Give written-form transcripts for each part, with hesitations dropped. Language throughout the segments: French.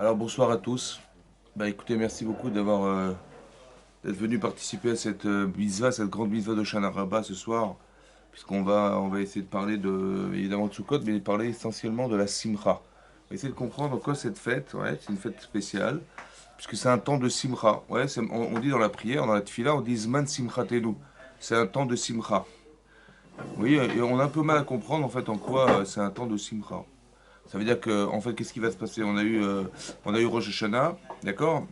Alors bonsoir à tous. Bah écoutez, merci beaucoup d'être venu participer à cette bisva, cette grande bisva de Shana Rabba ce soir, puisqu'on va essayer de parler évidemment de Sukkot, mais de parler essentiellement de la Simcha. On va essayer de comprendre en quoi cette fête, ouais, c'est une fête spéciale, puisque c'est un temps de Simcha. Ouais, on dit dans la prière, dans la tefila, on dit Zman Simchatenu. C'est un temps de Simcha. Oui, et on a un peu mal à comprendre en fait en quoi c'est un temps de Simcha. Ça veut dire que, en fait, qu'est-ce qui va se passer? On a eu Rosh Hashanah, d'accord?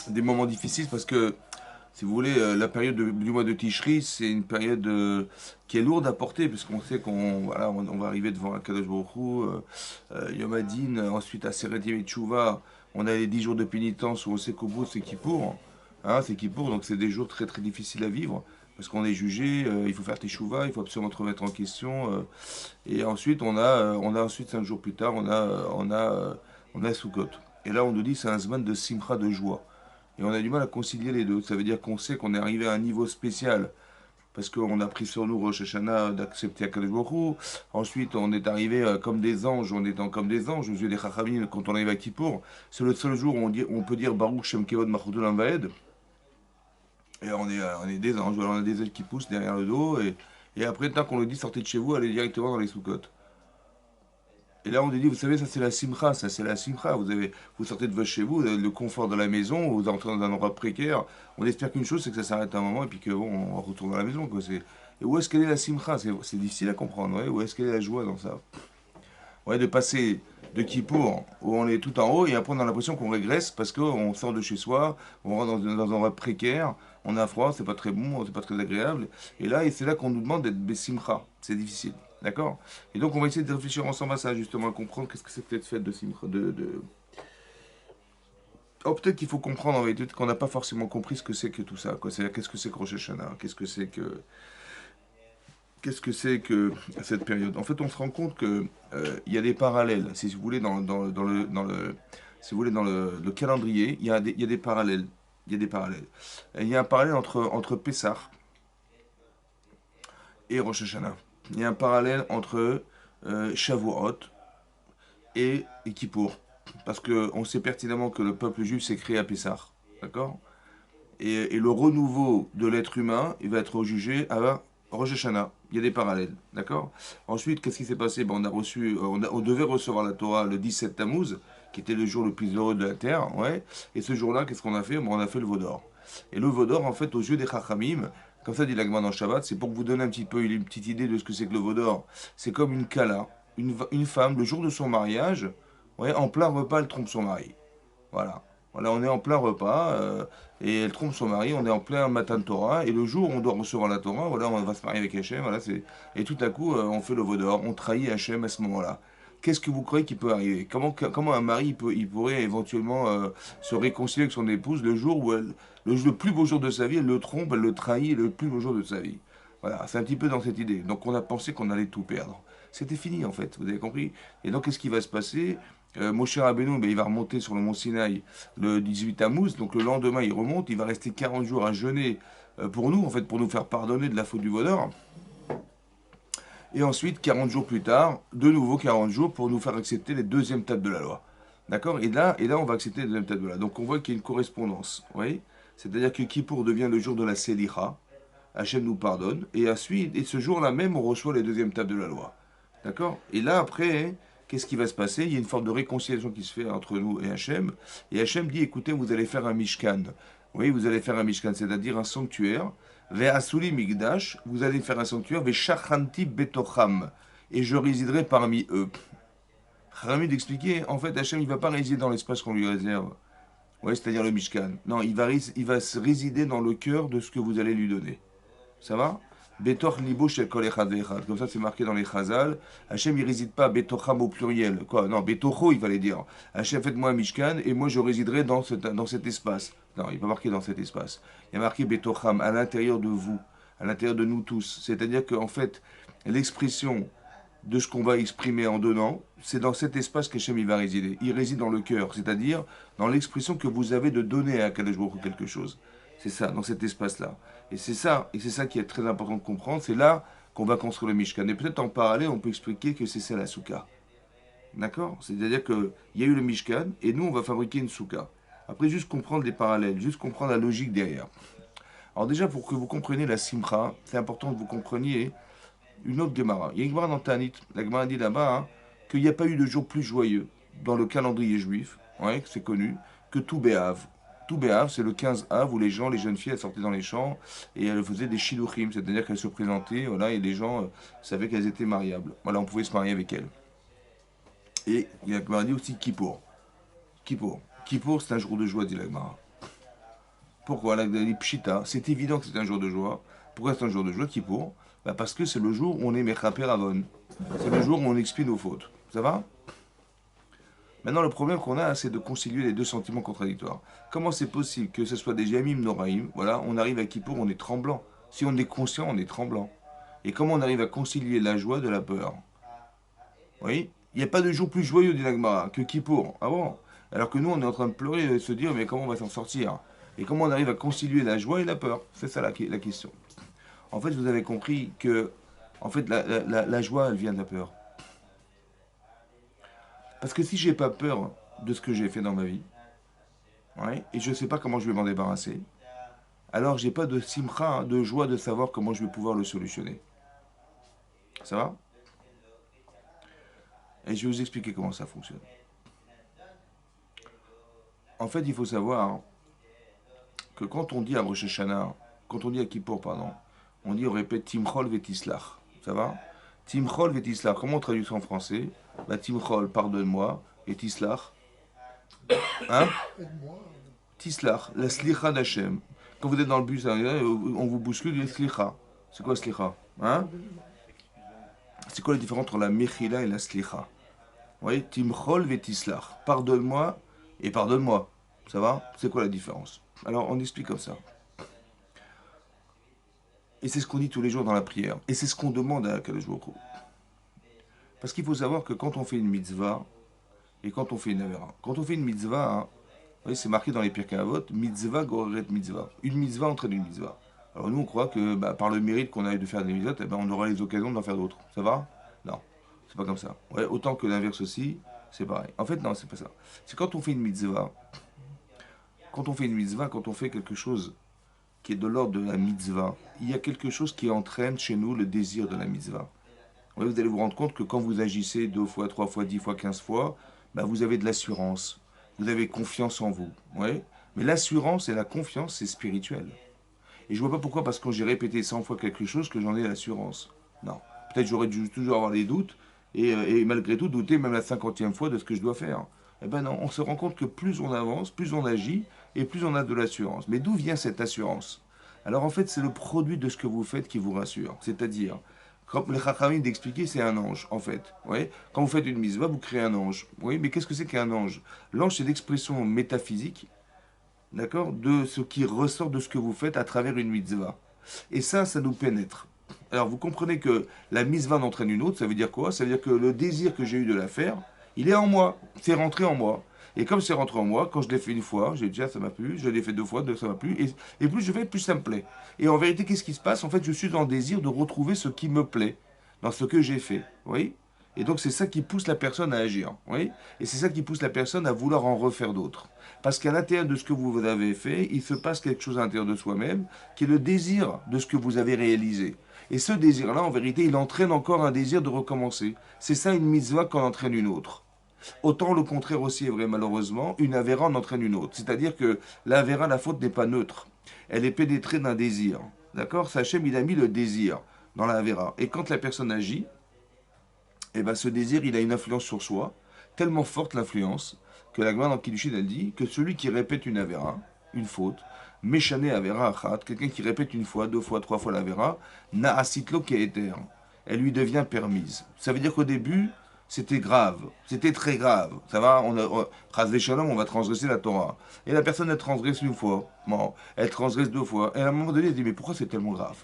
Des moments difficiles parce que, si vous voulez, la période du mois de Tishri, c'est une période qui est lourde à porter, puisqu'on sait qu'on va arriver devant Akadosh Baruch Hu, Yom Hadin, ensuite à Seret Yom Teshuvah, on a les 10 jours de pénitence où on sait qu'au bout c'est Kippour, hein, c'est Kippour, donc c'est des jours très très difficiles à vivre, parce qu'on est jugé, il faut faire Teshuvah, il faut absolument te remettre en question, et ensuite on a ensuite 5 jours plus tard, on a Sukkot. Et là on nous dit c'est un zman de simcha, de joie. Et on a du mal à concilier les deux. Ça veut dire qu'on sait qu'on est arrivé à un niveau spécial parce qu'on a pris sur nous Rosh Hashanah d'accepter Akadosh Baruch Hu. Ensuite, on est arrivé comme des anges, on est comme des anges aux yeux des Chachamim quand on arrive à Kippour. C'est le seul jour où on peut dire Baruch Shem Kevod Machodolam Vaed. Et on est des anges, voilà, on a des ailes qui poussent derrière le dos. Et après, tant qu'on le dit, sortez de chez vous, allez directement dans les sous-côtes. Et là, on lui dit, vous savez, ça c'est la simcha, ça c'est la simcha. Vous sortez de chez vous, vous avez le confort de la maison, vous entrez dans un endroit précaire. On espère qu'une chose, c'est que ça s'arrête un moment et puis que bon, on retourne à la maison. Quoi. Et où est-ce qu'elle est la simcha? C'est difficile à comprendre. Ouais. Où est-ce qu'elle est la joie dans ça? Ouais, de passer de Kippour, où on est tout en haut, et après on a l'impression qu'on régresse parce qu'on sort de chez soi, on rentre dans un endroit précaire, on a froid, c'est pas très bon, c'est pas très agréable. Et c'est là qu'on nous demande d'être Bessimcha. C'est difficile. D'accord. Et donc on va essayer de réfléchir ensemble à ça, justement, à comprendre qu'est-ce que c'est que cette fête de Simcha. Oh, peut-être qu'il faut comprendre en vérité qu'on n'a pas forcément compris ce que c'est que tout ça. Quoi. Qu'est-ce que c'est que Rosh Hashanah? Qu'est-ce que c'est que cette période? En fait, on se rend compte que il y a des parallèles. Si vous voulez, si vous voulez, dans le calendrier, il y a des parallèles. Il y a des parallèles. Et il y a un parallèle entre Pessah et Rosh Hashanah. Il y a un parallèle entre Shavuot et Kippour. Parce qu'on sait pertinemment que le peuple juif s'est créé à Pessah. D'accord. Et le renouveau de l'être humain, il va être jugé à Rosh Hashanah. Il y a des parallèles, d'accord. Ensuite, qu'est-ce qui s'est passé? Ben, on devait recevoir la Torah le 17 Tammuz, qui était le jour le plus heureux de la terre, ouais. Et ce jour-là, qu'est-ce qu'on a fait? Ben, on a fait le veau d'or. Et le veau d'or, en fait, aux yeux des Chachamim, comme ça dit l'Agma dans Shabbat, c'est pour vous donner un petit peu une petite idée de ce que c'est que le veau d'or. C'est comme une kala, une femme, le jour de son mariage, ouais, en plein repas, elle trompe son mari. Voilà. Voilà, on est en plein repas et elle trompe son mari, on est en plein matin de Torah et le jour où on doit recevoir la Torah, voilà, on va se marier avec Hachem, voilà, et tout à coup on fait le veau d'or, on trahit Hachem à ce moment-là. Qu'est-ce que vous croyez qui peut arriver? Comment un mari il pourrait éventuellement se réconcilier avec son épouse le jour où le plus beau jour de sa vie, elle le trompe, elle le trahit, le plus beau jour de sa vie. Voilà, c'est un petit peu dans cette idée. Donc on a pensé qu'on allait tout perdre. C'était fini en fait, vous avez compris? Et donc qu'est-ce qui va se passer? Moshe Rabbeinu, ben, il va remonter sur le mont Sinaï le 18 Tammuz, donc le lendemain il remonte, il va rester 40 jours à jeûner pour nous, en fait pour nous faire pardonner de la faute du voleur. Et ensuite, 40 jours plus tard, de nouveau 40 jours pour nous faire accepter les deuxièmes tables de la loi. D'accord. Et là, on va accepter les deuxièmes tables de la loi. Donc on voit qu'il y a une correspondance. Vous voyez. C'est-à-dire que Kippour devient le jour de la Selicha. Hachem nous pardonne. Et ensuite, et ce jour-là même, on reçoit les deuxièmes tables de la loi. D'accord. Et là, après, qu'est-ce qui va se passer? Il y a une forme de réconciliation qui se fait entre nous et Hachem. Et Hachem dit, écoutez, vous allez faire un Mishkan. Oui, vous allez faire un Mishkan, c'est-à-dire un sanctuaire. Ve'asuli migdash, vous allez faire un sanctuaire. Ve'shachanti betocham, et je résiderai parmi eux. Rami d'expliquer, en fait, Hachem, il ne va pas résider dans l'espace qu'on lui réserve. Oui, c'est-à-dire le Mishkan. Non, il va se résider dans le cœur de ce que vous allez lui donner. Ça va? Betoch libo shel kol echad ve'echad. Comme ça, c'est marqué dans les chazal. Hachem, il réside pas betocham au pluriel. Quoi? Non, betocho, il fallait dire. Hachem, faites-moi un mishkan et moi, je résiderai dans cet espace. Non, il n'est pas marqué dans cet espace. Il y a marqué betocham, à l'intérieur de vous, à l'intérieur de nous tous. C'est-à-dire qu'en fait, l'expression de ce qu'on va exprimer en donnant, c'est dans cet espace qu'Hachem il va résider. Il réside dans le cœur, c'est-à-dire dans l'expression que vous avez de donner à Kadosh Baruch Hu quelque chose. C'est ça, dans cet espace-là. Et c'est ça qui est très important de comprendre. C'est là qu'on va construire le Mishkan. Et peut-être en parallèle, on peut expliquer que c'est ça la Souka. D'accord? C'est-à-dire qu'il y a eu le Mishkan, et nous, on va fabriquer une souka. Après, juste comprendre les parallèles, juste comprendre la logique derrière. Alors déjà, pour que vous compreniez la simcha, c'est important que vous compreniez une autre Gemara. Il y a une Gemara dans Tanit. La Gemara dit là-bas hein, qu'il n'y a pas eu de jour plus joyeux dans le calendrier juif, ouais, c'est connu, que tout Béhav. Tout Béhav, c'est le 15 Av où les gens, les jeunes filles, elles sortaient dans les champs et elles faisaient des shiluchim, c'est-à-dire qu'elles se présentaient, voilà, et les gens savaient qu'elles étaient mariables. Voilà, on pouvait se marier avec elles. Et il y a la Gemara dit aussi Kippour. Kippour. Kippour, c'est un jour de joie, dit la Gemara. Pourquoi la Pshita, c'est évident que c'est un jour de joie. Pourquoi c'est un jour de joie, Kippour? Bah parce que c'est le jour où on est Mechaper Avon. C'est le jour où on expie nos fautes. Ça va? Maintenant, le problème qu'on a, c'est de concilier les deux sentiments contradictoires. Comment c'est possible que ce soit des Yamim Noraïm, voilà, on arrive à Kippour, on est tremblant. Si on est conscient, on est tremblant. Et comment on arrive à concilier la joie de la peur? Oui? Il n'y a pas de jour plus joyeux, dit l'Agmara, que Kippour. Ah bon? Alors que nous, on est en train de pleurer et de se dire, mais comment on va s'en sortir? Et comment on arrive à concilier la joie et la peur? C'est ça la question. En fait, vous avez compris que, en fait, la joie, elle vient de la peur. Parce que si j'ai pas peur de ce que j'ai fait dans ma vie, ouais, et je ne sais pas comment je vais m'en débarrasser, alors j'ai pas de simcha, hein, de joie de savoir comment je vais pouvoir le solutionner. Ça va? Et je vais vous expliquer comment ça fonctionne. En fait, il faut savoir que quand on dit à Rosh Hashanah, quand on dit à Kippour, pardon, on répète Timchol Vetislach. Ça va? Timchol Vetislach. Comment on traduit ça en français? Bah, Timchol, pardonne-moi, et Tislach. Hein? Tislach, la slicha d'Hachem. Quand vous êtes dans le bus, on vous bouscule, il y a slicha. C'est quoi slicha? Hein? C'est quoi la différence entre la mechila et la slicha? Vous voyez, Timchol Vetislach. Pardonne-moi et pardonne-moi. Ça va? C'est quoi la différence? Alors, on explique comme ça. Et c'est ce qu'on dit tous les jours dans la prière. Et c'est ce qu'on demande à Kadosh Baruch Hu. Parce qu'il faut savoir que quand on fait une mitzvah et quand on fait une avera, quand on fait une mitzvah, hein, vous voyez, c'est marqué dans les Pirkei Avot, mitzvah goreret mitzvah. Une mitzvah entraîne une mitzvah. Alors nous, on croit que bah, par le mérite qu'on a eu de faire des mitzvahs, eh ben, on aura les occasions d'en faire d'autres. Ça va? Non, c'est pas comme ça. Ouais, autant que l'inverse aussi, c'est pareil. En fait, non, c'est pas ça. C'est quand on fait une mitzvah, quand on fait quelque chose qui est de l'ordre de la mitzvah, il y a quelque chose qui entraîne chez nous le désir de la mitzvah. Ouais, vous allez vous rendre compte que quand vous agissez 2 fois, 3 fois, 10 fois, 15 fois, bah, vous avez de l'assurance. Vous avez confiance en vous. Ouais. Mais l'assurance et la confiance, c'est spirituel. Et je vois pas pourquoi, parce que quand j'ai répété 100 fois quelque chose, que j'en ai l'assurance. Non. Peut-être j'aurais dû toujours avoir des doutes, et malgré tout douter même la 50e fois de ce que je dois faire. Eh ben non, on se rend compte que plus on avance, plus on agit, et plus on a de l'assurance. Mais d'où vient cette assurance? Alors en fait, c'est le produit de ce que vous faites qui vous rassure. C'est-à-dire, quand les Chachamim d'expliquer, c'est un ange, en fait. Oui. Quand vous faites une mitzvah, vous créez un ange. Oui, mais qu'est-ce que c'est qu'un ange? L'ange, c'est l'expression métaphysique, d'accord, de ce qui ressort de ce que vous faites à travers une mitzvah. Et ça nous pénètre. Alors, vous comprenez que la mitzvah n'entraîne une autre, ça veut dire quoi? Ça veut dire que le désir que j'ai eu de la faire, il est en moi, c'est rentré en moi. Et comme c'est rentré en moi, quand je l'ai fait une fois, j'ai dit, ah, ça m'a plu, je l'ai fait 2 fois, ça m'a plu, et plus je fais, plus ça me plaît. Et en vérité, qu'est-ce qui se passe? En fait, je suis dans le désir de retrouver ce qui me plaît, dans ce que j'ai fait. Oui. Et donc, c'est ça qui pousse la personne à agir. Oui. Et c'est ça qui pousse la personne à vouloir en refaire d'autres. Parce qu'à l'intérieur de ce que vous avez fait, il se passe quelque chose à l'intérieur de soi-même, qui est le désir de ce que vous avez réalisé. Et ce désir-là, en vérité, il entraîne encore un désir de recommencer. C'est ça une mitzvah quand entraîne une autre. Autant le contraire aussi est vrai, malheureusement, une avéra en entraîne une autre. C'est-à-dire que l'avéra, la faute n'est pas neutre. Elle est pénétrée d'un désir. D'accord? Sachem, il a mis le désir dans l'avéra. Et quand la personne agit, eh ben, ce désir, il a une influence sur soi, tellement forte l'influence, que la Gemara dans Kiddushin, elle dit que celui qui répète une avéra, une faute, méchané avéra achat, quelqu'un qui répète 1 fois, 2 fois, 3 fois l'avéra, na'asitlo ke'eter. Elle lui devient permise. Ça veut dire qu'au début, c'était grave, c'était très grave. Ça va, on va transgresser la Torah. Et la personne, elle transgresse 1 fois, bon, elle transgresse 2 fois. Et à un moment donné, elle dit, mais pourquoi c'est tellement grave?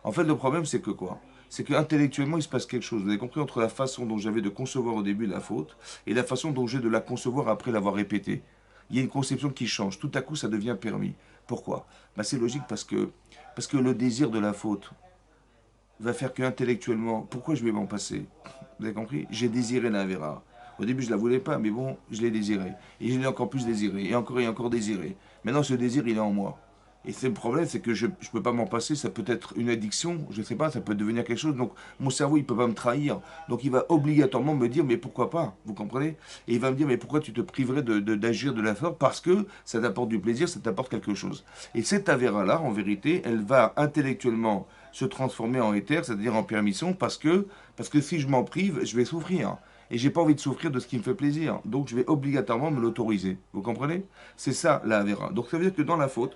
En fait, le problème, c'est que quoi? C'est qu'intellectuellement, il se passe quelque chose. Vous avez compris entre la façon dont j'avais de concevoir au début la faute et la façon dont j'ai de la concevoir après l'avoir répétée. Il y a une conception qui change. Tout à coup, ça devient permis. Pourquoi? Bah, c'est logique parce que le désir de la faute va faire que intellectuellement, pourquoi je vais m'en passer? Vous avez compris? J'ai désiré l'Avera. Au début, je la voulais pas, mais bon, je l'ai désirée. Et je l'ai encore plus désirée, et encore désirée. Maintenant, ce désir, il est en moi. Et c'est le problème, c'est que je ne peux pas m'en passer, ça peut être une addiction, je ne sais pas, ça peut devenir quelque chose. Donc mon cerveau, il ne peut pas me trahir. Donc il va obligatoirement me dire, mais pourquoi pas, vous comprenez? Et il va me dire, mais pourquoi tu te priverais d'agir de la sorte? Parce que ça t'apporte du plaisir, ça t'apporte quelque chose. Et cette avéra-là, en vérité, elle va intellectuellement se transformer en éther, c'est-à-dire en permission, parce que si je m'en prive, je vais souffrir. Et j'ai pas envie de souffrir de ce qui me fait plaisir. Donc je vais obligatoirement me l'autoriser. Vous comprenez? C'est ça la avéra. Donc ça veut dire que dans la faute,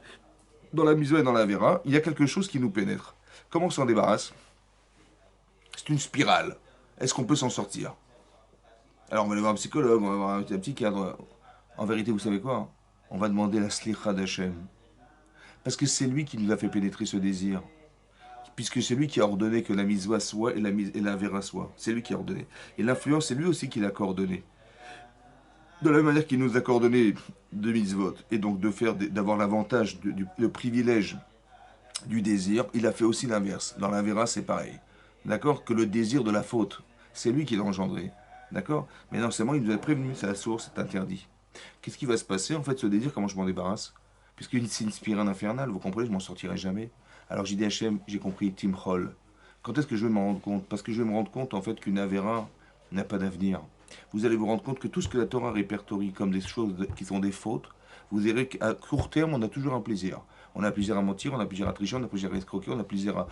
dans la mitzvah et dans la vera, il y a quelque chose qui nous pénètre. Comment on s'en débarrasse? C'est une spirale. Est-ce qu'on peut s'en sortir? Alors on va aller voir un psychologue, on va voir un psychiatre. En vérité, vous savez quoi? On va demander la slicha d'Hachem. Parce que c'est lui qui nous a fait pénétrer ce désir. Puisque c'est lui qui a ordonné que la mitzvah soit et la vera soit. C'est lui qui a ordonné. Et l'influence, c'est lui aussi qui l'a coordonné. De la même manière qu'il nous a coordonné de mitzvot, et donc d'avoir l'avantage, le privilège du désir, il a fait aussi l'inverse. Dans la Vera, c'est pareil. D'accord? Que le désir de la faute, c'est lui qui l'a engendré. D'accord? Mais non seulement il nous a prévenu, c'est la source, c'est interdit. Qu'est-ce qui va se passer? En fait, ce désir, comment je m'en débarrasse? Puisque c'est une spirale infernale, vous comprenez, je m'en sortirai jamais. Alors j'ai dit Hachem, j'ai compris, Tim Hall. Quand est-ce que je vais m'en rendre compte? Parce que je vais me rendre compte, en fait, qu'une Avera n'a pas d'avenir. Vous allez vous rendre compte que tout ce que la Torah répertorie comme des choses qui sont des fautes, vous verrez qu'à court terme, on a toujours un plaisir. On a plaisir à mentir, on a plaisir à tricher, on a plaisir à escroquer, on a plaisir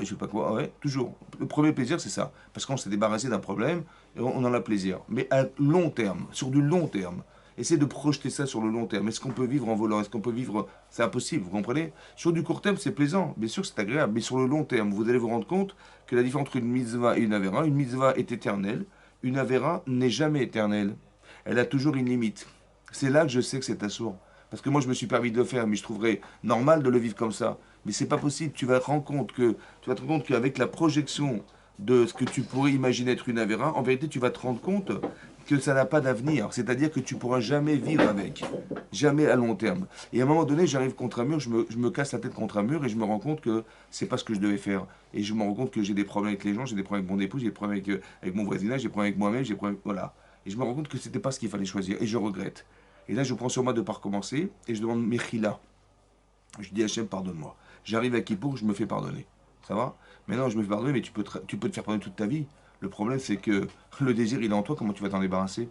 je sais pas quoi. Ouais, toujours. Le premier plaisir, c'est ça. Parce qu'on s'est débarrassé d'un problème et on en a plaisir. Mais à long terme, sur du long terme, essayez de projeter ça sur le long terme. Est-ce qu'on peut vivre en volant? Est-ce qu'on peut vivre... C'est impossible, vous comprenez? Sur du court terme, c'est plaisant. Bien sûr, c'est agréable. Mais sur le long terme, vous allez vous rendre compte que la différence entre une mitzvah et une mitzvah est éternelle. Une avera n'est jamais éternelle. Elle a toujours une limite. C'est là que je sais que c'est assourd. Parce que moi, je me suis permis de le faire, mais je trouverais normal de le vivre comme ça. Mais c'est pas possible. Tu vas te rendre compte qu'avec la projection de ce que tu pourrais imaginer être une Avera, en vérité, tu vas te rendre compte que ça n'a pas d'avenir. C'est-à-dire que tu pourras jamais vivre avec. Jamais à long terme. Et à un moment donné, j'arrive contre un mur, je me casse la tête contre un mur et je me rends compte que c'est pas ce que je devais faire. Et je me rends compte que j'ai des problèmes avec les gens, j'ai des problèmes avec mon épouse, j'ai des problèmes avec mon voisinage, j'ai des problèmes avec moi-même, j'ai des problèmes. Voilà. Et je me rends compte que c'était pas ce qu'il fallait choisir. Et je regrette. Et là, je prends sur moi de ne pas recommencer et je demande Mechila. Je dis Hachem, pardonne-moi. J'arrive à Kippour, je me fais pardonner. Ça va? Maintenant, je me fais pardonner, mais tu peux te faire pardonner toute ta vie. Le problème, c'est que le désir, il est en toi, comment tu vas t'en débarrasser?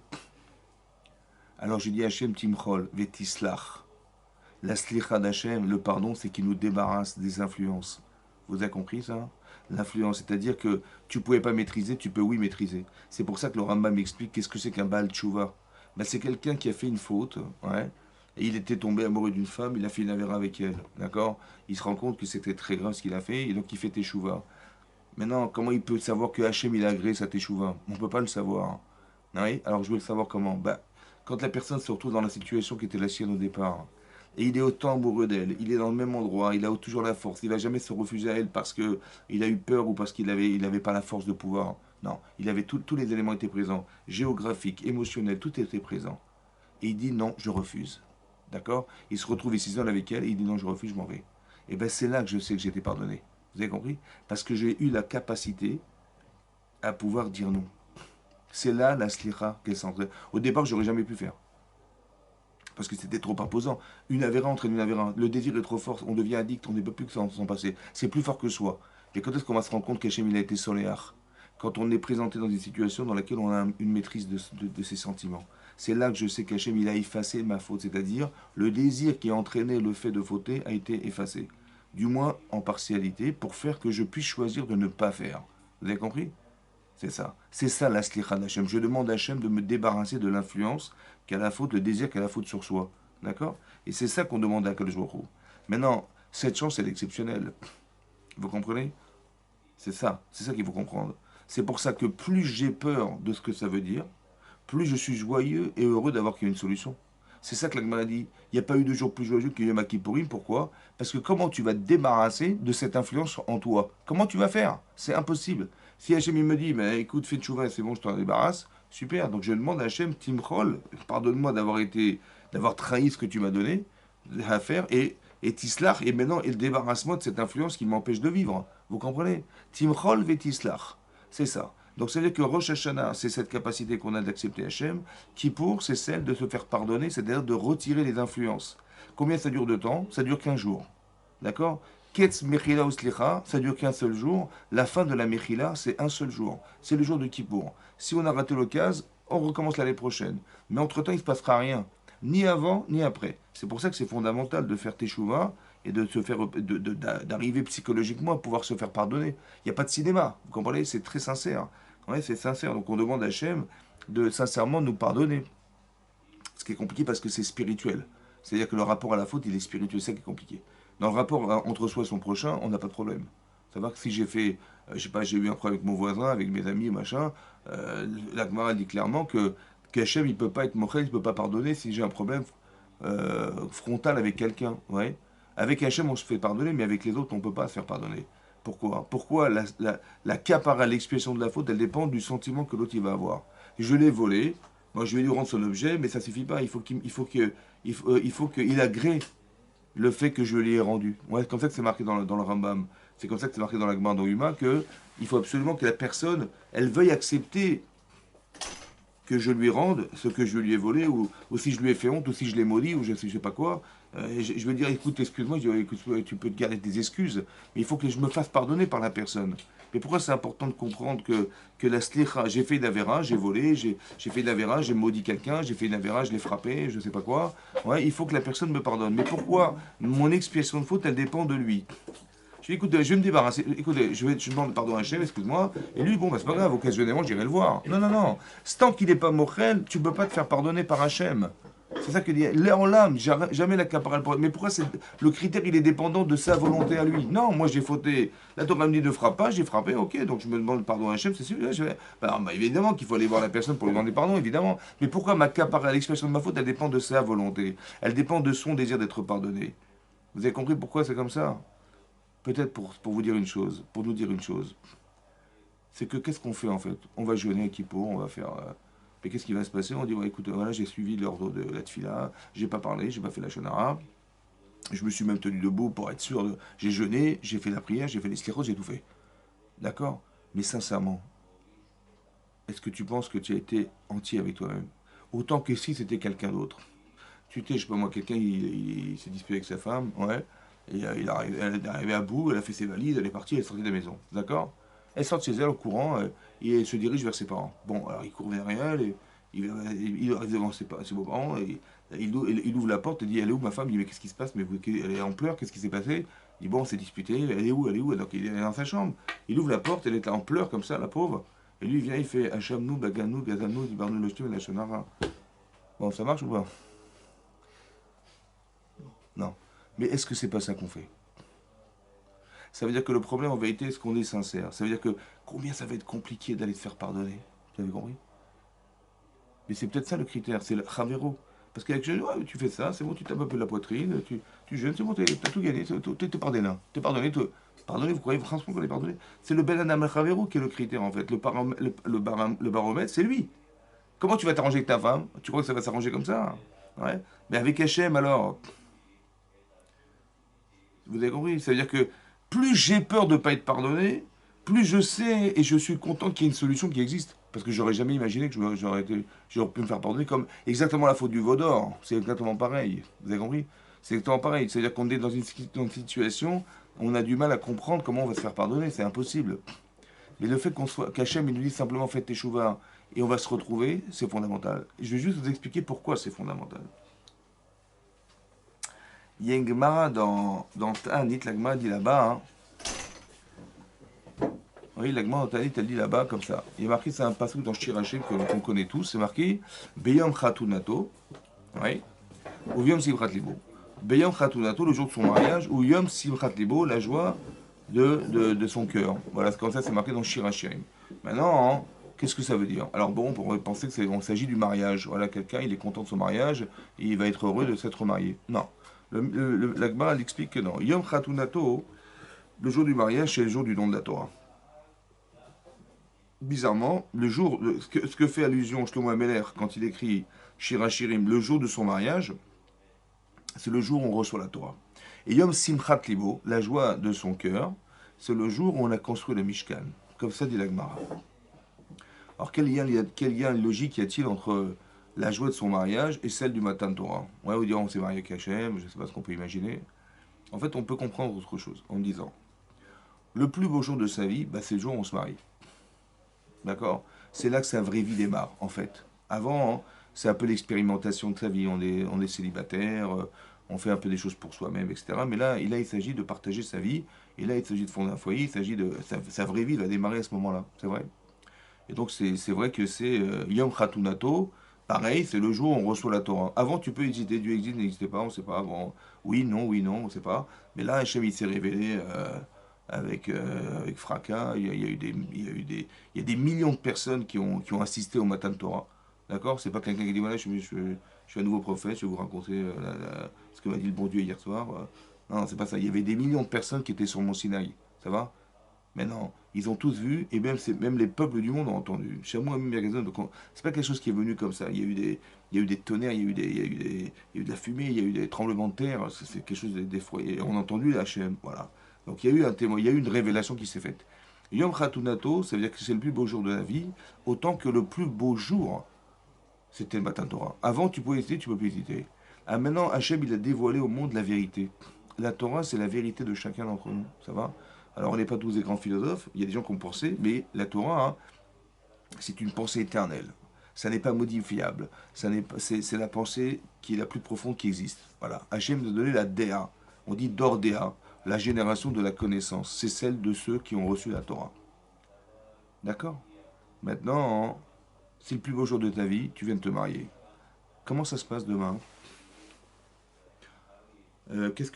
Alors je dis Hachem, Timchol, Vetislach. La slicha d'Hachem, le pardon, c'est qu'il nous débarrasse des influences. Vous avez compris ça? L'influence, c'est-à-dire que tu ne pouvais pas maîtriser, tu peux oui maîtriser. C'est pour ça que le Rambam m'explique qu'est-ce que c'est qu'un Baal Tchouva. Ben, c'est quelqu'un qui a fait une faute, ouais, et il était tombé amoureux d'une femme, il a fait une avéra avec elle, d'accord? Il se rend compte que c'était très grave ce qu'il a fait, et donc il fait Teshuvah. Maintenant, comment il peut savoir que Hachem il a agréé sa Teshuvah? On ne peut pas le savoir. Oui, alors je veux le savoir comment? Ben, quand la personne se retrouve dans la situation qui était la sienne au départ, et il est autant amoureux d'elle, il est dans le même endroit, il a toujours la force, il va jamais se refuser à elle parce que il a eu peur ou parce il avait pas la force de pouvoir. Non, il avait tous les éléments étaient présents, géographique, émotionnel, tout était présent. Et il dit non, je refuse. D'accord? Il se retrouve, il s'isole avec elle, et il dit non, je refuse, je m'en vais. Et ben c'est là que je sais que j'ai été pardonné. Vous avez compris? Parce que j'ai eu la capacité à pouvoir dire non. C'est là la slicha qu'elle s'entraîne. Au départ, j'aurais jamais pu faire. Parce que c'était trop imposant. Une avéra entraîne une avéra. Le désir est trop fort, on devient addict, on ne peut plus que s'en passer. C'est plus fort que soi. Et quand est-ce qu'on va se rendre compte qu'Hachem il a été soléar? Quand on est présenté dans une situation dans laquelle on a une maîtrise de ses sentiments. C'est là que je sais qu'Hachem il a effacé ma faute. C'est-à-dire, le désir qui a entraîné le fait de fauter a été effacé. Du moins en partialité, pour faire que je puisse choisir de ne pas faire. Vous avez compris? C'est ça. C'est ça la slicha d'Hachem. Je demande à Hachem de me débarrasser de l'influence qu'a la faute, le désir qu'a la faute sur soi. D'accord? Et c'est ça qu'on demande à Kadosh Baruch Hu. Maintenant, cette chance, elle est exceptionnelle. Vous comprenez? C'est ça. C'est ça qu'il faut comprendre. C'est pour ça que plus j'ai peur de ce que ça veut dire, plus je suis joyeux et heureux d'avoir qu'il y a une solution. C'est ça que la Gemara dit. Il n'y a pas eu de jour plus joyeux que Yom Kippourim. Pourquoi? Parce que comment tu vas te débarrasser de cette influence en toi? Comment tu vas faire? C'est impossible. Si Hachem il me dit, mais écoute, fais tchouva, c'est bon, je t'en débarrasse, super. Donc je demande à Hachem, Timchol, pardonne-moi d'avoir trahi ce que tu m'as donné à faire, et Tislach, et maintenant, il débarrasse-moi de cette influence qui m'empêche de vivre. Vous comprenez? Timchol ve Tislach. C'est ça. Donc ça veut dire que Rosh Hashanah, c'est cette capacité qu'on a d'accepter Hachem. Kippour, c'est celle de se faire pardonner, c'est-à-dire de retirer les influences. Combien ça dure de temps? Ça dure qu'un jour. D'accord? Ketz Mechila ou Slicha, ça dure qu'un seul jour. La fin de la Mechila, c'est un seul jour. C'est le jour de Kippour. Si on a raté l'occasion, on recommence l'année prochaine. Mais entre-temps, il ne se passera rien. Ni avant, ni après. C'est pour ça que c'est fondamental de faire Teshuvah et de se faire, d'arriver psychologiquement à pouvoir se faire pardonner. Il n'y a pas de cinéma. Vous comprenez? C'est très sincère. Ouais, c'est sincère. Donc on demande à Hachem de sincèrement nous pardonner. Ce qui est compliqué parce que c'est spirituel. C'est-à-dire que le rapport à la faute, il est spirituel. C'est ça qui est compliqué. Dans le rapport entre soi et son prochain, on n'a pas de problème. Ça va que si j'ai fait, je sais pas, j'ai eu un problème avec mon voisin, avec mes amis, machin, la Gemara dit clairement que qu'Hachem, il peut pas être mochel, il peut pas pardonner si j'ai un problème frontal avec quelqu'un. Ouais. Avec Hachem, on se fait pardonner, mais avec les autres, on ne peut pas se faire pardonner. Pourquoi? Pourquoi la capara, l'expiation de la faute, elle dépend du sentiment que l'autre il va avoir. Je l'ai volé, moi je vais lui rendre son objet, mais ça suffit pas. Il faut qu'il agrée le fait que je lui ai rendu. Ouais, c'est comme ça que c'est marqué dans le Rambam. C'est comme ça que c'est marqué dans la Gemara d'Ohuma que il faut absolument que la personne, elle veuille accepter que je lui rende ce que je lui ai volé, ou si je lui ai fait honte, ou si je l'ai maudit, ou je sais pas quoi. Je vais dire, écoute, excuse-moi, je dis, écoute, tu peux te garder tes excuses, mais il faut que je me fasse pardonner par la personne. Mais pourquoi c'est important de comprendre que la slicha, j'ai fait une avéra, j'ai volé, j'ai fait une avéra, j'ai maudit quelqu'un, j'ai fait une avéra, je l'ai frappé, je sais pas quoi. Ouais, il faut que la personne me pardonne. Mais pourquoi mon expiation de faute, elle dépend de lui? Je dis, écoute, je vais me débarrasser. Écoutez, je demande pardon à un chef, excuse-moi. Et lui, bon, bah, c'est pas grave, occasionnellement, j'irai le voir. Non, non, non. Tant qu'il n'est pas mochel, tu ne peux pas te faire pardonner par Hachem. C'est ça que dit. L'air en l'âme, jamais la caparale. Mais pourquoi le critère, il est dépendant de sa volonté à lui? Non, moi j'ai fauté. La Torah me dit ne frappe pas, j'ai frappé, ok. Donc je me demande pardon à Hachem, c'est sûr. Bah, évidemment qu'il faut aller voir la personne pour lui demander pardon, évidemment. Mais pourquoi ma caparale, l'expression de ma faute, elle dépend de sa volonté? Elle dépend de son désir d'être pardonné. Vous avez compris pourquoi c'est comme ça? Peut-être pour vous dire une chose, pour nous dire une chose, c'est que qu'est-ce qu'on fait en fait? On va jeûner à Kippour, on va faire. Mais qu'est-ce qui va se passer? On dit ouais, écoute, voilà, j'ai suivi l'ordre de la tfila, j'ai pas parlé, j'ai pas fait la shonara, je me suis même tenu debout pour être sûr. J'ai jeûné, j'ai fait la prière, j'ai fait les scléros, j'ai tout fait. D'accord? Mais sincèrement, est-ce que tu penses que tu as été entier avec toi-même? Autant que si c'était quelqu'un d'autre. Tu sais, je sais pas moi, quelqu'un il s'est disputé avec sa femme, ouais. Et elle est arrivée à bout, elle a fait ses valises, elle est partie, elle est sortie de la maison. D'accord? Elle sort de chez elle au courant et elle se dirige vers ses parents. Bon, alors il court vers elle, et il arrive devant ses beaux-parents, et il ouvre la porte et dit elle est où ma femme? Il dit mais qu'est-ce qui se passe? Mais elle est en pleurs, qu'est-ce qui s'est passé? Il dit bon, on s'est disputé, elle est où? Elle est où? Donc il est dans sa chambre. Il ouvre la porte, elle est en pleurs comme ça, la pauvre. Et lui il vient, il fait Hachamnou, Baganou, Gazanou, Dibarnou, Loshtim, et la Shonara. Bon, ça marche ou pas? Non. Mais est-ce que c'est pas ça qu'on fait? Ça veut dire que le problème, en vérité, est-ce qu'on est sincère? Ça veut dire que combien ça va être compliqué d'aller se faire pardonner? Vous avez compris? Mais c'est peut-être ça le critère, c'est le Javero. Parce qu'avec je ouais, tu fais ça, c'est bon, tu tapes un peu la poitrine, tu jeûnes, c'est bon, t'as tout gagné, t'es pardonné. T'es pardonné, pardonné, vous croyez franchement qu'on est pardonné? C'est le Ben Adam Javero qui est le critère en fait. Le baromètre, c'est lui. Comment tu vas t'arranger avec ta femme? Tu crois que ça va s'arranger comme ça? Ouais. Mais avec Hachem alors, vous avez compris? Ça veut dire que plus j'ai peur de ne pas être pardonné, plus je sais et je suis content qu'il y ait une solution qui existe. Parce que j'aurais jamais imaginé que j'aurais pu me faire pardonner comme exactement la faute du veau d'or. C'est exactement pareil. Vous avez compris? C'est exactement pareil. C'est-à-dire qu'on est dans une situation, on a du mal à comprendre comment on va se faire pardonner. C'est impossible. Mais le fait qu'Hachem il nous dise simplement faites tes chouvas et on va se retrouver, c'est fondamental. Je vais juste vous expliquer pourquoi c'est fondamental. Il y a une Gemara dans Ta'anit, la Gemara dit là-bas, hein. Oui, la Gemara dans Ta'anit, elle dit là-bas, comme ça. Il est marqué, c'est un passage dans Shirachim qu'on connaît tous, c'est marqué Beyom Khatunato, oui, ou Yom Simchat Libo. Beyom Khatunato, le jour de son mariage, ou Yom Simchat Libo, la joie de son cœur. Voilà, c'est comme ça, c'est marqué dans Shirachim. Maintenant, hein, qu'est-ce que ça veut dire? Alors bon, on pourrait penser qu'il s'agit du mariage. Voilà, quelqu'un, il est content de son mariage, et il va être heureux de s'être marié. Non. La Gemara, elle explique que non. Yom Khatunato, le jour du mariage, c'est le jour du don de la Torah. Bizarrement, ce que fait allusion Shlomo Ameler quand il écrit Shirachirim, le jour de son mariage, c'est le jour où on reçoit la Torah. Et Yom Simchat Libo, la joie de son cœur, c'est le jour où on a construit le Mishkan. Comme ça dit la Gemara. Alors quel lien logique y a-t-il entre la joie de son mariage et celle du matin de Torah? Ouais, vous direz on s'est marié avec Hachem, je ne sais pas ce qu'on peut imaginer. En fait, on peut comprendre autre chose en disant le plus beau jour de sa vie, bah, c'est le jour où on se marie. D'accord? C'est là que sa vraie vie démarre, en fait. Avant, hein, c'est un peu l'expérimentation de sa vie. On est célibataire, on fait un peu des choses pour soi-même, etc. Mais là, il s'agit de partager sa vie. Et là, il s'agit de fonder un foyer. Il s'agit de. Sa vraie vie va démarrer à ce moment-là. C'est vrai. Et donc, c'est vrai que c'est Yom Khatunato. Pareil, c'est le jour où on reçoit la Torah. Avant, tu peux hésiter. Dieu existe, n'existait pas, on ne sait pas. Bon, oui, non, on ne sait pas. Mais là, Hachem, il s'est révélé avec fracas. Il y a eu il y a des millions de personnes qui ont assisté au matin de Torah. D'accord? C'est pas quelqu'un qui dit voilà, je suis un nouveau prophète, je vais vous raconter ce que m'a dit le bon Dieu hier soir. Non, c'est pas ça. Il y avait des millions de personnes qui étaient sur mon Sinaï. Ça va? Mais non, ils ont tous vu, et même les peuples du monde ont entendu. Chez moi, même magasin, donc c'est pas quelque chose qui est venu comme ça. Il y a eu des tonnerres, il y a eu de la fumée, il y a eu des tremblements de terre. C'est quelque chose des foyers. On a entendu la HM, voilà. Donc il y a eu un témoin, il y a eu une révélation qui s'est faite. Yom Khatunato, ça veut dire que c'est le plus beau jour de la vie, autant que le plus beau jour, c'était le matin Torah. Avant, tu pouvais hésiter, tu peux plus hésiter. Ah, maintenant, Hachem, il a dévoilé au monde la vérité. La Torah, c'est la vérité de chacun d'entre nous. Ça va? Alors, on n'est pas tous des grands philosophes, il y a des gens qui ont pensé, mais la Torah, hein, c'est une pensée éternelle. Ça n'est pas modifiable. C'est la pensée qui est la plus profonde qui existe. Voilà. Hachem nous a donné la Déa. On dit Dordéa, la génération de la connaissance. C'est celle de ceux qui ont reçu la Torah. D'accord? Maintenant, hein, c'est le plus beau jour de ta vie, tu viens de te marier. Comment ça se passe demain? Qu'est-ce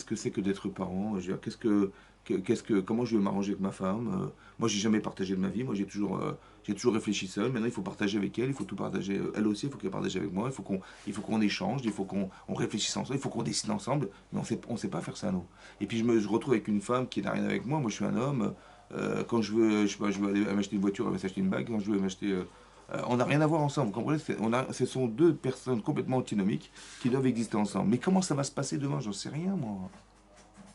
que c'est que d'être parent? Je veux dire, comment je vais m'arranger avec ma femme? Moi, j'ai jamais partagé de ma vie. Moi, j'ai toujours réfléchi seul. Maintenant, il faut partager avec elle. Il faut tout partager. Elle aussi, il faut qu'elle partage avec moi. Il faut qu'on échange. Il faut qu'on réfléchisse ensemble. Il faut qu'on décide ensemble. Mais on sait pas faire ça, nous. Et puis, je retrouve avec une femme qui n'a rien avec moi. Moi, je suis un homme. Quand je veux, je sais pas, je veux aller m'acheter une voiture, elle va s'acheter une bague. Quand je veux m'acheter on n'a rien à voir ensemble, vous comprenez? Ce sont deux personnes complètement antinomiques qui doivent exister ensemble. Mais comment ça va se passer demain? J'en sais rien, moi.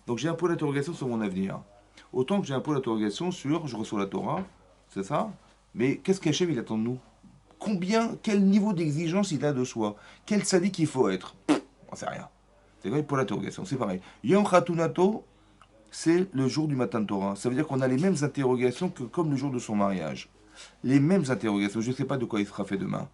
Donc j'ai un point d'interrogation sur mon avenir. Autant que j'ai un point d'interrogation sur, je reçois la Torah, c'est ça, mais qu'est-ce qu'Hachem il attend de nous? Quel niveau d'exigence il a de soi? Quel sadique il faut être? On sait rien. C'est vrai pour l'interrogation, c'est pareil. Yom Khatunato, c'est le jour du matin de Torah. Ça veut dire qu'on a les mêmes interrogations que comme le jour de son mariage. Les mêmes interrogations. Je ne sais pas de quoi il sera fait demain.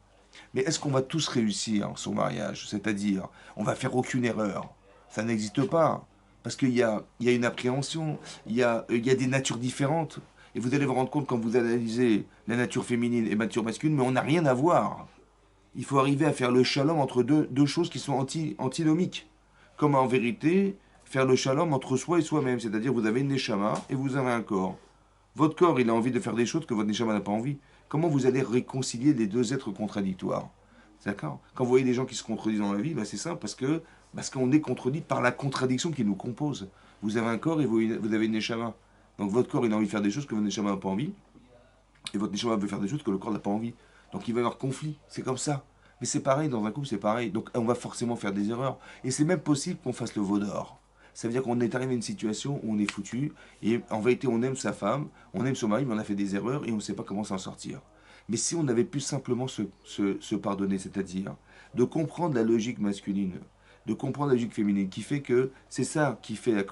Mais est-ce qu'on va tous réussir son mariage? C'est-à-dire, on va faire aucune erreur. Ça n'existe pas. Parce qu'il y a une appréhension, il y a des natures différentes. Et vous allez vous rendre compte quand vous analysez la nature féminine et la nature masculine, mais on n'a rien à voir. Il faut arriver à faire le shalom entre deux choses qui sont antinomiques. Comme en vérité, faire le shalom entre soi et soi-même. C'est-à-dire, vous avez une neshama et vous avez un corps. Votre corps, il a envie de faire des choses que votre neshama n'a pas envie. Comment vous allez réconcilier les deux êtres contradictoires? D'accord? Quand vous voyez des gens qui se contredisent dans la vie, bah c'est simple, parce qu'on est contredit par la contradiction qui nous compose. Vous avez un corps et vous avez une neshama. Donc votre corps, il a envie de faire des choses que votre neshama n'a pas envie, et votre neshama veut faire des choses que le corps n'a pas envie. Donc il va y avoir conflit, c'est comme ça. Mais c'est pareil, dans un couple, c'est pareil. Donc on va forcément faire des erreurs. Et c'est même possible qu'on fasse le veau d'or. Ça veut dire qu'on est arrivé à une situation où on est foutu, et en vérité on aime sa femme, on aime son mari, mais on a fait des erreurs et on ne sait pas comment s'en sortir. Mais si on avait pu simplement se pardonner, c'est-à-dire de comprendre la logique masculine, de comprendre la logique féminine, qui fait que c'est ça qui fait la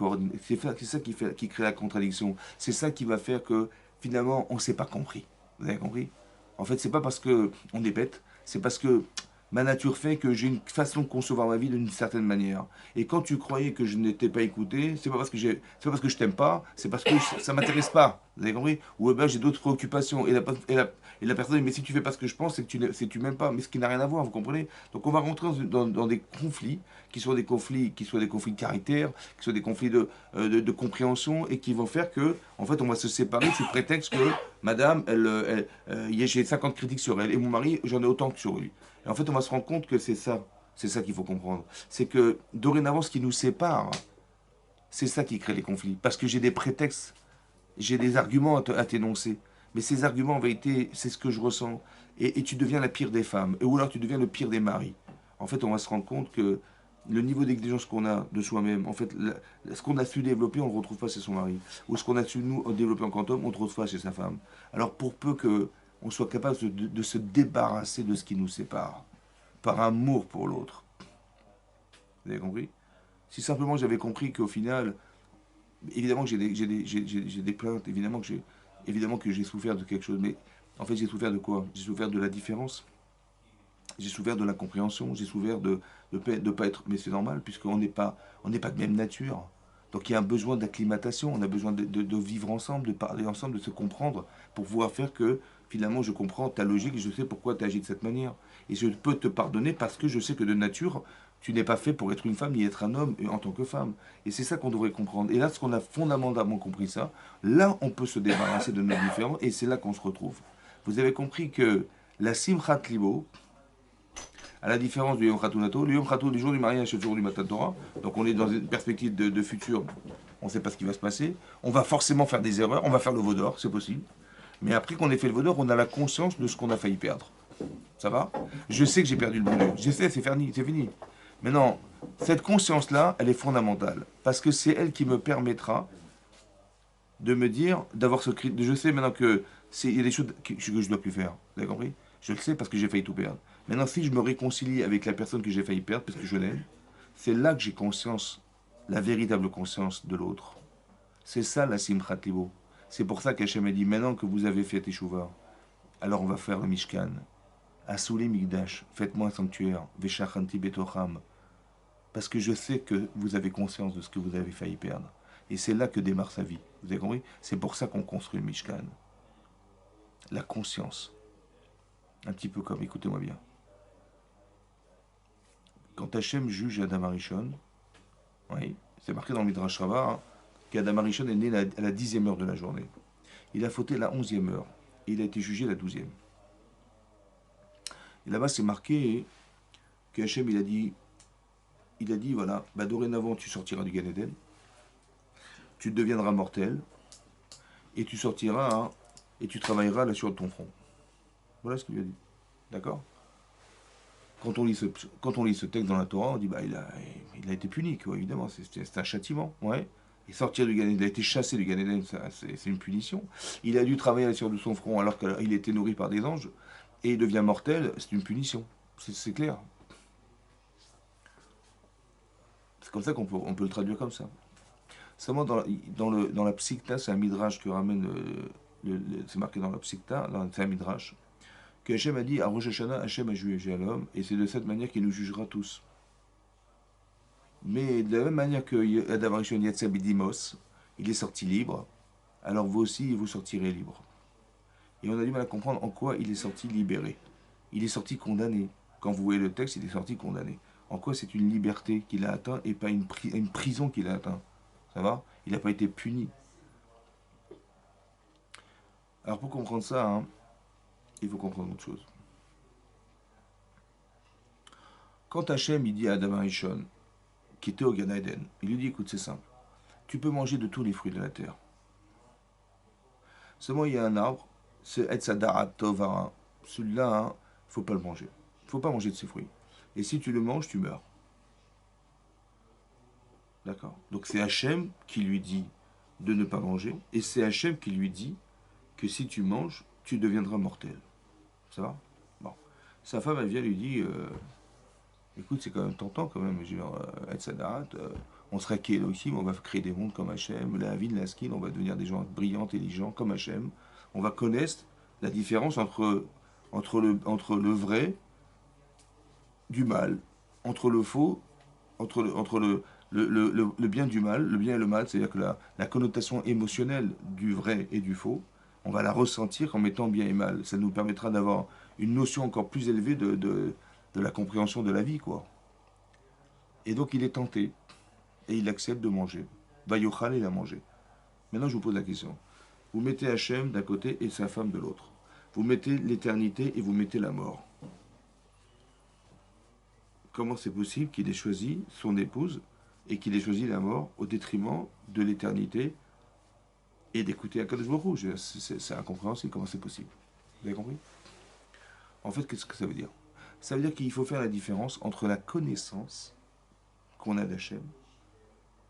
c'est ça qui crée la contradiction, c'est ça qui va faire que finalement on ne s'est pas compris. Vous avez compris? En fait, c'est pas parce que on est bête, c'est parce que ma nature fait que j'ai une façon de concevoir ma vie d'une certaine manière. Et quand tu croyais que je n'étais pas écouté, c'est pas parce que je t'aime pas, c'est parce que ça m'intéresse pas. Vous avez compris? Ou ben j'ai d'autres préoccupations. Et la personne dit, mais si tu fais pas ce que je pense, c'est que tu m'aimes pas. Mais ce qui n'a rien à voir, vous comprenez? Donc on va rentrer dans des conflits, qui soient des conflits de caractère, qui soient des conflits de compréhension, et qui vont faire que, en fait, on va se séparer sous prétexte que madame, j'ai 50 critiques sur elle, et mon mari, j'en ai autant que sur lui. Et en fait, on va se rendre compte que c'est ça qu'il faut comprendre. C'est que dorénavant, ce qui nous sépare, c'est ça qui crée les conflits. Parce que j'ai des prétextes, j'ai des arguments à t'énoncer. Mais ces arguments, en vérité, c'est ce que je ressens. Et tu deviens la pire des femmes. Ou alors tu deviens le pire des maris. En fait, on va se rendre compte que le niveau d'exigence qu'on a de soi-même, en fait, ce qu'on a su développer, on ne le retrouve pas chez son mari. Ou ce qu'on a su, nous, développer en quantum, on ne le retrouve pas chez sa femme. Alors, pour peu que on soit capable de se débarrasser de ce qui nous sépare, par amour pour l'autre. Vous avez compris? Si simplement j'avais compris qu'au final, évidemment que j'ai des plaintes, évidemment que j'ai souffert de quelque chose, mais en fait j'ai souffert de quoi? J'ai souffert de la différence, j'ai souffert de l'incompréhension, j'ai souffert de pas être, mais c'est normal on n'est pas de même nature. Donc il y a un besoin d'acclimatation, on a besoin de vivre ensemble, de parler ensemble, de se comprendre pour pouvoir faire que finalement je comprends ta logique et je sais pourquoi tu agis de cette manière. Et je peux te pardonner parce que je sais que de nature, tu n'es pas fait pour être une femme ni être un homme en tant que femme. Et c'est ça qu'on devrait comprendre. Et là, ce qu'on a fondamentalement compris ça, là on peut se débarrasser de nos différends et c'est là qu'on se retrouve. Vous avez compris que la Simchat Libo, à la différence du Yom Khatunato, le Yom Khatou, du jour du mariage, c'est le jour du Matan Torah. Donc on est dans une perspective de futur. On ne sait pas ce qui va se passer. On va forcément faire des erreurs. On va faire le veau d'or, c'est possible. Mais après qu'on ait fait le veau d'or, on a la conscience de ce qu'on a failli perdre. Ça va? Je sais que j'ai perdu le bonheur. Je sais, c'est fini, c'est fini. Maintenant, cette conscience-là, elle est fondamentale. Parce que c'est elle qui me permettra de me dire, d'avoir ce cri. Je sais maintenant que il y a des choses que je ne dois plus faire. Vous avez compris? Je le sais parce que j'ai failli tout perdre. Maintenant, si je me réconcilie avec la personne que j'ai failli perdre, parce que je l'aime, c'est là que j'ai conscience, la véritable conscience de l'autre. C'est ça la Simchat Libo. C'est pour ça qu'Hachem a dit, maintenant que vous avez fait Teshuvah, alors on va faire le Mishkan. Asouli Migdash, faites-moi un sanctuaire. Veshachanti Betocham. Parce que je sais que vous avez conscience de ce que vous avez failli perdre. Et c'est là que démarre sa vie. Vous avez compris? C'est pour ça qu'on construit le Mishkan. La conscience. Un petit peu comme, écoutez-moi bien. Quand Hachem juge Adam Arishon, oui, c'est marqué dans le Midrash Rabbah, hein, qu'Adam Arishon est né à la 10e heure de la journée. Il a fauté la 11e heure. Et il a été jugé la 12e. Et là-bas, c'est marqué que Hachem, il a dit voilà, bah, dorénavant, tu sortiras du Gan Eden, tu deviendras mortel, et tu sortiras, hein, et tu travailleras là sur ton front. Voilà ce qu'il lui a dit. D'accord? Quand on lit ce texte dans la Torah, on dit bah il a été puni, quoi, évidemment, c'est un châtiment. Ouais. Et sortir du Gan Eden, il a été chassé du Gan Eden, c'est une punition. Il a dû travailler sur de son front alors qu'il était nourri par des anges, et il devient mortel, c'est une punition. C'est clair. C'est comme ça on peut le traduire comme ça. Seulement dans la Psikta, c'est un midrash que ramène, c'est marqué dans la Psikta, c'est un midrash, que Hachem a dit à Rosh Hashanah, Hachem a jugé à l'homme, et c'est de cette manière qu'il nous jugera tous. Mais de la même manière que Adam Rishon Yatzab Dimos, il est sorti libre, alors vous aussi, vous sortirez libre. Et on a du mal à comprendre en quoi il est sorti libéré. Il est sorti condamné. Quand vous voyez le texte, il est sorti condamné. En quoi c'est une liberté qu'il a atteint et pas une prison qu'il a atteint. Ça va? Il n'a pas été puni. Alors pour comprendre ça, hein, il faut comprendre autre chose. Quand Hachem il dit à Adam Arishon, qui était au Gan Eden, il lui dit écoute, c'est simple, tu peux manger de tous les fruits de la terre. Seulement il y a un arbre, c'est Etzadarat Tovara. Celui-là, il ne faut pas le manger. Il ne faut pas manger de ces fruits. Et si tu le manges, tu meurs. D'accord? Donc c'est Hachem qui lui dit de ne pas manger, et c'est Hachem qui lui dit que si tu manges, tu deviendras mortel. Ça va? Bon. Sa femme, elle vient lui dit écoute, c'est quand même tentant, quand même, genre, Sadarat, on sera qui Elohim, on va créer des mondes comme Hachem, la vie, la skill, on va devenir des gens brillants, intelligents, comme Hachem. On va connaître la différence entre le vrai du mal, entre le faux, entre le bien du mal, le bien et le mal, c'est-à-dire que la connotation émotionnelle du vrai et du faux, on va la ressentir en mettant bien et mal. Ça nous permettra d'avoir une notion encore plus élevée de la compréhension de la vie, quoi. Et donc il est tenté, et il accepte de manger. Vayochal, il a mangé. Maintenant je vous pose la question. Vous mettez Hachem d'un côté et sa femme de l'autre. Vous mettez l'éternité et vous mettez la mort. Comment c'est possible qu'il ait choisi son épouse et qu'il ait choisi la mort au détriment de l'éternité et d'écouter Akadosh Baruch Hu? C'est incompréhensible, comment c'est possible? Vous avez compris? En fait, qu'est-ce que ça veut dire? Ça veut dire qu'il faut faire la différence entre la connaissance qu'on a d'Hachem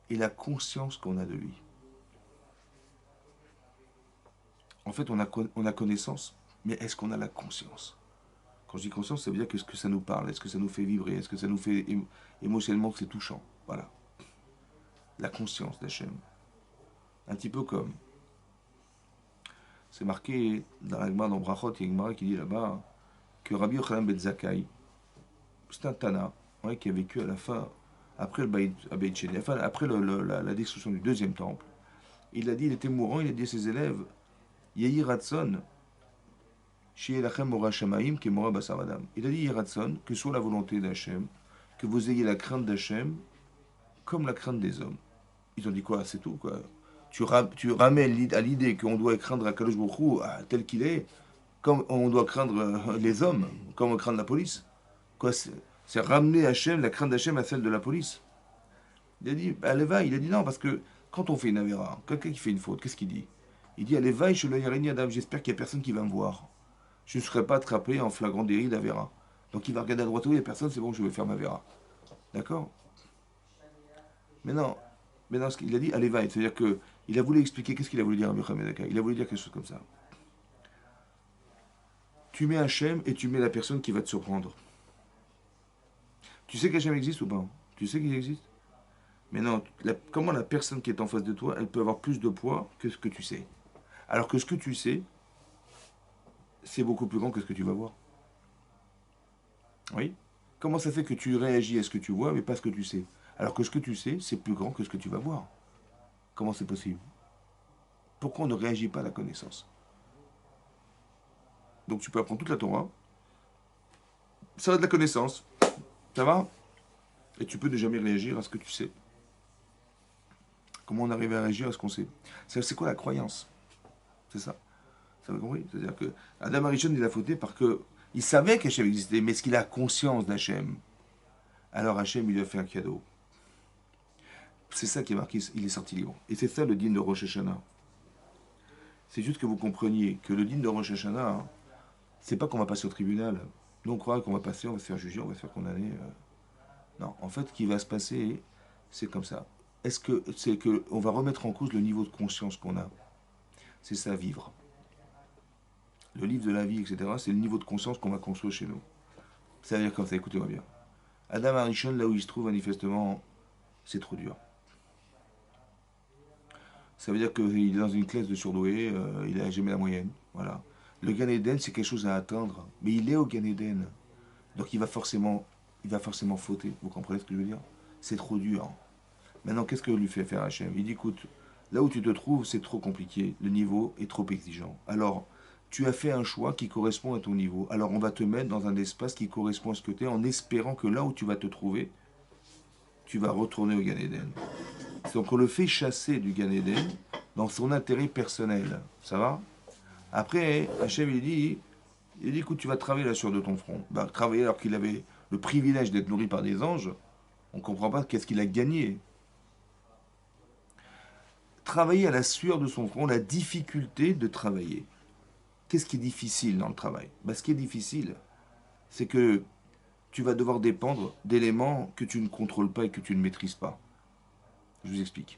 et la conscience qu'on a de lui. En fait, on a connaissance Mais est-ce qu'on a la conscience? Quand je dis conscience, ça veut dire que ce que ça nous parle, est-ce que ça nous fait vibrer, est-ce que ça nous fait émotionnellement que c'est touchant. Voilà. La conscience d'Hachem. Un petit peu comme, c'est marqué dans la Gemara, dans Brachot, il y a une Gemara qui dit là-bas que Rabbi Yochanan ben Zakkai, c'est un Tana, ouais, qui a vécu à la fin, après le Beit Sheni, enfin, après la destruction du deuxième temple. Il a dit, il était mourant, il a dit à ses élèves, Yehi Ratson, Shie Lachem Mora Shamaim, qui est Mora Basar Adam. Il a dit, Yehi Ratson, que soit la volonté d'Hachem, que vous ayez la crainte d'Hachem, comme la crainte des hommes. Ils ont dit quoi? C'est tout, quoi. Tu ramènes à l'idée qu'on doit craindre Akadosh Baruch Hu tel qu'il est, comme on doit craindre les hommes, comme on craint la police. Quoi, c'est ramener Hachem, la crainte d'Hachem à celle de la police. Il a dit, Aleva, il a dit non, parce que quand on fait une avéra, quelqu'un qui fait une faute, qu'est-ce qu'il dit? Il dit, Aleva, je le yarini Adam, j'espère qu'il n'y a personne qui va me voir. Je ne serai pas attrapé en flagrant délit d'avéra. Donc il va regarder à droite, où il n'y a personne, c'est bon, je vais faire ma avéra. D'accord? Mais non, ce qu'il a dit, Aleva, c'est-à-dire qu'il a voulu expliquer, qu'est-ce qu'il a voulu dire à Mohamed Aka? Il a voulu dire quelque chose comme ça. Tu mets Hachem et tu mets la personne qui va te surprendre. Tu sais qu'Hachem existe ou pas? Tu sais qu'il existe? Mais non, comment la personne qui est en face de toi, elle peut avoir plus de poids que ce que tu sais? Alors que ce que tu sais, c'est beaucoup plus grand que ce que tu vas voir. Oui? Comment ça fait que tu réagis à ce que tu vois, mais pas ce que tu sais? Alors que ce que tu sais, c'est plus grand que ce que tu vas voir. Comment c'est possible? Pourquoi on ne réagit pas à la connaissance? Donc tu peux apprendre toute la Torah, ça va de la connaissance, ça va? Et tu peux ne jamais réagir à ce que tu sais. Comment on arrive à réagir à ce qu'on sait? C'est quoi la croyance? C'est ça. Ça va compris? C'est-à-dire que Adam Arishon, il a fauté parce que il savait qu'Hachem existait, mais est-ce qu'il a conscience d'Hachem? Alors Hachem, il lui a fait un cadeau. C'est ça qui est marqué, il est sorti libre. Et c'est ça le dîn de Rosh Hashanah. C'est juste que vous compreniez que le dîn de Rosh Hashanah, hein, c'est pas qu'on va passer au tribunal. Nous, on croit qu'on va passer, on va se faire juger, on va se faire condamner. Non, en fait, ce qui va se passer, c'est comme ça. Est-ce que c'est que on va remettre en cause le niveau de conscience qu'on a? C'est ça, vivre. Le livre de la vie, etc., c'est le niveau de conscience qu'on va construire chez nous. Ça veut dire comme ça, écoutez-moi bien. Adam Arishon, là où il se trouve, manifestement, c'est trop dur. Ça veut dire qu'il est dans une classe de surdoués, il n'a jamais la moyenne. Voilà. Le Gan Eden, c'est quelque chose à atteindre, mais il est au Gan Eden. Donc il va forcément fauter. Vous comprenez ce que je veux dire? C'est trop dur. Maintenant, qu'est-ce que lui fait faire Hachem? Il dit, écoute, là où tu te trouves, c'est trop compliqué. Le niveau est trop exigeant. Alors, tu as fait un choix qui correspond à ton niveau. Alors, on va te mettre dans un espace qui correspond à ce que tu es, en espérant que là où tu vas te trouver, tu vas retourner au Gan Eden. Donc, on le fait chasser du Gan Eden dans son intérêt personnel. Ça va? Après, Hachem, il dit, écoute, tu vas travailler la sueur de ton front. Bah, travailler alors qu'il avait le privilège d'être nourri par des anges, on ne comprend pas qu'est-ce qu'il a gagné. Travailler à la sueur de son front, la difficulté de travailler. Qu'est-ce qui est difficile dans le travail? Bah, ce qui est difficile, c'est que tu vas devoir dépendre d'éléments que tu ne contrôles pas et que tu ne maîtrises pas. Je vous explique.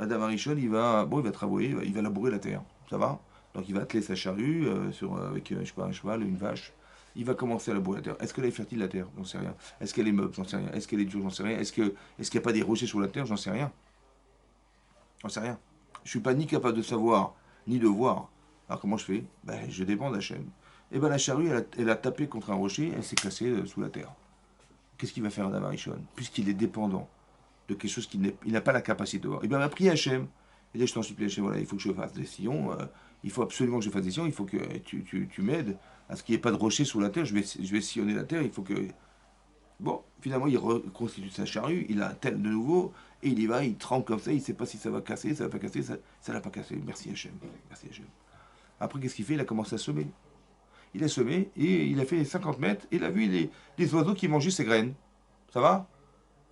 Adam Arishon, il va travailler, il va labourer la terre. Ça va? Donc il va atteler sa charrue avec je sais pas, un cheval, une vache. Il va commencer à labourer la terre. Est-ce qu'elle est fertile la terre? J'en sais rien. Est-ce qu'elle est meuble? J'en sais rien. Est-ce qu'elle est dure? J'en sais rien. Est-ce qu'il n'y a pas des rochers sur la terre? J'en sais rien. J'en sais rien. Je suis pas ni capable de savoir, ni de voir. Alors comment je fais? Ben, je dépends d'Hachem. Et ben la charrue, elle a tapé contre un rocher, elle s'est cassée sous la terre. Qu'est-ce qu'il va faire Adam Arishon? Puisqu'il est dépendant de quelque chose qu'il n'a pas la capacité de voir. Et bien il va prier Hachem. Il dit, je t'en supplie Hachem, voilà, il faut que je fasse des sillons. Il faut absolument que je fasse des sillons. Il faut que tu m'aides à ce qu'il n'y ait pas de rocher sous la terre. Je vais sillonner la terre. Il faut que... Bon, finalement, il reconstitue sa charrue, il la attelle de nouveau, et il y va, il trempe comme ça, il ne sait pas si ça va casser, ça va pas casser, ça ne l'a pas cassé. Merci Hachem. Merci Hachem. Après, qu'est-ce qu'il fait? Il a commencé à semer. Il a semé, et il a fait 50 mètres, et il a vu des oiseaux qui mangeaient ses graines. Ça va?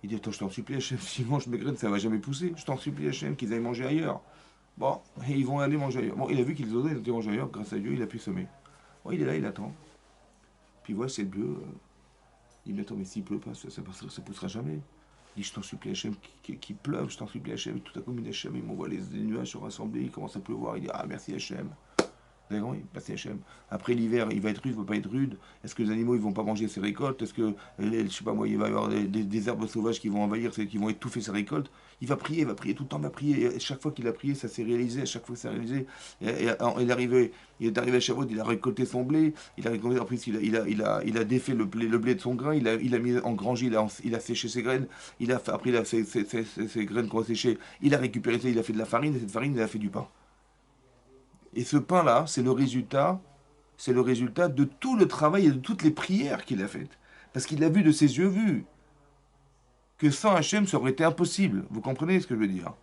Il dit, attends, je t'en supplie Hachem, s'ils mangent mes graines, ça ne va jamais pousser. Je t'en supplie Hachem, qu'ils aillent manger ailleurs. Bon, et ils vont aller manger ailleurs. Bon, il a vu qu'ils oiseaux, ils ont été mangés ailleurs, grâce à Dieu, il a pu semer. Bon, il est là, il attend. Puis voilà, c'est bleu. Il dit, mais attends, mais s'il pleut pas, ça poussera jamais. Il dit, je t'en supplie Hachem, qu'il pleuve, je t'en supplie Hachem. Tout à coup, Hachem, il m'envoie les nuages se rassembler, il commence à pleuvoir. Il dit, ah, merci Hachem. Vous avez compris? Passer Hachem. Après l'hiver, il va être rude, il ne va pas être rude. Est-ce que les animaux, ils vont pas manger ses récoltes? Est-ce que, je sais pas moi, il va y avoir des herbes sauvages qui vont envahir, qui vont étouffer ses récoltes? Il va prier tout le temps, il va prier. Et chaque fois qu'il a prié, ça s'est réalisé. À chaque fois que ça s'est réalisé, il est arrivé à Shavuot, il a récolté son blé. Il a récolté, après, il a défait le blé de son grain. Il a mis en grangie, il a séché ses graines. Après, il a ses graines qu'on a séchées. Il a récupéré ça, il a fait de la farine. Et cette farine, il a fait du pain. Et ce pain-là, c'est le résultat de tout le travail et de toutes les prières qu'il a faites. Parce qu'il a vu de ses yeux vus que sans Hachem, ça aurait été impossible. Vous comprenez ce que je veux dire?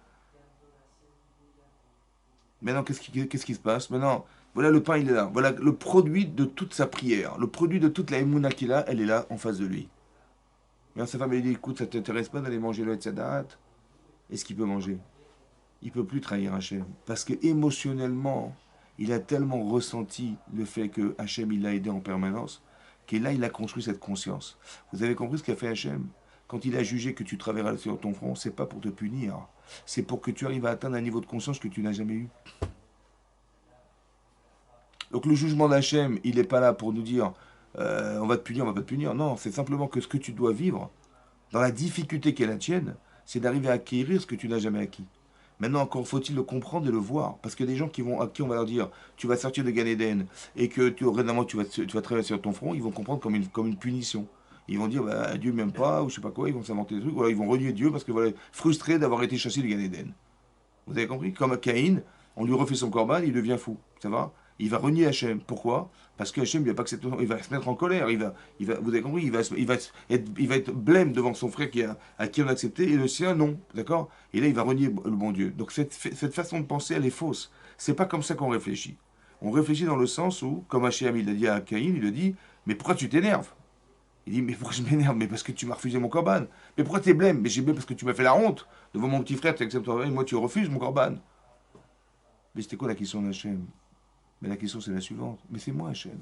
Maintenant, qu'est-ce qui se passe? Maintenant, voilà le pain, il est là. Voilà le produit de toute sa prière. Le produit de toute la émouna qu'il a, elle est là, en face de lui. Mais sa femme, elle dit, écoute, ça t'intéresse pas d'aller manger le Hetzadat? Est-ce qu'il peut manger? Il peut plus trahir Hachem. Parce que émotionnellement, il a tellement ressenti le fait que Hachem, il l'a aidé en permanence, que là, il a construit cette conscience. Vous avez compris ce qu'a fait Hachem? Quand il a jugé que tu travailleras sur ton front, c'est pas pour te punir. C'est pour que tu arrives à atteindre un niveau de conscience que tu n'as jamais eu. Donc le jugement d'Hachem, il n'est pas là pour nous dire on va te punir, on va pas te punir. Non, c'est simplement que ce que tu dois vivre, dans la difficulté qui est la tienne, c'est d'arriver à acquérir ce que tu n'as jamais acquis. Maintenant, encore faut-il le comprendre et le voir. Parce que des gens à qui on va leur dire tu vas sortir de Gan Eden et que réellement tu vas travailler sur ton front, ils vont comprendre comme une punition. Ils vont dire bah, Dieu m'aime pas, ou je sais pas quoi, ils vont s'inventer des trucs, voilà, ils vont renier Dieu parce que voilà, frustrés d'avoir été chassés du Gan Eden. Vous avez compris? Comme à Caïn, on lui refait son corban, il devient fou. Ça va? Il va renier Hachem. Pourquoi? Parce que Hachem, il va pas accepter, il va se mettre en colère. Vous avez compris? Il va être blême devant son frère à qui on a accepté et le sien non. D'accord? Et là, il va renier le bon Dieu. Donc cette façon de penser, elle est fausse. C'est pas comme ça qu'on réfléchit. On réfléchit dans le sens où, comme Hachem, il a dit à Caïn, il a dit mais pourquoi tu t'énerves? Il dit mais pourquoi je m'énerve? Mais parce que tu m'as refusé mon corban. Mais pourquoi t'es blême? Mais j'ai blême parce que tu m'as fait la honte. Devant mon petit frère, tu acceptes et moi tu refuses mon corban. Mais c'était quoi la question d'Hachem? Mais la question c'est la suivante. Mais c'est moi Hachem.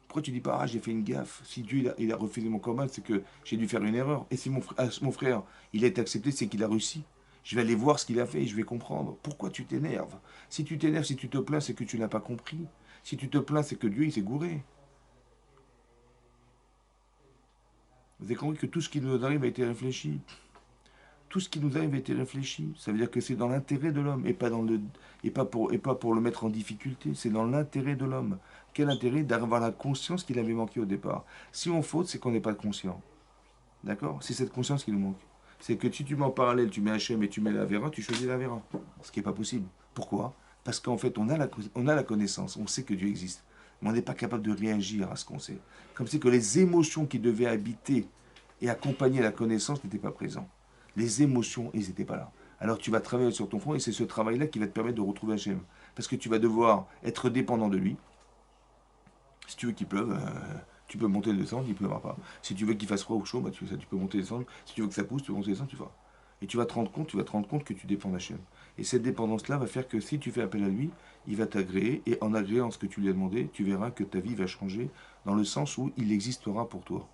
Pourquoi tu dis pas, ah j'ai fait une gaffe? Si Dieu il a refusé mon corban, c'est que j'ai dû faire une erreur. Et si mon frère il a été accepté, c'est qu'il a réussi. Je vais aller voir ce qu'il a fait et je vais comprendre. Pourquoi tu t'énerves? Si tu t'énerves, si tu te plains, c'est que tu n'as pas compris. Si tu te plains, c'est que Dieu il s'est gouré. Vous avez compris que tout ce qui nous arrive a été réfléchi. Tout ce qui nous arrive a été réfléchi. Ça veut dire que c'est dans l'intérêt de l'homme et pas pour le mettre en difficulté. C'est dans l'intérêt de l'homme. Quel intérêt d'avoir la conscience qu'il avait manqué au départ? Si on faute, c'est qu'on n'est pas conscient. D'accord? C'est cette conscience qui nous manque. C'est que si tu mets en parallèle, tu mets Hachem et tu mets la Vera, tu choisis la Vera. Ce qui n'est pas possible. Pourquoi? Parce qu'en fait, on a la connaissance, on sait que Dieu existe. Mais on n'est pas capable de réagir à ce qu'on sait. Comme si que les émotions qui devaient habiter et accompagner la connaissance n'étaient pas présentes. Les émotions, ils n'étaient pas là. Alors tu vas travailler sur ton front et c'est ce travail-là qui va te permettre de retrouver Hachem. Parce que tu vas devoir être dépendant de lui. Si tu veux qu'il pleuve, tu peux monter et descendre, il ne pleuvra pas. Si tu veux qu'il fasse froid ou chaud, tu peux monter et descendre. Si tu veux que ça pousse, tu peux monter et descendre, tu vas. Et tu vas te rendre compte que tu dépends d'Hachem. Et cette dépendance-là va faire que si tu fais appel à lui, il va t'agréer. Et en agréant ce que tu lui as demandé, tu verras que ta vie va changer dans le sens où il existera pour toi.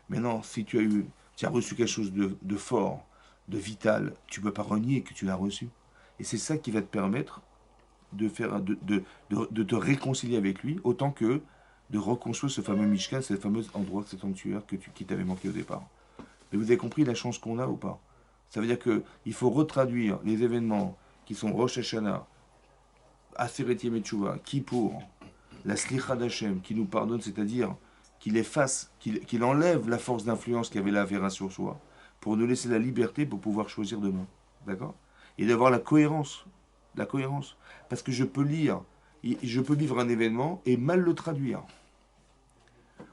Maintenant, si tu as reçu quelque chose de fort, de vital, tu ne peux pas renier que tu l'as reçu. Et c'est ça qui va te permettre de te réconcilier avec lui, autant que de reconstruire ce fameux Mishkan, ce fameux endroit, ce sanctuaire qui t'avait manqué au départ. Mais vous avez compris la chance qu'on a ou pas? Ça veut dire qu'il faut retraduire les événements qui sont Rosh Hashanah, Aseret Yom Teshuvah, Kippour, la Slicha d'Hachem, qui nous pardonne, c'est-à-dire qu'il efface, qu'il enlève la force d'influence qu'avait la Vera sur soi, pour nous laisser la liberté pour pouvoir choisir demain. D'accord? Et d'avoir la cohérence. La cohérence. Parce que je peux lire, je peux vivre un événement et mal le traduire.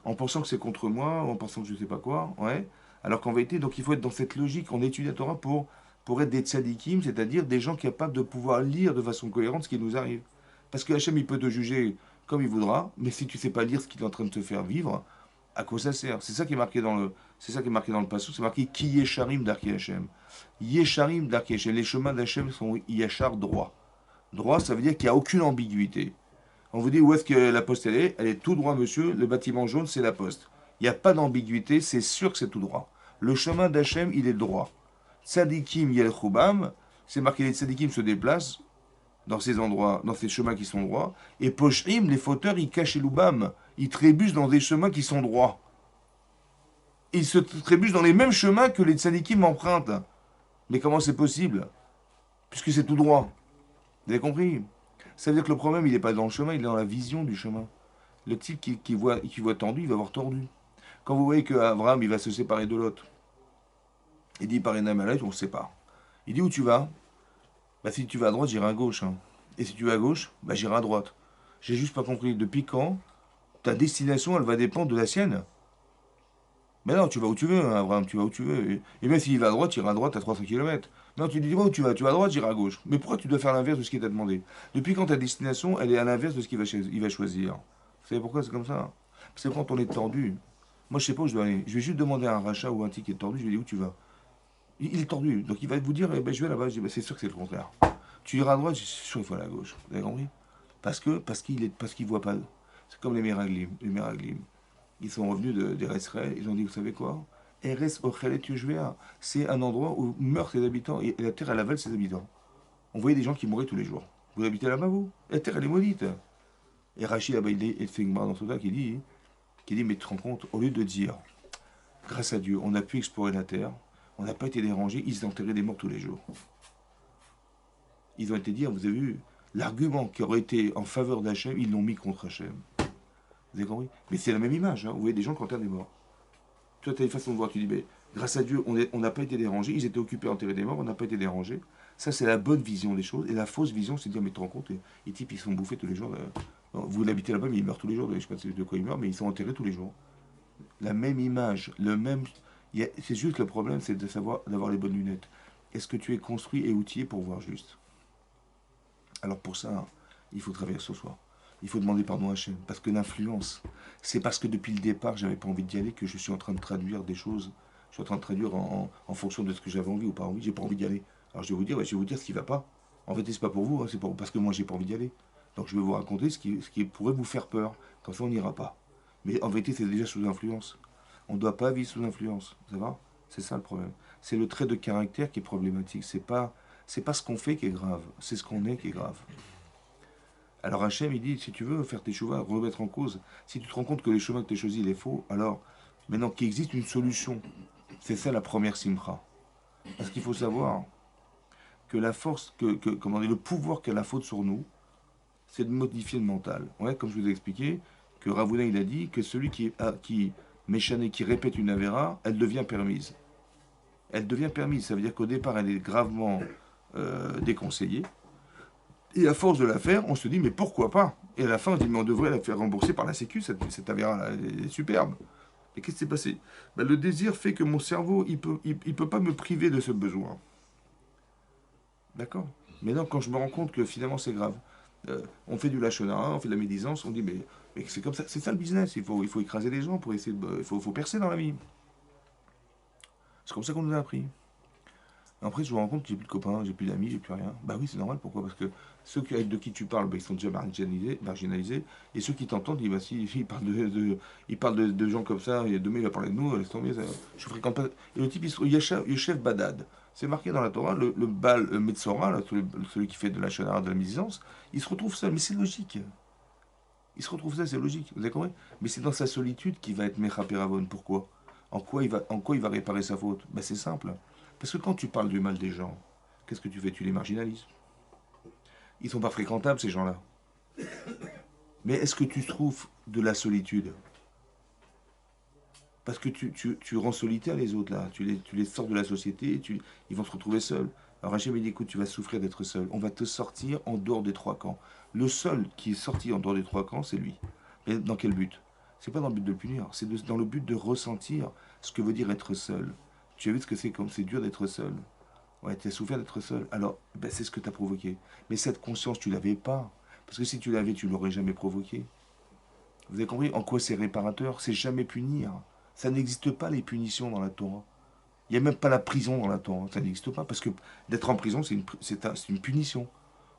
En pensant que c'est contre moi, en pensant que je ne sais pas quoi, ouais. Alors qu'en vérité, donc il faut être dans cette logique, on étudie la Torah pour être des tzadikim, c'est-à-dire des gens capables de pouvoir lire de façon cohérente ce qui nous arrive. Parce que Hachem, il peut te juger comme il voudra, mais si tu ne sais pas lire ce qu'il est en train de te faire vivre, à quoi ça sert? C'est ça qui est marqué dans le passage, c'est marqué Ki Yesharim Darki Hachem. Yesharim Darki Hachem. Les chemins d'Hachem sont Yachar droit. Droit, ça veut dire qu'il n'y a aucune ambiguïté. On vous dit où est-ce que la poste elle est tout droit, monsieur, le bâtiment jaune, c'est la poste. Il n'y a pas d'ambiguïté, c'est sûr que c'est tout droit. Le chemin d'Hachem, il est droit. Tzadikim Yel Chubam, c'est marqué les tzadikim se déplacent, dans ces endroits, dans ces chemins qui sont droits. Et Poshrim, les fauteurs, ils cachent l'Oubam. Ils trébuchent dans des chemins qui sont droits. Ils se trébuchent dans les mêmes chemins que les tzadikim empruntent. Mais comment c'est possible? Puisque c'est tout droit. Vous avez compris? Ça veut dire que le problème, il n'est pas dans le chemin, il est dans la vision du chemin. Le type qui voit tendu, il va voir tordu. Quand vous voyez qu'Abraham, il va se séparer de Lot, il dit par Enamalek, on se sépare. Il dit où tu vas? Bah si tu vas à droite, j'irai à gauche, hein. Et si tu vas à gauche, bah j'irai à droite. J'ai juste pas compris. Depuis quand ta destination, elle va dépendre de la sienne? Mais non, tu vas où tu veux, hein, Abraham, tu vas où tu veux. Et même s'il va à droite, il ira à droite à 300 km. Non, tu lui dis où tu vas? Tu vas à droite, j'irai à gauche. Mais pourquoi tu dois faire l'inverse de ce qu'il t'a demandé? Depuis quand ta destination, elle est à l'inverse de ce qu'il va choisir? Vous savez pourquoi c'est comme ça? C'est quand on est tordu. Moi, je sais pas où je dois aller. Je vais juste demander à un rachat ou un ticket tordu, je lui dis où tu vas. Il est tordu. Donc il va vous dire, eh ben, je vais là-bas. Je dis, ben, c'est sûr que c'est le contraire. Tu iras à droite, je suis sûr qu'il faut aller à gauche. Vous avez compris? Parce qu'il voit pas. C'est comme les Meraglim. Les Meraglim. Ils sont revenus d'Eresraël, ils ont dit, vous savez quoi? Eres Ochelet Yushvea, c'est un endroit où meurent ses habitants et la terre elle avale ses habitants. On voyait des gens qui mouraient tous les jours. Vous habitez là-bas, vous? La terre elle est maudite. Et Rachid là-bas, il fait une barre dans ce gars qui dit, mais tu te rends compte, au lieu de dire, grâce à Dieu, on a pu explorer la terre, on n'a pas été dérangés, ils enterraient des morts tous les jours. Ils ont été dire, vous avez vu, l'argument qui aurait été en faveur d'Hachem, ils l'ont mis contre Hachem. Vous avez compris? Mais c'est la même image, hein. Vous voyez des gens qui enterrent des morts. Toi, tu as une façon de voir, tu dis, mais grâce à Dieu, on n'a pas été dérangés, ils étaient occupés à enterrer des morts, on n'a pas été dérangés. Ça, c'est la bonne vision des choses. Et la fausse vision, c'est de dire, mais tu te rends compte, les types, ils sont bouffés tous les jours. Vous habitez là-bas, mais ils meurent tous les jours. Je ne sais pas de quoi ils meurent, mais ils sont enterrés tous les jours. La même image, le même. C'est juste le problème, c'est de savoir, d'avoir les bonnes lunettes. Est-ce que tu es construit et outillé pour voir juste? Alors pour ça, il faut travailler sur soi. Il faut demander pardon à Hachem. Parce que l'influence, c'est parce que depuis le départ, j'avais pas envie d'y aller que je suis en train de traduire des choses. Je suis en train de traduire en fonction de ce que j'avais envie ou pas envie. J'ai pas envie d'y aller. Alors je vais vous dire, ouais, je vais vous dire ce qui va pas. En fait, c'est pas pour vous, hein, c'est parce que moi, j'ai pas envie d'y aller. Donc je vais vous raconter ce qui pourrait vous faire peur. Comme ça, on n'ira pas. Mais en vérité, c'est déjà sous influence. On ne doit pas vivre sous influence. Ça va? C'est ça le problème. C'est le trait de caractère qui est problématique. C'est pas ce qu'on fait qui est grave. C'est ce qu'on est qui est grave. Alors Hachem, il dit, si tu veux faire tes chevaux, remettre en cause, si tu te rends compte que les chemins que tu as choisis, il est faux, alors maintenant qu'il existe une solution, c'est ça la première simra. Parce qu'il faut savoir que la force, comment dire, le pouvoir qu'a la faute sur nous, c'est de modifier le mental. Ouais, comme je vous ai expliqué, que Ravuna, il a dit que celui qui méchané, qui répète une avéra, elle devient permise. Elle devient permise, ça veut dire qu'au départ, elle est gravement déconseillée. Et à force de la faire, on se dit, mais pourquoi pas? Et à la fin, on dit, mais on devrait la faire rembourser par la Sécu, cette avéra-là, elle est superbe. Et qu'est-ce qui s'est passé? Ben, le désir fait que mon cerveau, il peut pas me priver de ce besoin. D'accord? Mais non, quand je me rends compte que finalement c'est grave, on fait du lachonara, on fait de la médisance, on dit, mais c'est comme ça, c'est ça le business, il faut écraser les gens pour essayer de. Il faut percer dans la vie. C'est comme ça qu'on nous a appris. Après, je me rends compte que j'ai plus de copains, j'ai plus d'amis, j'ai plus rien. Bah oui, c'est normal, pourquoi? Parce que ceux de qui tu parles, bah, ils sont déjà marginalisés, et ceux qui t'entendent, ils, bah, si, ils parlent de gens comme ça, et demain il va parler de nous, laisse tomber, je fréquente pas. Et le type, Yoshev Badad, c'est marqué dans la Torah, le Baal Metzora, là, celui qui fait de la shonara, de la médisance, il se retrouve seul, mais c'est logique. Il se retrouve seul, c'est logique, vous avez compris? Mais c'est dans sa solitude qu'il va être Mecha Peravon. Pourquoi? En quoi il va réparer sa faute? Bah c'est simple. Parce que quand tu parles du mal des gens, qu'est-ce que tu fais? Tu les marginalises. Ils sont pas fréquentables, ces gens-là. Mais est-ce que tu trouves de la solitude? Parce que tu rends solitaire les autres, là. Tu les sors de la société, ils vont se retrouver seuls. Alors Hachem il dit, écoute, tu vas souffrir d'être seul. On va te sortir en dehors des trois camps. Le seul qui est sorti en dehors des trois camps, c'est lui. Mais dans quel but? C'est pas dans le but de le punir, c'est dans le but de ressentir ce que veut dire être seul. Tu as vu ce que c'est comme c'est dur d'être seul. Ouais, tu as souffert d'être seul. Alors, ben, c'est ce que tu as provoqué. Mais cette conscience, tu l'avais pas. Parce que si tu l'avais, tu l'aurais jamais provoqué. Vous avez compris en quoi c'est réparateur? C'est jamais punir. Ça n'existe pas les punitions dans la Torah. Il n'y a même pas la prison dans la Torah. Ça n'existe pas. Parce que d'être en prison, c'est une punition.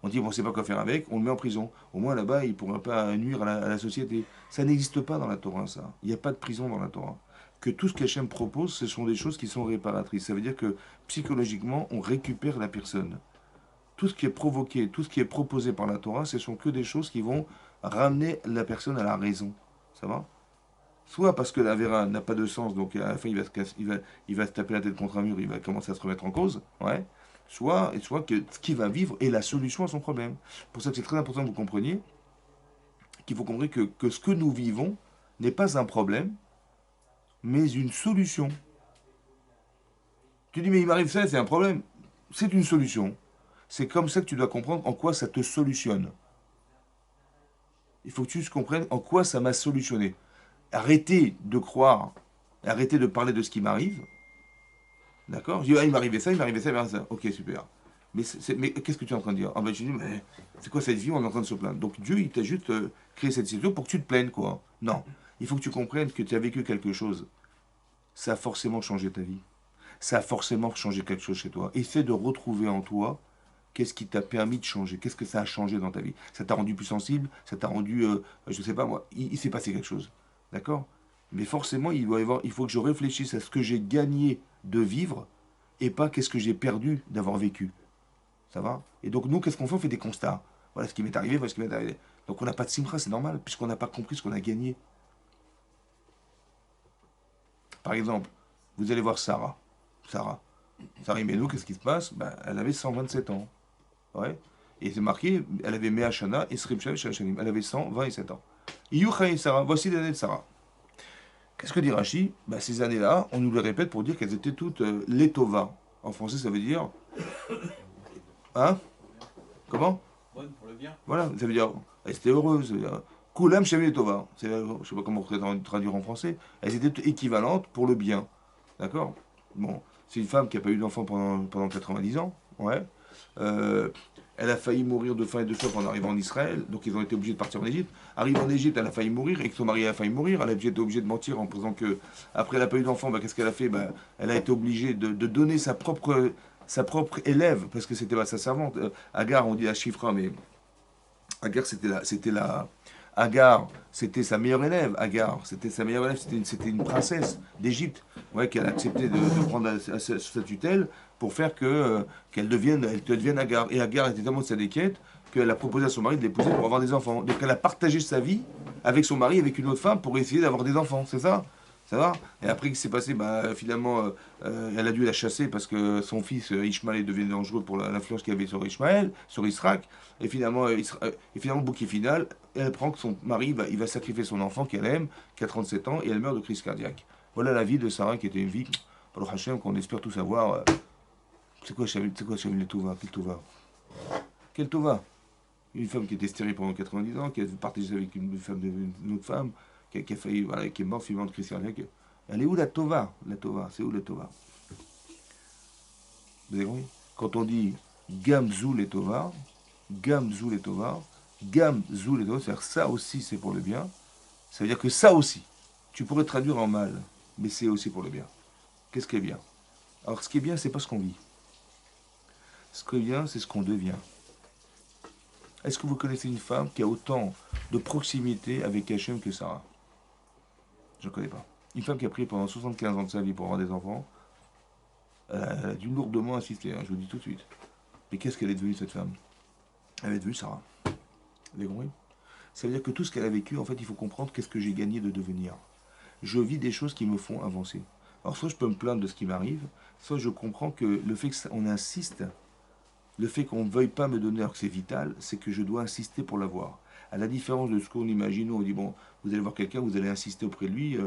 On dit, bon, on ne sait pas quoi faire avec, on le met en prison. Au moins là-bas, il ne pourra pas nuire à la société. Ça n'existe pas dans la Torah, ça. Il n'y a pas de prison dans la Torah. Que tout ce qu'Hachem propose, ce sont des choses qui sont réparatrices. Ça veut dire que psychologiquement, on récupère la personne. tout ce qui est provoqué, tout ce qui est proposé par la Torah, ce sont que des choses qui vont ramener la personne à la raison. Ça va? Soit parce que la vera n'a pas de sens, donc à la fin il va se taper la tête contre un mur, il va commencer à se remettre en cause, ouais. Soit que ce qu'il va vivre est la solution à son problème. Pour ça que c'est très important que vous compreniez qu'il faut comprendre que ce que nous vivons n'est pas un problème, mais une solution. Tu dis, mais il m'arrive ça, c'est un problème. C'est une solution. C'est comme ça que tu dois comprendre en quoi ça te solutionne. Il faut que tu comprennes en quoi ça m'a solutionné. Arrêtez de croire, arrêtez de parler de ce qui m'arrive. D'accord? Je dis, ah, il m'arrivait ça, il m'arrivait ça, il m'arrivait ça. Ok, super. Mais qu'est-ce que tu es en train de dire? Ah ben, je dis, mais c'est quoi cette vie? On est en train de se plaindre. Donc Dieu, il t'a juste créé cette situation pour que tu te plaignes, quoi. Non. Il faut que tu comprennes que tu as vécu quelque chose. Ça a forcément changé ta vie. Ça a forcément changé quelque chose chez toi. Essaie de retrouver en toi qu'est-ce qui t'a permis de changer. Qu'est-ce que ça a changé dans ta vie? Ça t'a rendu plus sensible? Ça t'a rendu, je ne sais pas moi, il s'est passé quelque chose. D'accord? Mais forcément, il faut que je réfléchisse à ce que j'ai gagné de vivre et pas qu'est-ce que j'ai perdu d'avoir vécu. Ça va? Et donc nous, qu'est-ce qu'on fait? On fait des constats. Voilà ce qui m'est arrivé, voilà ce qui m'est arrivé. Donc on n'a pas de simra, c'est normal, puisqu'on n'a pas compris ce qu'on a gagné. Par exemple, vous allez voir Sarah. Sarah. Sarah Imenu, qu'est-ce qui se passe? Ben, elle avait 127 ans. Ouais. Et c'est marqué, elle avait Mea Shana et Srib Shalishanim. Elle avait 127 ans. Iyucha et Sarah, voici les années de Sarah. Qu'est-ce que dit Rashi? Ben, ces années-là, on nous les répète pour dire qu'elles étaient toutes letova. En français, ça veut dire. Hein? Comment? Bonne pour le bien. Voilà, ça veut dire. Elles étaient heureuses. Kulam Shem letova. Je ne sais pas comment traduire en français. Elles étaient équivalentes pour le bien. D'accord? Bon, c'est une femme qui n'a pas eu d'enfant pendant 90 ans. Ouais. Euh, Elle a failli mourir de faim et de soif en arrivant en Israël, donc ils ont été obligés de partir en Égypte. Arrivée en Égypte, elle a failli mourir, et que son mari a failli mourir. Elle a été obligée de mentir en disant que, après elle n'a pas eu d'enfant, bah, qu'est-ce qu'elle a fait? Bah, elle a été obligée de donner sa propre élève, parce que c'était pas sa servante. Agar, on dit la Shifra, mais Agar, Agar, c'était sa meilleure élève. Agar, c'était sa meilleure élève, c'était une princesse d'Égypte, ouais, qu'elle a accepté de prendre à sa tutelle pour faire qu'elle devienne Agar. Et Agar était tellement de sa déquête qu'elle a proposé à son mari de l'épouser pour avoir des enfants. Donc elle a partagé sa vie avec son mari, avec une autre femme, pour essayer d'avoir des enfants, c'est ça? Ça va? Et après, qu'est-ce qui s'est passé? Bah, finalement, elle a dû la chasser parce que son fils Ishmaël est devenu dangereux pour l'influence qu'il avait sur Ishmaël, sur Israël. Et finalement, bouquet final, elle apprend que son mari il va sacrifier son enfant qu'elle aime, qui a 37 ans, et elle meurt de crise cardiaque. Voilà la vie de Sarah, qui était une vie, Baruch Hashem, qu'on espère tous savoir. C'est quoi Shamil Tova? Quel Tova? Quel Tova? Une femme qui était stérile pendant 90 ans, qui a partagé avec une autre femme, qui a failli, voilà, qui est morte suivant de crise cardiaque. Elle est où la Tova? La Tova, c'est où la Tova? Vous avez compris? Quand on dit Gamzou les Tova, Gamzou les Tova, Gamzou les Tova, c'est-à-dire ça aussi c'est pour le bien. Ça veut dire que ça aussi, tu pourrais traduire en mal, mais c'est aussi pour le bien. Qu'est-ce qui est bien? Alors ce qui est bien, c'est pas ce qu'on vit. Ce qui est bien, c'est ce qu'on devient. Est-ce que vous connaissez une femme qui a autant de proximité avec Hachem que Sarah? Je ne connais pas. Une femme qui a prié pendant 75 ans de sa vie pour avoir des enfants, elle a dû lourdement insister, hein, je vous le dis tout de suite. Mais qu'est-ce qu'elle est devenue cette femme? Elle est devenue Sarah. Vous avez compris? Ça veut dire que tout ce qu'elle a vécu, en fait, il faut comprendre qu'est-ce que j'ai gagné de devenir. Je vis des choses qui me font avancer. Alors soit je peux me plaindre de ce qui m'arrive, soit je comprends que le fait qu'on insiste, le fait qu'on ne veuille pas me donner alors que c'est vital, c'est que je dois insister pour l'avoir. À la différence de ce qu'on imagine, on dit bon, vous allez voir quelqu'un, vous allez insister auprès de lui,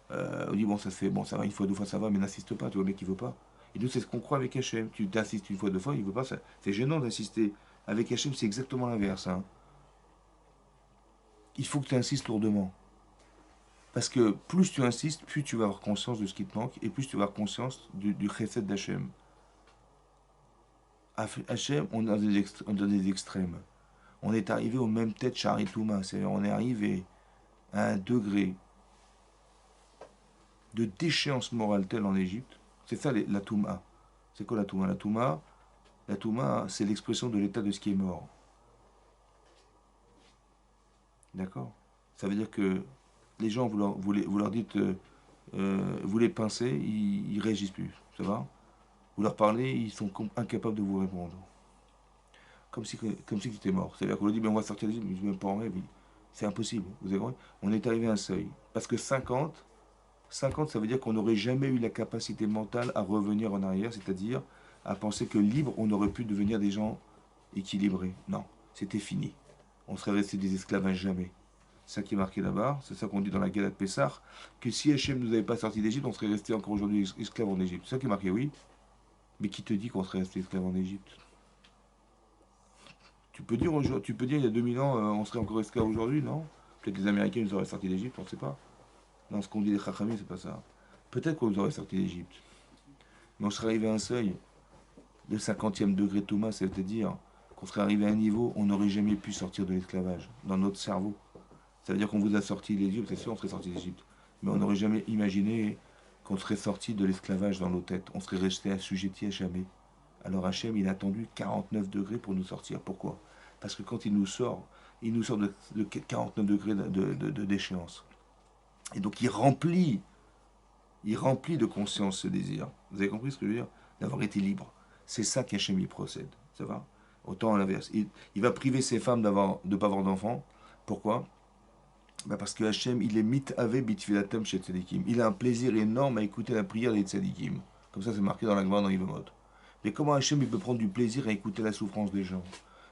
on dit bon, ça se fait, bon, ça va, une fois, deux fois, ça va, mais n'insiste pas, tu vois, le mec, il veut pas. Et nous, c'est ce qu'on croit avec Hachem. Tu t'insistes une fois, deux fois, il veut pas, c'est gênant d'insister. Avec Hachem, c'est exactement l'inverse. Hein. Il faut que tu insistes lourdement. Parce que plus tu insistes, plus tu vas avoir conscience de ce qui te manque, et plus tu vas avoir conscience du chesed d'Hachem. Hachem, on a des extrêmes. On est arrivé au même tête Charitouma, c'est-à-dire on est arrivé à un degré de déchéance morale telle en Égypte. C'est ça la Touma. C'est quoi la Touma? La Touma, c'est l'expression de l'état de ce qui est mort. D'accord? Ça veut dire que les gens, vous leur dites, vous les pincez, ils réagissent plus. Ça va? Vous leur parlez, ils sont incapables de vous répondre. comme si tu étais mort. C'est-à-dire qu'on lui dit, mais on va sortir d'Égypte, mais je ne même pas en rêve. C'est impossible. Vous avez compris? On est arrivé à un seuil. Parce que 50, ça veut dire qu'on n'aurait jamais eu la capacité mentale à revenir en arrière, c'est-à-dire à penser que libre, on aurait pu devenir des gens équilibrés. Non, c'était fini. On serait resté des esclaves à jamais. C'est ça qui est marqué là-bas, c'est ça qu'on dit dans la Galate Pessah, que si Hachem ne nous avait pas sorti d'Égypte, on serait resté encore aujourd'hui esclaves en Égypte. C'est ça qui est marqué, oui. Mais qui te dit qu'on serait resté esclaves en Égypte? Tu peux dire il y a 2000 ans, on serait encore esclaves aujourd'hui, non? Peut-être que les Américains nous auraient sorti d'Égypte, on ne sait pas. Non, ce qu'on dit des Chachamim, c'est pas ça. Peut-être qu'on nous aurait sorti d'Égypte. Mais on serait arrivé à un seuil de 50e degré Thomas, ça veut dire qu'on serait arrivé à un niveau où on n'aurait jamais pu sortir de l'esclavage, dans notre cerveau. Ça veut dire qu'on vous a sorti d'Égypte, c'est sûr, on serait sorti d'Égypte. Mais on n'aurait jamais imaginé qu'on serait sorti de l'esclavage dans nos têtes. On serait resté assujetti à jamais. Alors Hachem, il a attendu 49 degrés pour nous sortir. Pourquoi? Parce que quand il nous sort de 49 degrés d'échéance. Et donc il remplit de conscience ce désir. Vous avez compris ce que je veux dire? D'avoir été libre. C'est ça qu'Hachem y procède. Ça va? Autant à l'inverse. Il va priver ses femmes de ne pas avoir d'enfants. Pourquoi? Bah parce que Hachem, il est mit-ave bitfilatem chez Tzadikim. Il a un plaisir énorme à écouter la prière des Tzadikim. Comme ça, c'est marqué dans la Gemara dans Yevamot. Mais comment Hachem, il peut prendre du plaisir à écouter la souffrance des gens?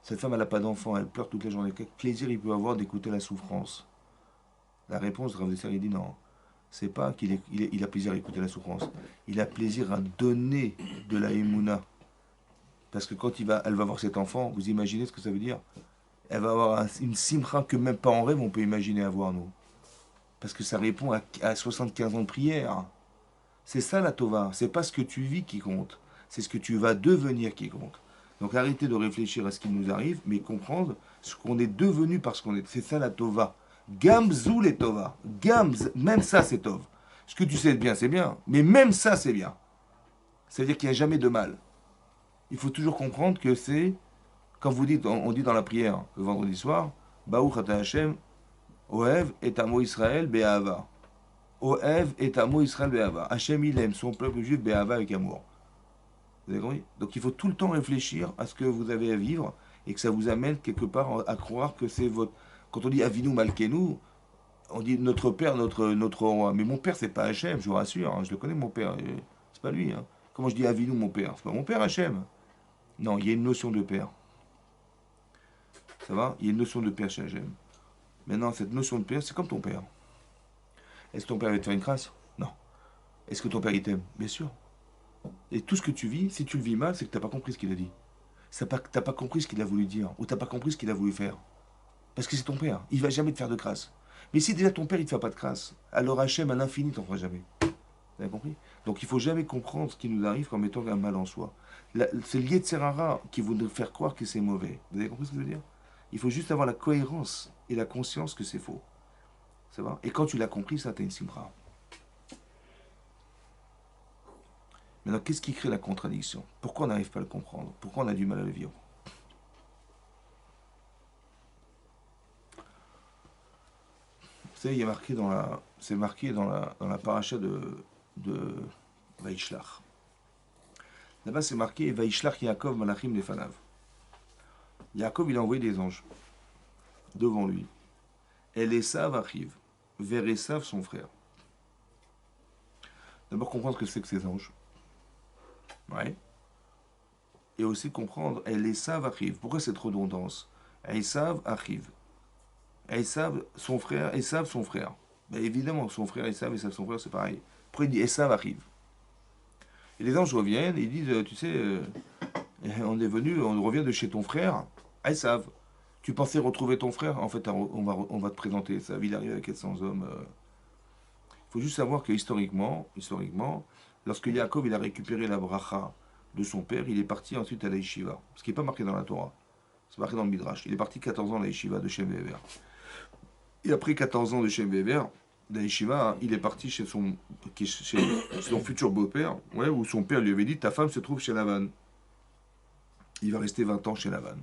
Cette femme, elle n'a pas d'enfant, elle pleure toute la journée. Quel plaisir il peut avoir d'écouter la souffrance? La réponse, Rav Desser, il dit non. C'est pas qu'il a plaisir à écouter la souffrance. Il a plaisir à donner de la émouna. Parce que quand elle va voir cet enfant, vous imaginez ce que ça veut dire? Elle va avoir une simcha que même pas en rêve on peut imaginer avoir, nous. Parce que ça répond à 75 ans de prière. C'est ça la Tova. C'est pas ce que tu vis qui compte. C'est ce que tu vas devenir qui compte. Donc arrêtez de réfléchir à ce qui nous arrive, mais comprendre ce qu'on est devenu parce qu'on est. C'est ça la Tova. Gamzou les Tova. Gamz, même ça c'est Tov. Ce que tu sais bien, c'est bien. Mais même ça, c'est bien. Ça veut dire qu'il n'y a jamais de mal. Il faut toujours comprendre que c'est. Quand vous dites, on dit dans la prière le vendredi soir, Baruch ata Hashem, Oev et amo Israël be'ahava. Oev et amo Israël be'ahava. Hashem, il aime son peuple juif be'ahava avec amour. Vous avez compris? Donc il faut tout le temps réfléchir à ce que vous avez à vivre et que ça vous amène quelque part à croire que c'est votre. Quand on dit Avinu Malkenu, on dit notre père, notre roi. Mais mon père, c'est pas Hachem, je vous rassure. Hein, je le connais, mon père. C'est pas lui. Hein. Comment je dis Avinu, mon père? C'est pas mon père Hachem. Non, il y a une notion de père. Ça va? Il y a une notion de père chez Hachem. Maintenant, cette notion de père, c'est comme ton père. Est-ce que ton père va te faire une crasse? Non. Est-ce que ton père, il t'aime? Bien sûr. Et tout ce que tu vis, si tu le vis mal, c'est que tu n'as pas compris ce qu'il a dit. Tu n'as pas compris ce qu'il a voulu dire. Ou tu n'as pas compris ce qu'il a voulu faire. Parce que c'est ton père. Il ne va jamais te faire de crasse. Mais si déjà ton père, il ne te fait pas de crasse, alors Hachem, à l'infini, t'en fera jamais. Vous avez compris? Donc il ne faut jamais comprendre ce qui nous arrive comme étant un mal en soi. C'est lié de Serrara qui veut nous faire croire que c'est mauvais. Vous avez compris ce que je veux dire? Il faut juste avoir la cohérence et la conscience que c'est faux. Ça va? Et quand tu l'as compris, ça, t'as une simra. Maintenant, qu'est-ce qui crée la contradiction? Pourquoi on n'arrive pas à le comprendre? Pourquoi on a du mal à le vivre? Vous savez, il y a marqué c'est marqué dans la paracha de Vaishlach. Là-bas, c'est marqué Vaishlach Yaakov Malachim Lefanav. Yaakov, il a envoyé des anges devant lui. El Esav arrive vers Esav, son frère. D'abord, comprendre ce que c'est que ces anges. Ouais. Et aussi comprendre El Esav arrive. Pourquoi cette redondance? Esav arrive. Esav, son frère, Esav, son frère. Ben évidemment, son frère Esav, son frère, c'est pareil. Après, il dit Esav arrive. Et les anges reviennent et ils disent, tu sais, on revient de chez ton frère, Esav. Tu pensais retrouver ton frère? En fait, on va te présenter Esav. Il arrive avec 400 hommes. Il faut juste savoir que historiquement, lorsque Yaakov il a récupéré la bracha de son père, il est parti ensuite à la yeshiva. Ce qui n'est pas marqué dans la Torah. C'est marqué dans le Midrash. Il est parti 14 ans à la yeshiva de Shem Ve'ever. Et après 14 ans de Shem Ve'ever, de la yeshiva, il est parti chez son futur beau-père, ouais, où son père lui avait dit, ta femme se trouve chez Lavan. Il va rester 20 ans chez Lavan.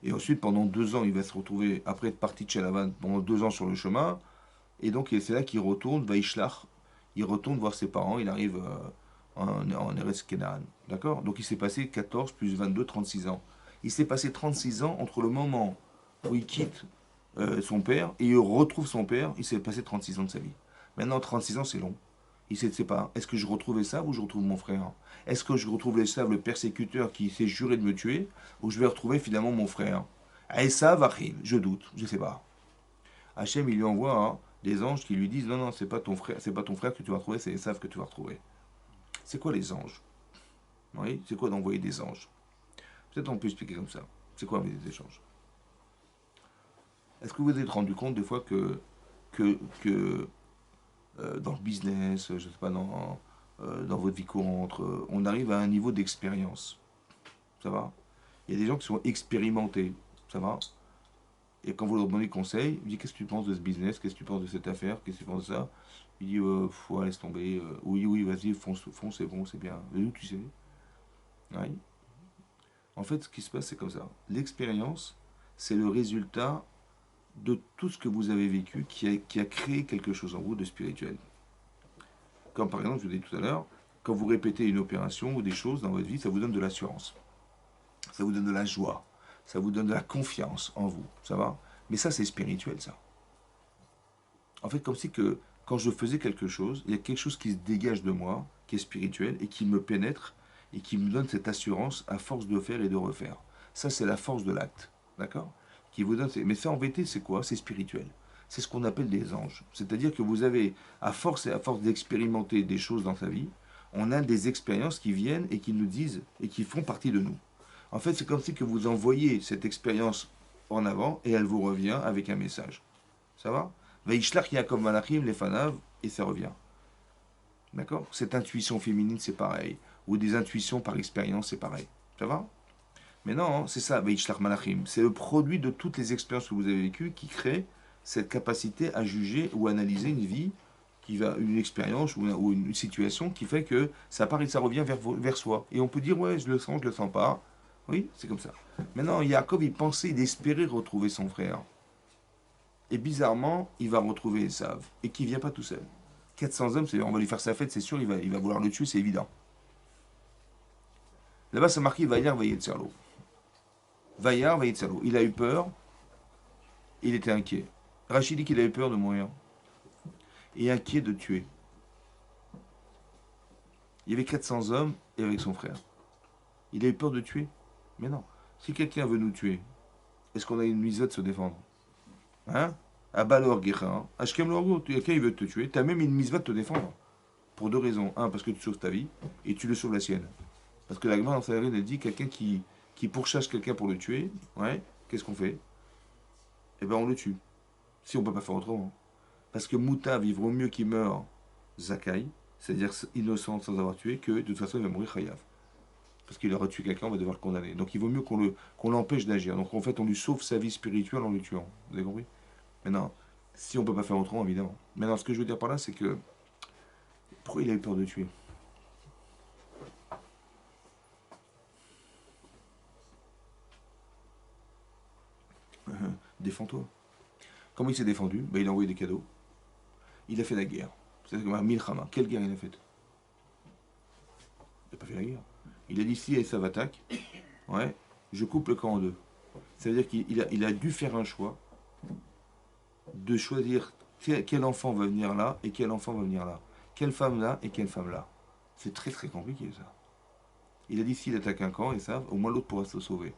Et ensuite, pendant 2 ans, il va se retrouver, après être parti de chez Lavan, pendant 2 ans sur le chemin. Et donc, c'est là qu'il retourne, Vaishlach. Il retourne voir ses parents, il arrive en Eretz Kenaan. D'accord? Donc, il s'est passé 14 plus 22, 36 ans. Il s'est passé 36 ans entre le moment où il quitte son père et il retrouve son père. Il s'est passé 36 ans de sa vie. Maintenant, 36 ans, c'est long. Il ne sait pas. Est-ce que je retrouve Esav ou je retrouve mon frère? Est-ce que je retrouve Esav, le persécuteur qui s'est juré de me tuer, ou je vais retrouver finalement mon frère? Esav, Achim, je doute, je ne sais pas. Hachem, il lui envoie des anges qui lui disent non, non, c'est pas ton frère que tu vas retrouver, c'est Esav que tu vas retrouver. C'est quoi les anges? Oui, c'est quoi d'envoyer des anges? Peut-être on peut expliquer comme ça. C'est quoi envoyer des échanges? Est-ce que vous vous êtes rendu compte des fois que dans le business, je ne sais pas, dans votre vie courante, on arrive à un niveau d'expérience? Ça va? Il y a des gens qui sont expérimentés. Ça va? Et quand vous leur demandez conseil, il dit qu'est-ce que tu penses de ce business? Qu'est-ce que tu penses de cette affaire? Qu'est-ce que tu penses de ça? Il dit ouais, laisse tomber. Oui, oui, vas-y, fonce, fonce, c'est bon, c'est bien. Mais où tu sais? Oui. En fait, ce qui se passe, c'est comme ça. L'expérience, c'est le résultat de tout ce que vous avez vécu qui a créé quelque chose en vous de spirituel. Comme par exemple, je vous l'ai dit tout à l'heure, quand vous répétez une opération ou des choses dans votre vie, ça vous donne de l'assurance. Ça vous donne de la joie. Ça vous donne de la confiance en vous. Ça va? Mais ça, c'est spirituel, ça. En fait, comme si que quand je faisais quelque chose, il y a quelque chose qui se dégage de moi, qui est spirituel, et qui me pénètre, et qui me donne cette assurance à force de faire et de refaire. Ça, c'est la force de l'acte. D'accord? Qui vous donne. Mais ça, en vérité, c'est quoi? C'est spirituel. C'est ce qu'on appelle des anges. C'est-à-dire que vous avez, à force et à force d'expérimenter des choses dans sa vie, on a des expériences qui viennent et qui nous disent, et qui font partie de nous. En fait, c'est comme si que vous envoyez cette expérience en avant, et elle vous revient avec un message. Ça va? Vaishlach Yaakov Malachim les fanav, et ça revient. D'accord? Cette intuition féminine, c'est pareil. Ou des intuitions par expérience, c'est pareil. Ça va? Mais non, c'est ça, Vaishlach Malachim. C'est le produit de toutes les expériences que vous avez vécues qui crée cette capacité à juger ou analyser une vie, une expérience ou une situation qui fait que ça part et ça revient vers soi. Et on peut dire, ouais, je le sens pas. Oui, c'est comme ça. Maintenant, Yaakov, il pensait, il espérait retrouver son frère. Et bizarrement, il va retrouver Esav. Et qui vient pas tout seul. 400 hommes, on va lui faire sa fête, c'est sûr, il va vouloir le tuer, c'est évident. Là-bas, c'est marqué Vayar Vayetzerlo. Vayar Vayetzerlo. Il a eu peur, il était inquiet. Rachid dit qu'il a eu peur de mourir. Et inquiet de tuer. Il y avait 400 hommes et avec son frère. Il a eu peur de tuer? Mais non. Si quelqu'un veut nous tuer, est-ce qu'on a une mise de se défendre? Hein? Abalor Guerra. Ashkem Lorgo, quelqu'un il veut te tuer, tu as même une mise de te défendre. Pour deux raisons. Un, parce que tu sauves ta vie, et tu le sauves la sienne. Parce que la Gemara dans sa elle dit quelqu'un qui pourchasse quelqu'un pour le tuer, ouais, qu'est-ce qu'on fait? Eh ben on le tue. Si on peut pas faire autrement. Parce que Mouta vivre mieux qu'il meure Zakai, c'est-à-dire innocent sans avoir tué, que de toute façon il va mourir Chayav. Parce qu'il aura tué quelqu'un, on va devoir le condamner. Donc il vaut mieux qu'on l'empêche d'agir. Donc en fait on lui sauve sa vie spirituelle en le tuant. Vous avez compris? Maintenant, si on peut pas faire autrement, évidemment. Maintenant, ce que je veux dire par là, c'est que pourquoi il a eu peur de tuer? Défends-toi. Comment il s'est défendu? Ben, il a envoyé des cadeaux. Il a fait la guerre. C'est comme un Milchama. Quelle guerre il a faite? Il n'a pas fait la guerre. Il a dit si Esav attaque, ouais, je coupe le camp en deux. Ça veut dire qu'il a dû faire un choix de choisir quel enfant va venir là et quel enfant va venir là. Quelle femme là et quelle femme là. C'est très très compliqué ça. Il a dit s'il attaque un camp, Esav, au moins l'autre pourra se sauver.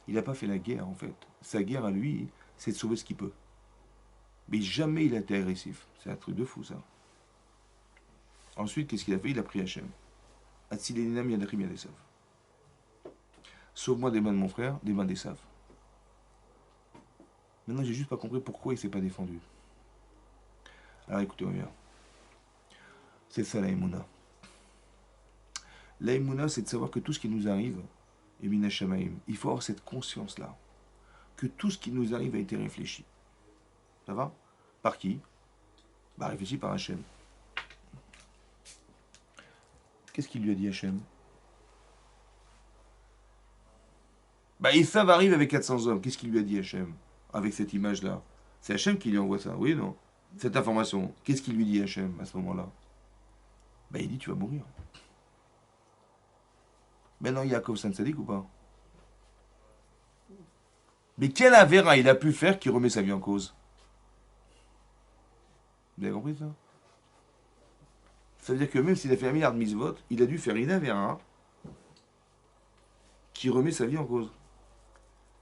Il n'a pas fait la guerre en fait. Sa guerre à lui, c'est de sauver ce qu'il peut. Mais jamais il a été agressif. C'est un truc de fou ça. Ensuite, qu'est-ce qu'il a fait? Il a pris Hachem. Atzilenam Yadachim Yadesav. Sauve-moi des mains de mon frère, des mains d'Esav. Maintenant, j'ai juste pas compris pourquoi il s'est pas défendu. Alors écoutez-moi bien. C'est ça la Emouna. La Emouna, c'est de savoir que tout ce qui nous arrive est Mina Shamaim. Il faut avoir cette conscience-là. Que tout ce qui nous arrive a été réfléchi. Ça va? Par qui? Bah réfléchi par Hachem. Qu'est-ce qu'il lui a dit Hachem? Bah Esav arrive avec 400 hommes. Qu'est-ce qu'il lui a dit Hachem? Avec cette image-là. C'est Hachem qui lui envoie ça, oui ou non? Cette information. Qu'est-ce qu'il lui dit Hachem à ce moment-là? Bah il dit tu vas mourir. Maintenant Yaakov, ça ne sadique ou pas? Mais quel avéra il a pu faire qui remet sa vie en cause? Vous avez compris ça? Ça veut dire que même s'il a fait un milliard de mises-votes, il a dû faire une avéra qui remet sa vie en cause.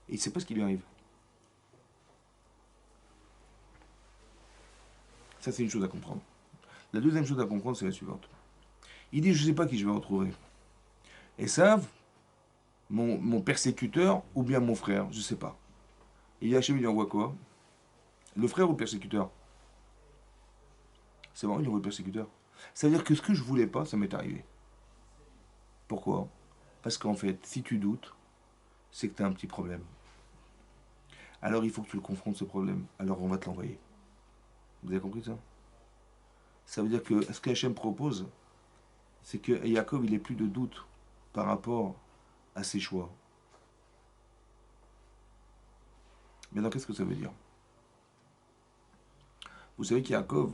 Et il ne sait pas ce qui lui arrive. Ça, c'est une chose à comprendre. La deuxième chose à comprendre, c'est la suivante. Il dit, je ne sais pas qui je vais retrouver. Et ça, mon persécuteur ou bien mon frère, je ne sais pas. Et Hachem, il lui envoie quoi? Le frère ou le persécuteur? C'est bon, il envoie le persécuteur. Ça veut dire que ce que je voulais pas, ça m'est arrivé. Pourquoi? Parce qu'en fait, si tu doutes, c'est que tu as un petit problème. Alors il faut que tu le confrontes ce problème. Alors on va te l'envoyer. Vous avez compris ça? Ça veut dire que ce que Hachem propose, c'est que Yaakov, il n'ait plus de doute par rapport à ses choix. Maintenant, qu'est-ce que ça veut dire? Vous savez qu'Yaakov,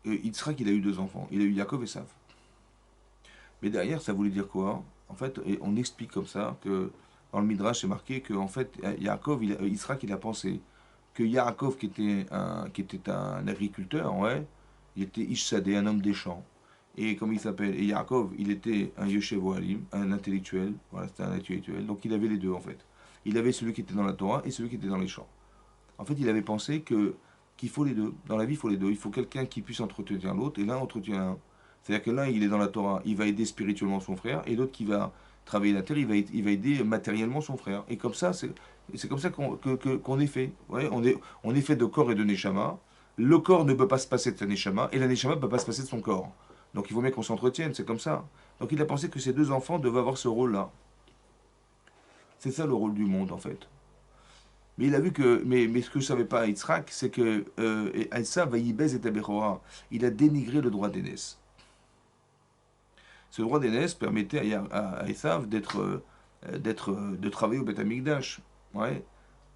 Yitzhak, il a eu deux enfants. Il a eu Yaakov et Esav. Mais derrière, ça voulait dire quoi? En fait, et on explique comme ça que dans le Midrash, c'est marqué que en fait, Yaakov, Yitzhak, il a pensé que Yaakov, qui était un agriculteur, ouais, il était Ishsadé, un homme des champs. Et comme il s'appelle, et Yaakov, il était un Yoshev Ohalim, un intellectuel, voilà, c'était un intellectuel. Donc il avait les deux en fait. Il avait celui qui était dans la Torah et celui qui était dans les champs. En fait, il avait pensé qu'il faut les deux. Dans la vie, il faut les deux. Il faut quelqu'un qui puisse entretenir l'autre et l'un entretient l'un. C'est-à-dire que l'un, il est dans la Torah, il va aider spirituellement son frère, et l'autre qui va travailler la terre, il va aider matériellement son frère. Et comme ça, c'est comme ça qu'on est fait. Ouais, on est fait de corps et de neshama. Le corps ne peut pas se passer de sa neshama, et la neshama ne peut pas se passer de son corps. Donc il vaut bien qu'on s'entretienne, c'est comme ça. Donc il a pensé que ces deux enfants devaient avoir ce rôle-là. C'est ça le rôle du monde, en fait. Mais il a vu que, mais ce que je ne savais pas à Yitzhak, c'est que Esav Vaïbez et Tabechora, il a dénigré le droit d'aînesse. Ce droit d'aînesse permettait à Esav de travailler au Beth Amikdash. Ouais.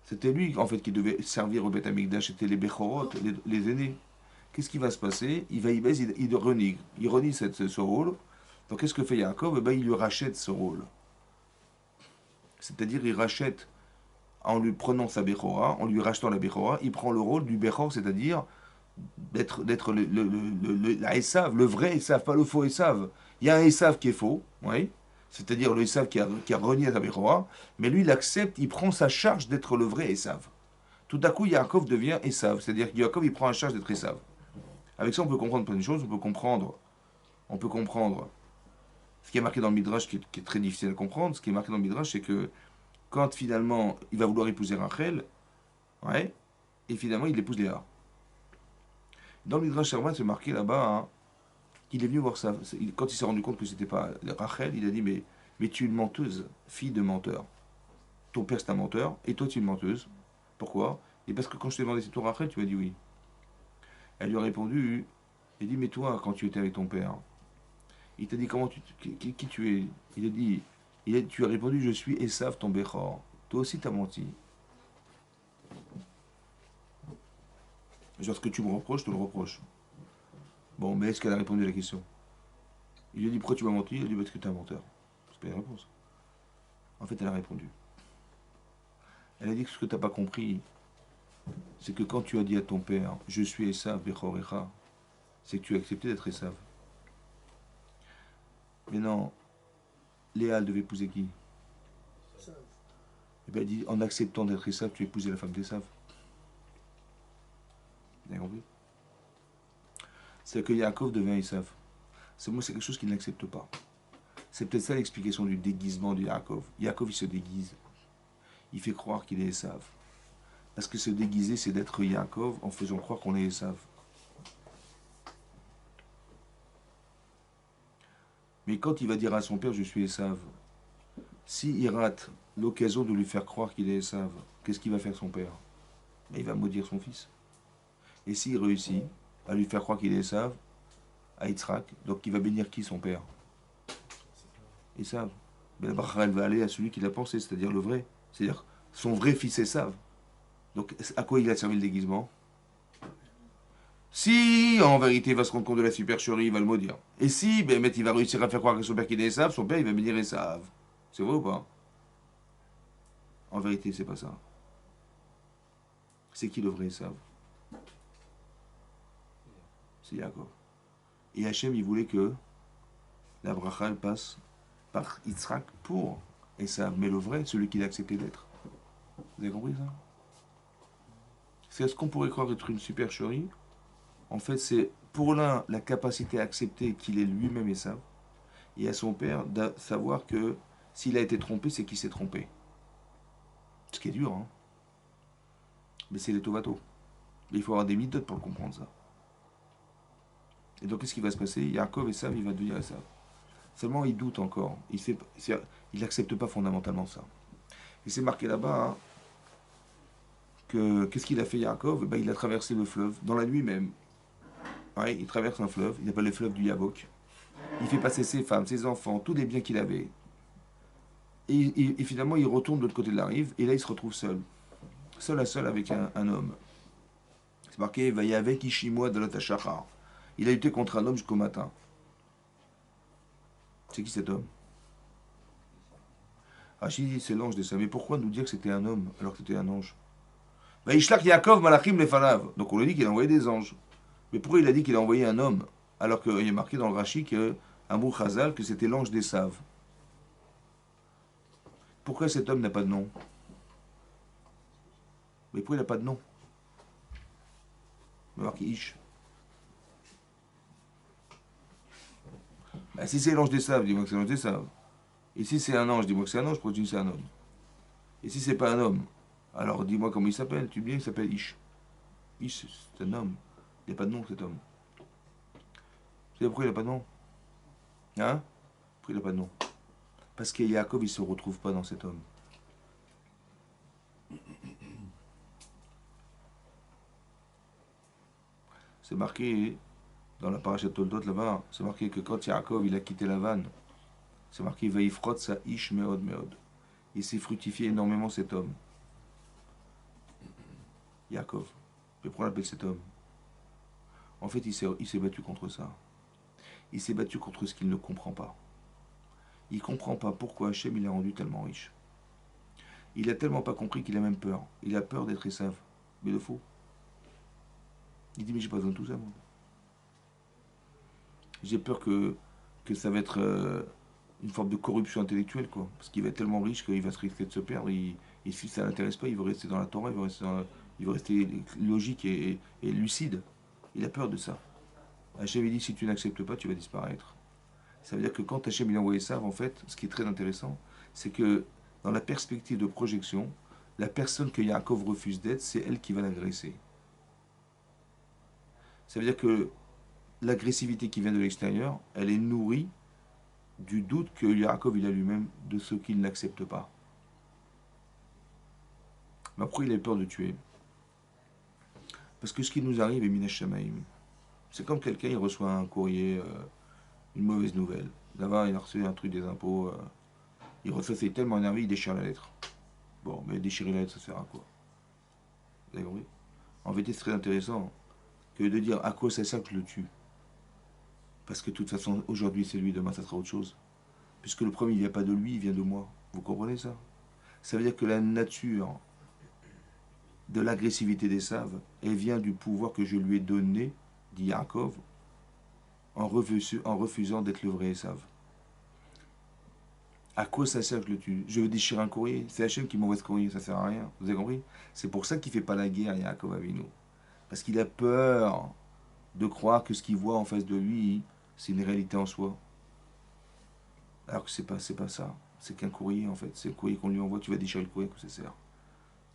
C'était lui, en fait, qui devait servir au Beth Amikdash. C'était les Bechorot, les aînés. Qu'est-ce qui va se passer? Il renie. Il renie ce rôle. Donc, qu'est-ce que fait Yaakov? Eh ben, il lui rachète ce rôle. C'est-à-dire, il rachète, en lui prenant sa Bechora, en lui rachetant la Bechora, il prend le rôle du Bechor, c'est-à-dire d'être la Esav, le vrai Esav, pas le faux Esav. Il y a un Esav qui est faux, oui, c'est-à-dire le Esav qui a renié sa Bechora, mais lui, il accepte, il prend sa charge d'être le vrai Esav. Tout à coup, Yaakov devient Esav, c'est-à-dire que Yaakov, il prend la charge d'être Esav. Avec ça, on peut comprendre plein de choses, on peut comprendre ce qui est marqué dans le Midrash, qui est très difficile à comprendre. Ce qui est marqué dans le Midrash, c'est que quand finalement, il va vouloir épouser Rachel, ouais, et finalement, il épouse Léa. Dans le Midrash Sherman, c'est marqué là-bas, hein, qu'il est venu voir ça. Quand il s'est rendu compte que c'était pas Rachel, il a dit mais tu es une menteuse, fille de menteur. Ton père c'est un menteur, et toi tu es une menteuse. Pourquoi? Et parce que quand je t'ai demandé c'est toi Rachel, tu m'as dit oui. Elle lui a répondu, elle dit mais toi, quand tu étais avec ton père, il t'a dit qui tu es? Il a dit, tu as répondu je suis Esav ton Bechor. Toi aussi t'as menti. Genre ce que tu me reproches, je te le reproche. Bon, mais est-ce qu'elle a répondu à la question? Il lui a dit pourquoi tu m'as menti? Il a dit parce que tu es un menteur. C'est pas une réponse. En fait, elle a répondu. Elle a dit que ce que tu n'as pas compris, c'est que quand tu as dit à ton père, je suis Esav, Bechorecha, c'est que tu as accepté d'être Esav. Mais non, Léa, elle devait épouser qui? Et bien, elle dit, en acceptant d'être Esav, tu as épousé la femme d'Esav. Vous avez compris? C'est que Yaakov devient Esav. C'est quelque chose qu'il n'accepte pas. C'est peut-être ça l'explication du déguisement de Yaakov. Yaakov, il se déguise. Il fait croire qu'il est Esav. Parce que se déguiser, c'est d'être Yaakov en faisant croire qu'on est Esav. Mais quand il va dire à son père, je suis Esav, s'il rate l'occasion de lui faire croire qu'il est Esav, qu'est-ce qu'il va faire son père? Il va maudire son fils. Et s'il réussit à lui faire croire qu'il est Esav, à Yitzhak, donc il va bénir qui son père? Esav. Mais la bracha, elle va aller à celui qui l'a pensé, c'est-à-dire le vrai. C'est-à-dire son vrai fils Esav. Donc à quoi il a servi le déguisement? Si en vérité il va se rendre compte de la supercherie, il va le maudire. Et si il va réussir à faire croire que son père qu'il est Esav, son père il va bénir Esav. C'est vrai ou pas? En vérité, c'est pas ça. C'est qui le vrai Esav? C'est Yaakov. Et Hachem, il voulait que la bracha elle passe par Yitzhak pour Esav. Mais le vrai, celui qu'il a accepté d'être. Vous avez compris ça? C'est ce qu'on pourrait croire être une supercherie. En fait, c'est pour l'un la capacité à accepter qu'il est lui-même Esav. Et à son père de savoir que s'il a été trompé, c'est qu'il s'est trompé. Ce qui est dur, hein. Mais c'est les tovato. Mais il faut avoir des méthodes pour comprendre ça. Et donc, qu'est-ce qui va se passer? Yaakov Esav, il va devenir Esav. Seulement, il doute encore. Il n'accepte pas fondamentalement ça. Et c'est marqué là-bas hein, que qu'est-ce qu'il a fait Yaakov? Ben, il a traversé le fleuve dans la nuit même. Ouais, il traverse un fleuve, il appelle le fleuve du Yavok. Il fait passer ses femmes, ses enfants, tous les biens qu'il avait. Et finalement, il retourne de l'autre côté de la rive, et là, il se retrouve seul. Seul à seul avec un homme. C'est marqué Vayavek Ishimoa de l'Atashachar. Il a lutté contre un homme jusqu'au matin. C'est qui cet homme? Rachid dit c'est l'ange des saints. Mais pourquoi nous dire que c'était un homme alors que c'était un ange? Vaishlach Yaakov Malachim Lefanav. Donc on lui dit qu'il a envoyé des anges. Mais pourquoi il a dit qu'il a envoyé un homme alors qu'il est marqué dans le Rashi que Amou Chazal que c'était l'ange des saves? Pourquoi cet homme n'a pas de nom? Mais pourquoi il n'a pas de nom? Il est marqué Ish. Si c'est l'ange des saves, dis-moi que c'est l'ange des saves. Et si c'est un ange, dis-moi que c'est un ange, pourquoi tu dis que c'est un homme? Et si c'est pas un homme, alors dis-moi comment il s'appelle. Tu me dis qu'il s'appelle Ish. Ish, c'est un homme. Il n'y a pas de nom cet homme. Tu sais pourquoi il n'a pas de nom? Hein? Pourquoi il n'a pas de nom? Parce que Yaakov, il ne se retrouve pas dans cet homme. C'est marqué dans la paracha Toldot là-bas, c'est marqué que quand Yaakov il a quitté la vanne, c'est marqué Vaïfrot sa ish meod meod. Il s'est fructifié énormément cet homme, Yaakov. Mais pourquoi on l'appelle cet homme? En fait, il s'est battu contre ça. Il s'est battu contre ce qu'il ne comprend pas. Il ne comprend pas pourquoi Hachem il l'a rendu tellement riche. Il a tellement pas compris qu'il a même peur. Il a peur d'être Esav. Mais le faux. Il dit mais j'ai pas besoin de tout ça moi. J'ai peur que ça va être une forme de corruption intellectuelle, quoi. Parce qu'il va être tellement riche qu'il va se risquer de se perdre. Et si ça l'intéresse pas, il veut rester dans la Torah, il veut rester logique et lucide. Il a peur de ça. Hachem il dit si tu n'acceptes pas, tu vas disparaître. Ça veut dire que quand Hachem il a envoyé ça, en fait, ce qui est très intéressant, c'est que dans la perspective de projection, la personne que Yaakov refuse d'être, c'est elle qui va l'agresser. Ça veut dire que l'agressivité qui vient de l'extérieur, elle est nourrie du doute que Yaakov il a lui-même de ce qu'il n'accepte pas. Mais après, il a peur de tuer. Parce que ce qui nous arrive est Minash Shamaim. C'est comme quelqu'un, il reçoit un courrier, une mauvaise nouvelle. D'abord, il a reçu un truc des impôts. Il reçoit, c'est tellement énervé, il déchire la lettre. Bon, mais déchirer la lettre, ça sert à quoi? Vous avez compris? En vérité, c'est très intéressant que de dire à quoi ça sert que je le tue. Parce que de toute façon, aujourd'hui c'est lui, demain ça sera autre chose. Puisque le premier, il ne vient pas de lui, il vient de moi. Vous comprenez ça? Ça veut dire que la nature de l'agressivité des Saves, elle vient du pouvoir que je lui ai donné, dit Yaakov, en refusant d'être le vrai Esav. À quoi ça sert que je le tue? Je veux déchirer un courrier. C'est Hachem qui m'envoie ce courrier, ça sert à rien. Vous avez compris? C'est pour ça qu'il ne fait pas la guerre, Yaakov Avinu. Parce qu'il a peur de croire que ce qu'il voit en face de lui, c'est une réalité en soi. Alors que c'est pas ça. C'est qu'un courrier en fait. C'est le courrier qu'on lui envoie, tu vas déchirer le courrier, que ça sert.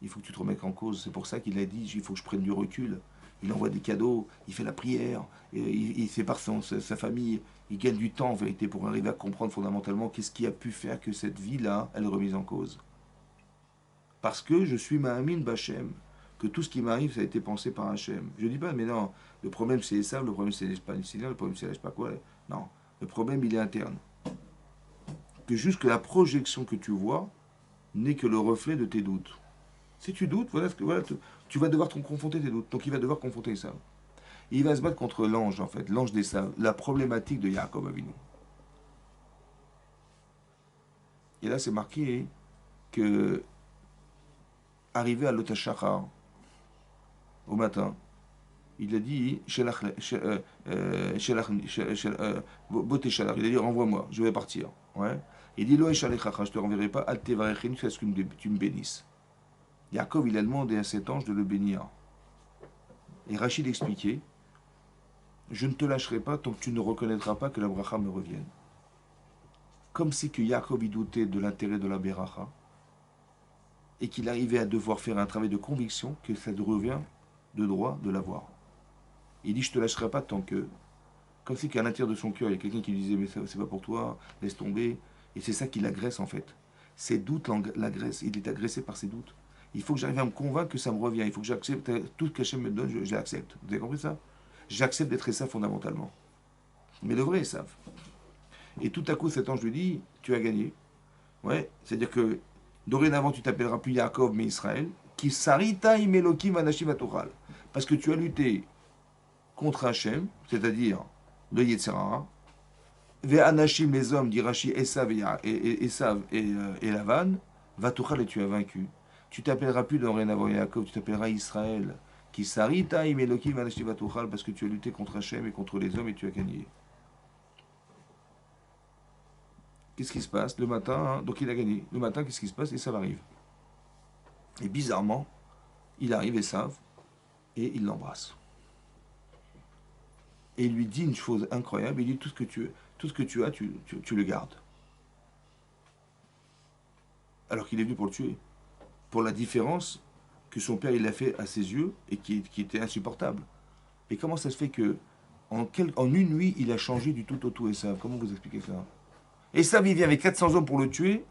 Il faut que tu te remettes en cause. C'est pour ça qu'il a dit il faut que je prenne du recul. Il envoie des cadeaux, il fait la prière, il sépare sa famille, il gagne du temps en vérité pour arriver à comprendre fondamentalement qu'est-ce qui a pu faire que cette vie-là, elle est remise en cause. Parce que je suis Mahamin Bachem, que tout ce qui m'arrive, ça a été pensé par Hachem. Je ne dis pas, mais non, le problème c'est ça, le problème c'est les Palestiniens, le problème c'est je sais pas quoi. Non, le problème il est interne. Que juste que la projection que tu vois n'est que le reflet de tes doutes. Si tu doutes, voilà, tu vas devoir te confronter tes doutes. Donc il va devoir confronter ça. Et il va se battre contre l'ange, en fait, l'ange des sables, la problématique de Yaakov Avinu. Et là, c'est marqué que, arrivé à l'Otashachar, au matin, il a dit, Boté Shalach, il a dit, renvoie-moi, je vais partir. Ouais. Il dit, Lo Eshalechacha, je te renverrai pas, Al Tevarechenu, jusqu'à ce que tu me bénisses. Yaakov, il a demandé à cet ange de le bénir. Et Rachid expliquait, je ne te lâcherai pas tant que tu ne reconnaîtras pas que la bracha me revienne. Comme si que Yaakov il doutait de l'intérêt de la beracha et qu'il arrivait à devoir faire un travail de conviction que ça revient de droit de l'avoir. Il dit, je te lâcherai pas tant que... Comme si qu'à l'intérieur de son cœur, il y a quelqu'un qui lui disait, mais c'est pas pour toi, laisse tomber. Et c'est ça qui l'agresse en fait. Ses doutes l'agressent. Il est agressé par ses doutes. Il faut que j'arrive à me convaincre que ça me revient. Il faut que j'accepte tout ce qu'Hachem me donne, je l'accepte. Vous avez compris ça? J'accepte d'être ça fondamentalement. Mais le vrai Esav. Et tout à coup, cet ange lui dit, tu as gagné. Ouais, c'est-à-dire que dorénavant, tu t'appelleras plus Yaakov, mais Israël. Qui sarita imelokim anashim atoral. Parce que tu as lutté contre Hachem, c'est-à-dire le Yetzirah, Ve anashim, les hommes, dit Rashi, Esav et Lavan, Vatochal et tu as vaincu. Tu t'appelleras plus dorénavant Yaakov, tu t'appelleras Israël. Qui sarita imelokim anashim atoral, parce que tu as lutté contre Hachem et contre les hommes et tu as gagné. Qu'est-ce qui se passe le matin, hein, donc il a gagné. Le matin, qu'est-ce qui se passe? Et ça arrive. Et bizarrement, il arrive Esav et il l'embrasse. Et il lui dit une chose incroyable, il dit tout ce que tu as, tu le gardes. Alors qu'il est venu pour le tuer. Pour la différence que son père il l'a fait à ses yeux et qui était insupportable. Et comment ça se fait que en une nuit, il a changé du tout au tout Esav? Comment vous expliquez ça? Esav, il vient avec 400 hommes pour le tuer,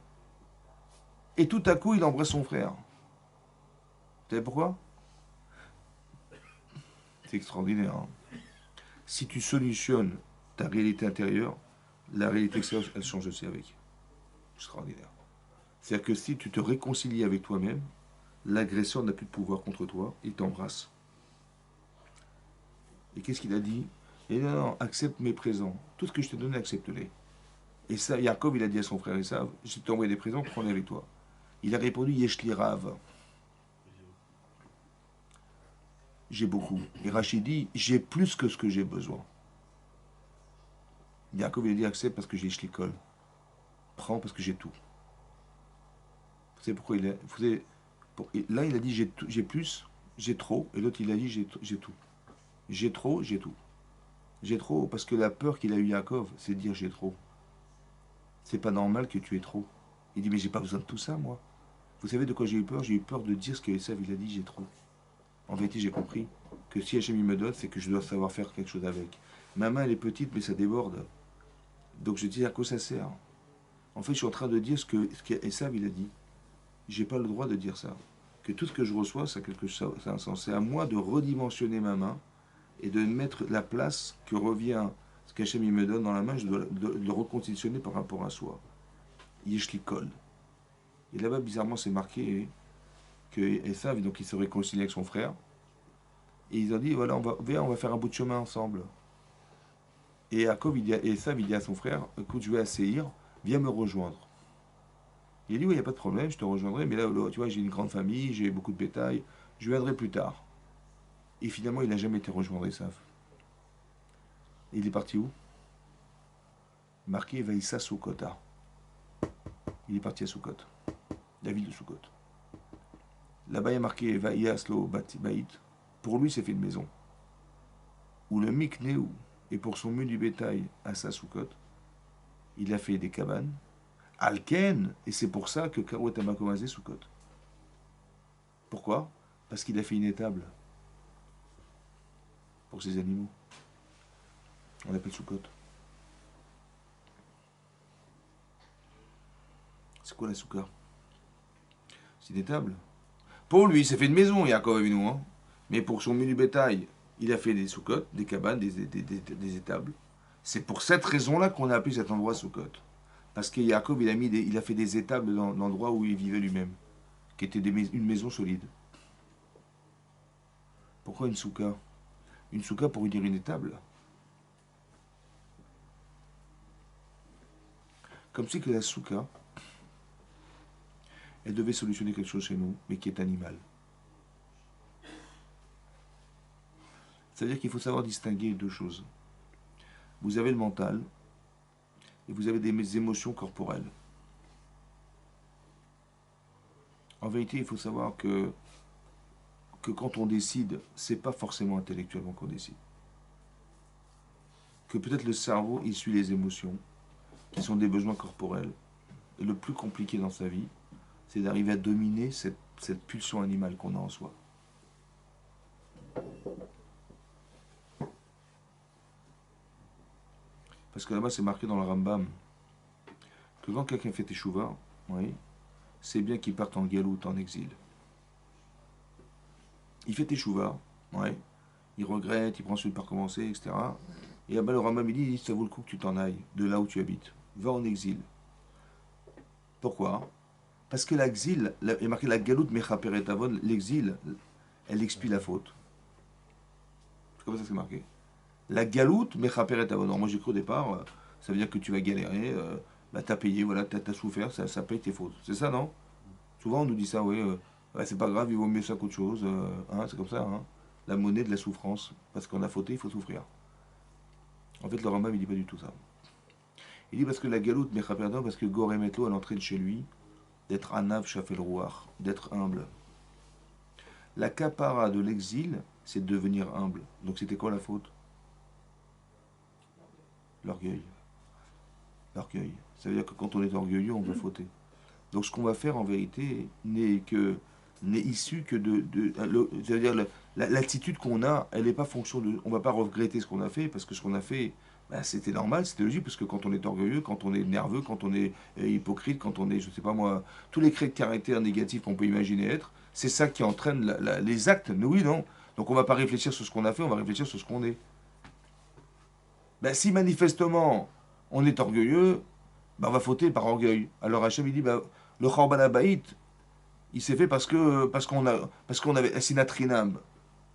et tout à coup, il embrasse son frère. Vous savez pourquoi? C'est extraordinaire. Hein. Si tu solutionnes ta réalité intérieure, la réalité extérieure, elle change aussi avec. Extraordinaire. C'est-à-dire que si tu te réconcilies avec toi-même, l'agresseur n'a plus de pouvoir contre toi, il t'embrasse. Et qu'est-ce qu'il a dit? Il a dit non, accepte mes présents. Tout ce que je te donne, accepte-les. Et ça, Yaakov, il a dit à son frère Esav, je t'ai envoyé des présents, prends-les avec toi. Il a répondu, Yeshli Rav. J'ai beaucoup. Et Rachid dit, j'ai plus que ce que j'ai besoin. Yaakov, il a dit, accepte parce que j'ai Shlikol. Prends parce que j'ai tout. Vous savez pourquoi il a... Là, il a dit, j'ai plus, j'ai trop. Et l'autre, il a dit, j'ai tout. J'ai trop, j'ai tout. J'ai trop, parce que la peur qu'il a eu Yaakov, c'est de dire j'ai trop. C'est pas normal que tu aies trop. Il dit, mais j'ai pas besoin de tout ça, moi. Vous savez de quoi j'ai eu peur? J'ai eu peur de dire ce que Esav, il a dit, j'ai trop. En vérité, j'ai compris que si Hachem me donne, c'est que je dois savoir faire quelque chose avec. Ma main, elle est petite, mais ça déborde. Donc je dis à quoi ça sert? En fait, je suis en train de dire ce que Esav, il a dit. J'ai pas le droit de dire ça. Que tout ce que je reçois, ça a quelque chose, ça a un sens. C'est à moi de redimensionner ma main et de mettre la place que revient ce qu'Hachem il me donne dans la main, je dois le reconditionner par rapport à soi. Yeshlikol. Et là-bas, bizarrement, c'est marqué que Esav, donc il se réconcilie avec son frère. Et ils ont dit, voilà, on va faire un bout de chemin ensemble. Et Yaakov, Esav, il dit à son frère, écoute, je vais à Séhir, viens me rejoindre. Il a dit, oui, il n'y a pas de problème, je te rejoindrai, mais là, tu vois, j'ai une grande famille, j'ai beaucoup de bétail, je viendrai plus tard. Et finalement, il n'a jamais été rejoindre Esav. Et il est parti où? Marqué Vaïssa Soukota. Il est parti à Soukot, la ville de Soukot. Là-bas, il y a marqué Vaïaslo Baït. Pour lui, c'est fait une maison. Où le Mikneou, et pour son menu du bétail à sa Soukot, il a fait des cabanes. Alken, et c'est pour ça que Karo Tamakomazé Soukot. Pourquoi? Parce qu'il a fait une étable pour ses animaux. On l'appelle Soukot. C'est quoi la souka? C'est une étable. Pour lui, c'est fait une maison, Yaakov Avinu, hein. Mais pour son menu bétail, il a fait des soukottes, des cabanes, des étables. C'est pour cette raison-là qu'on a appelé cet endroit Soukot. Parce que Yaakov, il a fait des étables dans l'endroit où il vivait lui-même, qui était une maison solide. Pourquoi une souka? Une souka pour dire une étable. Comme si que la souka, elle devait solutionner quelque chose chez nous, mais qui est animal. Ça veut dire qu'il faut savoir distinguer deux choses. Vous avez le mental et vous avez des émotions corporelles. En vérité, il faut savoir que quand on décide, c'est pas forcément intellectuellement qu'on décide. Que peut-être le cerveau, il suit les émotions, qui sont des besoins corporels. Et le plus compliqué dans sa vie, c'est d'arriver à dominer cette pulsion animale qu'on a en soi. Parce que là-bas, c'est marqué dans le Rambam que quand quelqu'un fait teshuva, oui, c'est bien qu'il parte en galoute, en exil. Il fait teshuva, ouais, il regrette, il prend celui de pas recommencer, etc. Et là-bas, le Rambam, il dit, ça vaut le coup que tu t'en ailles de là où tu habites. Va en exil. Pourquoi? Parce que l'exil, il est marqué la galoute mechaperet avon, l'exil, elle expie la faute. C'est comme ça que c'est marqué. La galoute mechaperet avon. Alors moi j'ai cru au départ, ça veut dire que tu vas galérer, bah, t'as payé, voilà, t'as souffert, ça paye tes fautes. C'est ça, non? Souvent on nous dit ça, oui, ouais, c'est pas grave, il vaut mieux ça qu'autre chose, hein, c'est comme ça, hein. La monnaie de la souffrance, parce qu'on a fauté, il faut souffrir. En fait, le Rambam il dit pas du tout ça. Il dit parce que la galoute mechaperet avon, parce que Goremetlo elle entraîne chez lui d'être anav shafel rouar, d'être humble. La capara de l'exil, c'est de devenir humble. Donc c'était quoi la faute? L'orgueil. L'orgueil. Ça veut dire que quand on est orgueilleux, on veut fauter. Donc ce qu'on va faire en vérité n'est issu que c'est-à-dire l'attitude qu'on a, elle n'est pas fonction de, on va pas regretter ce qu'on a fait parce que ce qu'on a fait, ben, c'était normal, c'était logique parce que quand on est orgueilleux, quand on est nerveux, quand on est hypocrite, quand on est, je sais pas moi, tous les traits de caractère négatifs qu'on peut imaginer être, c'est ça qui entraîne les actes. Oui, non. Donc on va pas réfléchir sur ce qu'on a fait, on va réfléchir sur ce qu'on est. Ben, si manifestement on est orgueilleux, ben, on va fauter par orgueil. Alors Hachem il dit, ben, le Khorban Habayit, il s'est fait parce qu'on avait Sinatrinam,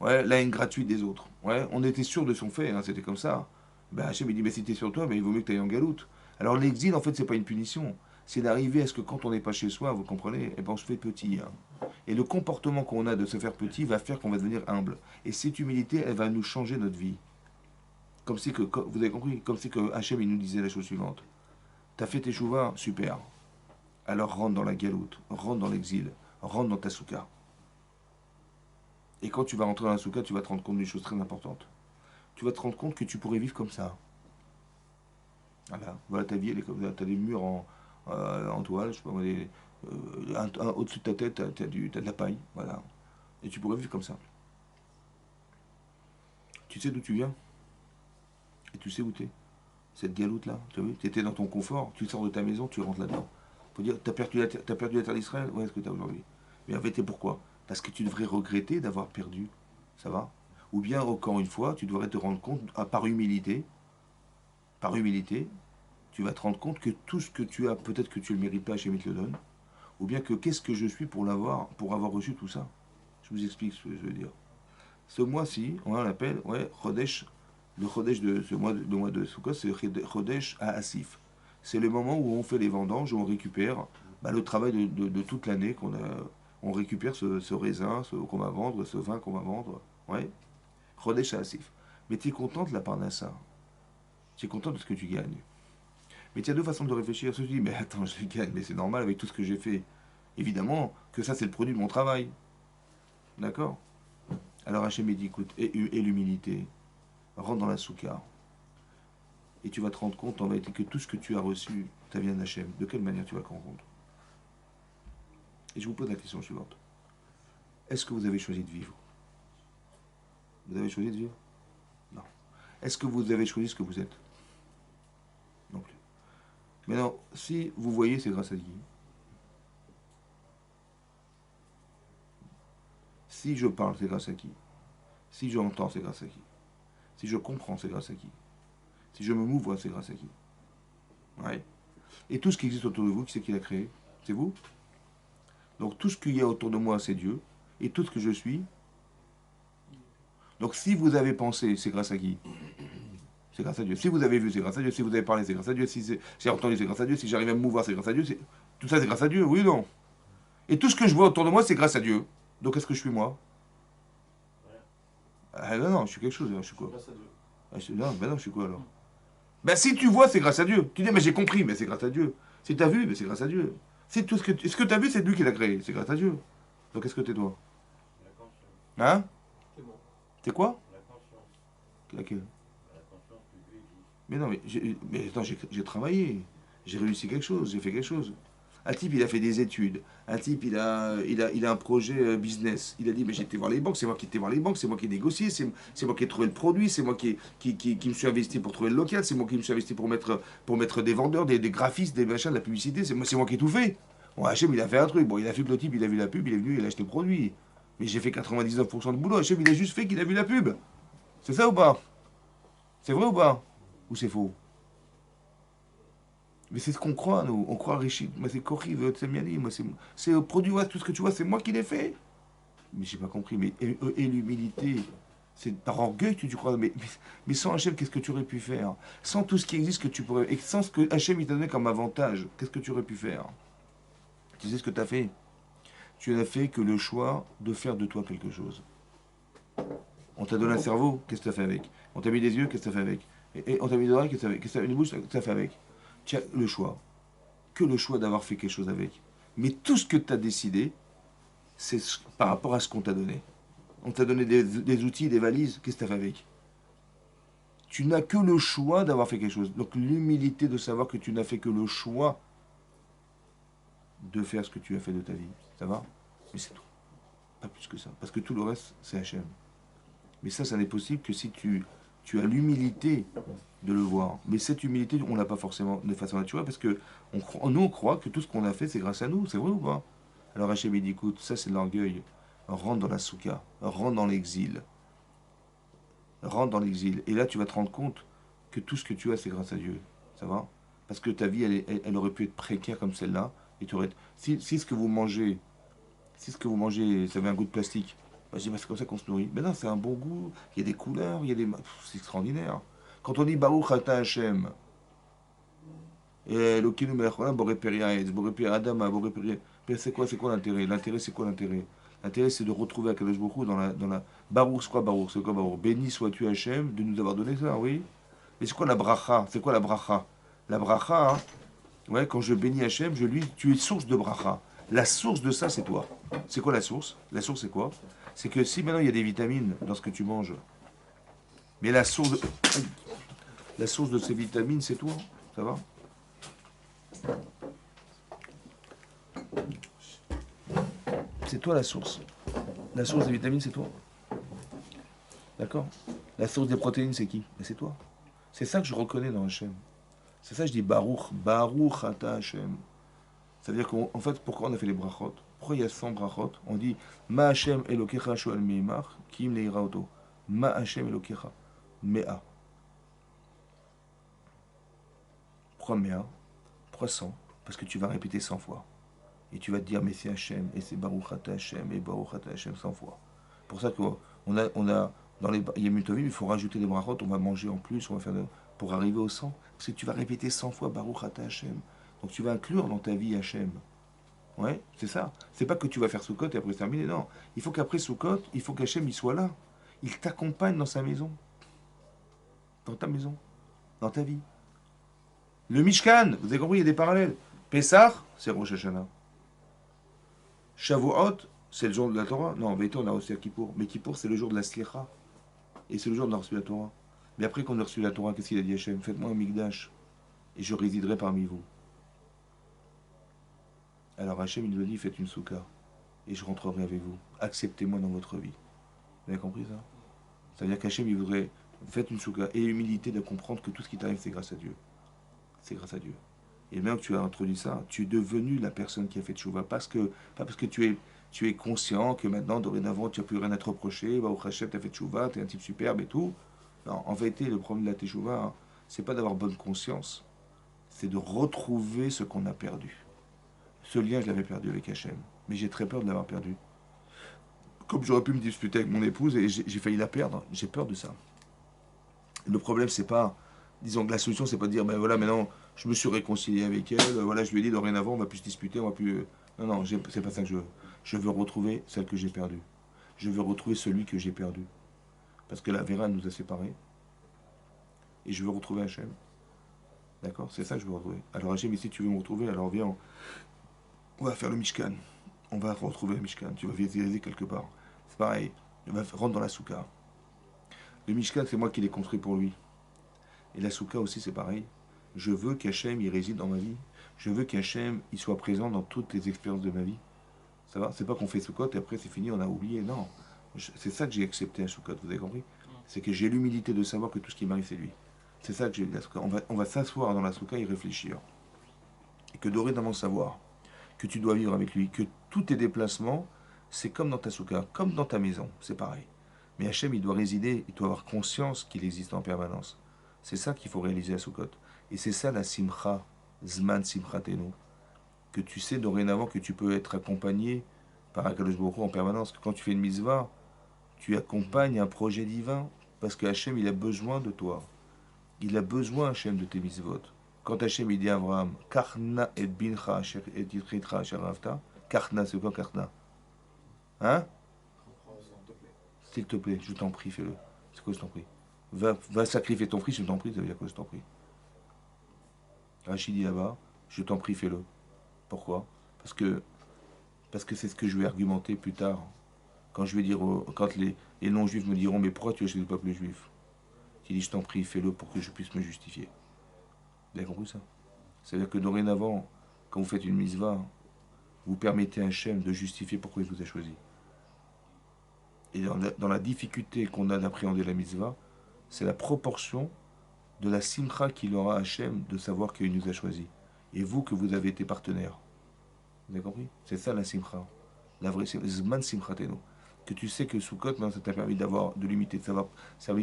ouais, la haine gratuite des autres. Ouais, on était sûr de son fait, hein, c'était comme ça. Ben Hachem il dit, mais si t'es sur toi, ben, il vaut mieux que tu ailles en galoute. Alors l'exil, en fait, c'est pas une punition. C'est d'arriver à ce que quand on n'est pas chez soi, vous comprenez, eh ben, on se fait petit. Hein. Et le comportement qu'on a de se faire petit va faire qu'on va devenir humble. Et cette humilité, elle va nous changer notre vie. Comme si que, vous avez compris, comme si que Hachem il nous disait la chose suivante. T'as fait tes chouvas, super. Alors rentre dans la galoute, rentre dans l'exil, rentre dans ta souka. Et quand tu vas rentrer dans la souka, tu vas te rendre compte d'une chose très importante. Tu vas te rendre compte que tu pourrais vivre comme ça. Voilà ta vie, elle est comme ça. Tu as des murs en toile, je sais pas, au-dessus de ta tête, tu as de la paille. Voilà. Et tu pourrais vivre comme ça. Tu sais d'où tu viens et tu sais où tu es. Cette galoute-là, tu as vu, tu étais dans ton confort, tu sors de ta maison, tu rentres là-dedans. Faut dire, t'as perdu la terre d'Israël? Ouais, est-ce que tu as aujourd'hui? Mais en fait, c'est pourquoi? Parce que tu devrais regretter d'avoir perdu. Ça va? Ou bien, encore une fois, tu devrais te rendre compte, par humilité, tu vas te rendre compte que tout ce que tu as, peut-être que tu ne le mérites pas, Hachem te le donne. Ou bien que qu'est-ce que je suis pour avoir reçu tout ça? Je vous explique ce que je veux dire. Ce mois-ci, on l'appelle, ouais, Chodesh, le Chodesh de ce mois, le mois de Sukkot, c'est Chodesh à Asif. C'est le moment où on fait les vendanges, où on récupère bah, le travail de toute l'année qu'on a. On récupère ce raisin qu'on va vendre, ce vin qu'on va vendre. Ouais. Chodesh à Asif. Mais tu es content de la parnassa. Tu es content de ce que tu gagnes. Mais tu as deux façons de réfléchir. Soit tu dis, mais attends, je gagne, mais c'est normal avec tout ce que j'ai fait. Évidemment que ça, c'est le produit de mon travail. D'accord? Alors Hachem dit, écoute, et l'humilité, rentre dans la soukha. Et tu vas te rendre compte en vérité que tout ce que tu as reçu, ça vient d'Hachem. De quelle manière tu vas te rendre compte? Et je vous pose la question suivante. Est-ce que vous avez choisi de vivre? Vous avez choisi de vivre? Non. Est-ce que vous avez choisi ce que vous êtes? Non plus. Maintenant, si vous voyez, c'est grâce à qui? Si je parle, c'est grâce à qui? Si j'entends, c'est grâce à qui? Si je comprends, c'est grâce à qui? Si je me mouve, c'est grâce à qui? Ouais. Et tout ce qui existe autour de vous, qui c'est qui l'a créé? C'est vous? Donc tout ce qu'il y a autour de moi, c'est Dieu. Et tout ce que je suis. Donc si vous avez pensé, c'est grâce à qui? C'est grâce à Dieu. Si vous avez vu, c'est grâce à Dieu. Si vous avez parlé, c'est grâce à Dieu. Si j'ai entendu, c'est grâce à Dieu. Si j'arrive à me mouvoir, c'est grâce à Dieu. Tout ça, c'est grâce à Dieu, oui ou non? Et tout ce que je vois autour de moi, c'est grâce à Dieu. Donc est-ce que je suis moi? Ah non, non, je suis quelque chose, alors je suis quoi? Grâce à Dieu. Non, ben non, je suis quoi alors? Ben si tu vois, c'est grâce à Dieu. Tu dis, mais j'ai compris, mais c'est grâce à Dieu. Si t'as vu, mais c'est grâce à Dieu. Si tout ce que t'as vu, c'est lui qui l'a créé, c'est grâce à Dieu. Donc qu'est-ce que t'es toi? La conscience. Hein? C'est bon. T'es quoi? La conscience. Laquelle? La conscience que Dieu existe. Mais non, mais attends, j'ai travaillé. J'ai réussi quelque chose, j'ai fait quelque chose. Un type, il a fait des études. Un type, il a un projet business. Il a dit, mais j'ai été voir les banques, c'est moi qui ai été voir les banques, c'est moi qui ai négocié, c'est moi qui ai trouvé le produit, c'est moi qui me suis investi pour trouver le local, c'est moi qui me suis investi pour mettre des vendeurs, des graphistes, des machins, de la publicité, c'est moi qui ai tout fait. Bon, Hachem, il a fait un truc. Bon, il a vu que le type, il a vu la pub, il est venu, il a acheté le produit. Mais j'ai fait 99% de boulot. Hachem, il a juste fait qu'il a vu la pub. C'est ça ou pas? C'est vrai ou pas? Ou c'est faux? Mais c'est ce qu'on croit, nous. On croit Richard. Moi, c'est Kochi, Tsemiani. Moi, c'est le produit, ouais, tout ce que tu vois, c'est moi qui l'ai fait. Mais j'ai pas compris. Mais et l'humilité, c'est par orgueil que tu crois. Mais sans Hachem, qu'est-ce que tu aurais pu faire? Sans tout ce qui existe que tu pourrais. Et sans ce que Hachem il t'a donné comme avantage, qu'est-ce que tu aurais pu faire? Tu sais ce que tu as fait? Tu n'as fait que le choix de faire de toi quelque chose. On t'a donné un cerveau, qu'est-ce que tu as fait avec? On t'a mis des yeux, qu'est-ce que tu as fait avec? Et on t'a mis des oreilles, qu'est-ce que tu as fait? Qu'est-ce que t'as une bouche, qu'est-ce que tu as fait avec? Tu as le choix. Que le choix d'avoir fait quelque chose avec. Mais tout ce que tu as décidé, c'est par rapport à ce qu'on t'a donné. On t'a donné des outils, des valises, qu'est-ce que tu as fait avec? Tu n'as que le choix d'avoir fait quelque chose. Donc l'humilité de savoir que tu n'as fait que le choix de faire ce que tu as fait de ta vie. Ça va? Mais c'est tout. Pas plus que ça. Parce que tout le reste, c'est Hachem. Mais ça n'est possible que si tu as l'humilité de le voir. Mais cette humilité, on l'a pas forcément de façon naturelle parce que nous, on croit que tout ce qu'on a fait, c'est grâce à nous. C'est vrai ou pas? Alors Hachem, il dit, écoute, ça c'est de l'orgueil. Rentre dans la souka, rentre dans l'exil. Rentre dans l'exil. Et là, tu vas te rendre compte que tout ce que tu as, c'est grâce à Dieu. Ça va? Parce que ta vie, elle aurait pu être précaire comme celle-là. Et tu aurais, si ce que vous mangez, si ce que vous mangez, ça avait un goût de plastique, bah, je dis, bah, c'est comme ça qu'on se nourrit. Mais non, c'est un bon goût. Il y a des couleurs, il y a des. C'est extraordinaire. Quand on dit Baruch Ata Hashem, et Elokeinu melech haolam borei peri haaretz, borei peri Adama, borei peri. Mais c'est quoi l'intérêt? L'intérêt, c'est quoi l'intérêt? L'intérêt, c'est de retrouver Akadosh Baruch Hu dans la. Baruch, c'est quoi Baruch? C'est quoi Baruch? Béni sois-tu Hashem de nous avoir donné ça, oui. Et c'est quoi la bracha? C'est quoi la bracha? La bracha, hein, ouais, quand je bénis Hachem, tu es source de bracha. La source de ça, c'est toi. C'est quoi la source? La source, c'est quoi? C'est que si maintenant il y a des vitamines dans ce que tu manges, mais la source de ces vitamines, c'est toi. Ça va? C'est toi la source. La source des vitamines, c'est toi. D'accord? La source des protéines, c'est qui? Ben, c'est toi. C'est ça que je reconnais dans Hachem. C'est ça que je dis Baruch, Baruch Ata Hachem. C'est-à-dire qu'en fait, pourquoi on a fait les brachot? Pourquoi il y a 100 brachot? On dit Ma Hashem Elokecha Shoel Meimach, Kim Leira Oto. Ma Hashem Elokecha. Mea. Pourquoi Mea? Pourquoi 100? Parce que tu vas répéter 100 fois. Et tu vas te dire, mais c'est Hashem, et c'est Baruch Ata Hashem, et Baruch Ata Hashem 100 fois. Pour ça qu'on a dans les Yemim Tovim, il faut rajouter des brachot, on va manger en plus, on va faire pour arriver au 100. Parce que tu vas répéter 100 fois Baruch Ata Hashem. Donc tu vas inclure dans ta vie Hashem. Ouais, c'est ça. C'est pas que tu vas faire Soukot et après c'est terminé, non. Il faut qu'après Soukot, il faut qu'Hachem il soit là. Il t'accompagne dans sa maison. Dans ta maison. Dans ta vie. Le Mishkan, vous avez compris, il y a des parallèles. Pessah, c'est Rosh Hashanah. Shavuot, c'est le jour de la Torah. Non, en vérité, on a reçu à Kippour. Mais Kippour, c'est le jour de la Slicha. Et c'est le jour où on a reçu la Torah. Mais après qu'on a reçu la Torah, qu'est-ce qu'il a dit Hachem? Faites-moi un Mikdash. Et je résiderai parmi vous. Alors Hachem, il nous a dit, faites une souka. Et je rentrerai avec vous. Acceptez-moi dans votre vie. Vous avez compris ça? Ça veut dire qu'Hachem, il voudrait. Faites une souka. Et l'humilité de comprendre que tout ce qui t'arrive, c'est grâce à Dieu. C'est grâce à Dieu. Et maintenant que tu as introduit ça, tu es devenu la personne qui a fait tchouva. Pas parce que tu es conscient que maintenant, dorénavant, tu n'as plus rien à te reprocher. Bah, au Hachem, tu as fait tchouva, tu es un type superbe et tout. Non, en vérité, le problème de la tchouva, hein, c'est pas d'avoir bonne conscience, c'est de retrouver ce qu'on a perdu. Ce lien, je l'avais perdu avec Hachem. Mais j'ai très peur de l'avoir perdu. Comme j'aurais pu me disputer avec mon épouse et j'ai failli la perdre, j'ai peur de ça. Le problème, c'est pas. Disons que la solution, c'est pas de dire, ben voilà, maintenant, je me suis réconcilié avec elle, voilà, je lui ai dit, dorénavant, on va plus se disputer, on va plus. Non, non, c'est pas ça que je veux. Je veux retrouver celle que j'ai perdue. Je veux retrouver celui que j'ai perdu. parce que la Vera nous a séparés, et je veux retrouver Hachem. D'accord? C'est ça que je veux retrouver. Alors Hachem, si tu veux me retrouver, alors viens, on va faire le Mishkan. On va retrouver le Mishkan. Tu vas visualiser quelque part. C'est pareil. On va rentrer dans la Souka. Le Mishkan, c'est moi qui l'ai construit pour lui. Et la Souka aussi, c'est pareil. Je veux qu'Hachem, il réside dans ma vie. Je veux qu'Hachem, il soit présent dans toutes les expériences de ma vie. Ça va? C'est pas qu'on fait Soukot et après c'est fini, on a oublié. Non. C'est ça que j'ai accepté à Soukot, vous avez compris? C'est que j'ai l'humilité de savoir que tout ce qui m'arrive, c'est lui. C'est ça que j'ai dit à Souka. On va s'asseoir dans la Souka et réfléchir. Et que dorénavant savoir que tu dois vivre avec lui, que tous tes déplacements, c'est comme dans ta Souka, comme dans ta maison, c'est pareil. Mais Hachem, il doit résider, il doit avoir conscience qu'il existe en permanence. C'est ça qu'il faut réaliser à Soukot. Et c'est ça la Simcha, Zman Simchatenu. Que tu sais dorénavant que tu peux être accompagné par Akadosh Baruch Hu en permanence. Que quand tu fais une mitzvah, tu accompagnes un projet divin parce que Hachem, il a besoin de toi. Il a besoin, Hachem, de tes mitzvot. Quand Hachem, il dit à Abraham, Karna et bincha et yitritra sharafta, Karna, c'est quoi Karna? Hein? S'il te plaît, je t'en prie, fais-le. C'est quoi, je t'en prie? Va sacrifier ton fils, je t'en prie, ça veut dire quoi, je t'en prie? Rachid dit là-bas, je t'en prie, fais-le. Pourquoi? Parce que c'est ce que je vais argumenter plus tard. Quand je vais dire, quand les non-juifs me diront, mais pourquoi tu es chez le peuple juif? Il dit, je t'en prie, fais-le pour que je puisse me justifier. Vous avez compris ça? C'est-à-dire que dorénavant, quand vous faites une mitzvah, vous permettez à Hachem de justifier pourquoi il vous a choisi. Et dans la difficulté qu'on a d'appréhender la mitzvah, c'est la proportion de la simcha qu'il aura Hachem de savoir qu'il nous a choisi. Et vous, que vous avez été partenaire. Vous avez compris? C'est ça la simcha. La vraie zman simchatenu. Que tu sais que Sukkot, maintenant, ça t'a permis de limiter, de savoir,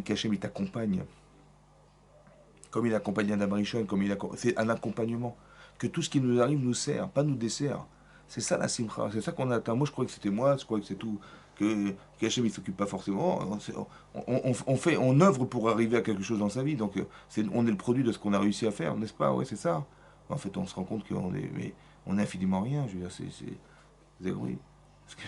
qu'Hachem, il t'accompagne. Comme il accompagne un Abrishon, c'est un accompagnement. Que tout ce qui nous arrive nous sert, pas nous dessert. C'est ça la simcha, c'est ça qu'on atteint. Moi je croyais que c'était moi, je croyais que c'est tout, que Hachem il s'occupe pas forcément. On œuvre pour arriver à quelque chose dans sa vie, donc on est le produit de ce qu'on a réussi à faire, n'est-ce pas? Ouais, c'est ça. En fait, on se rend compte on est infiniment rien. Je veux dire, vous avez compris? Parce que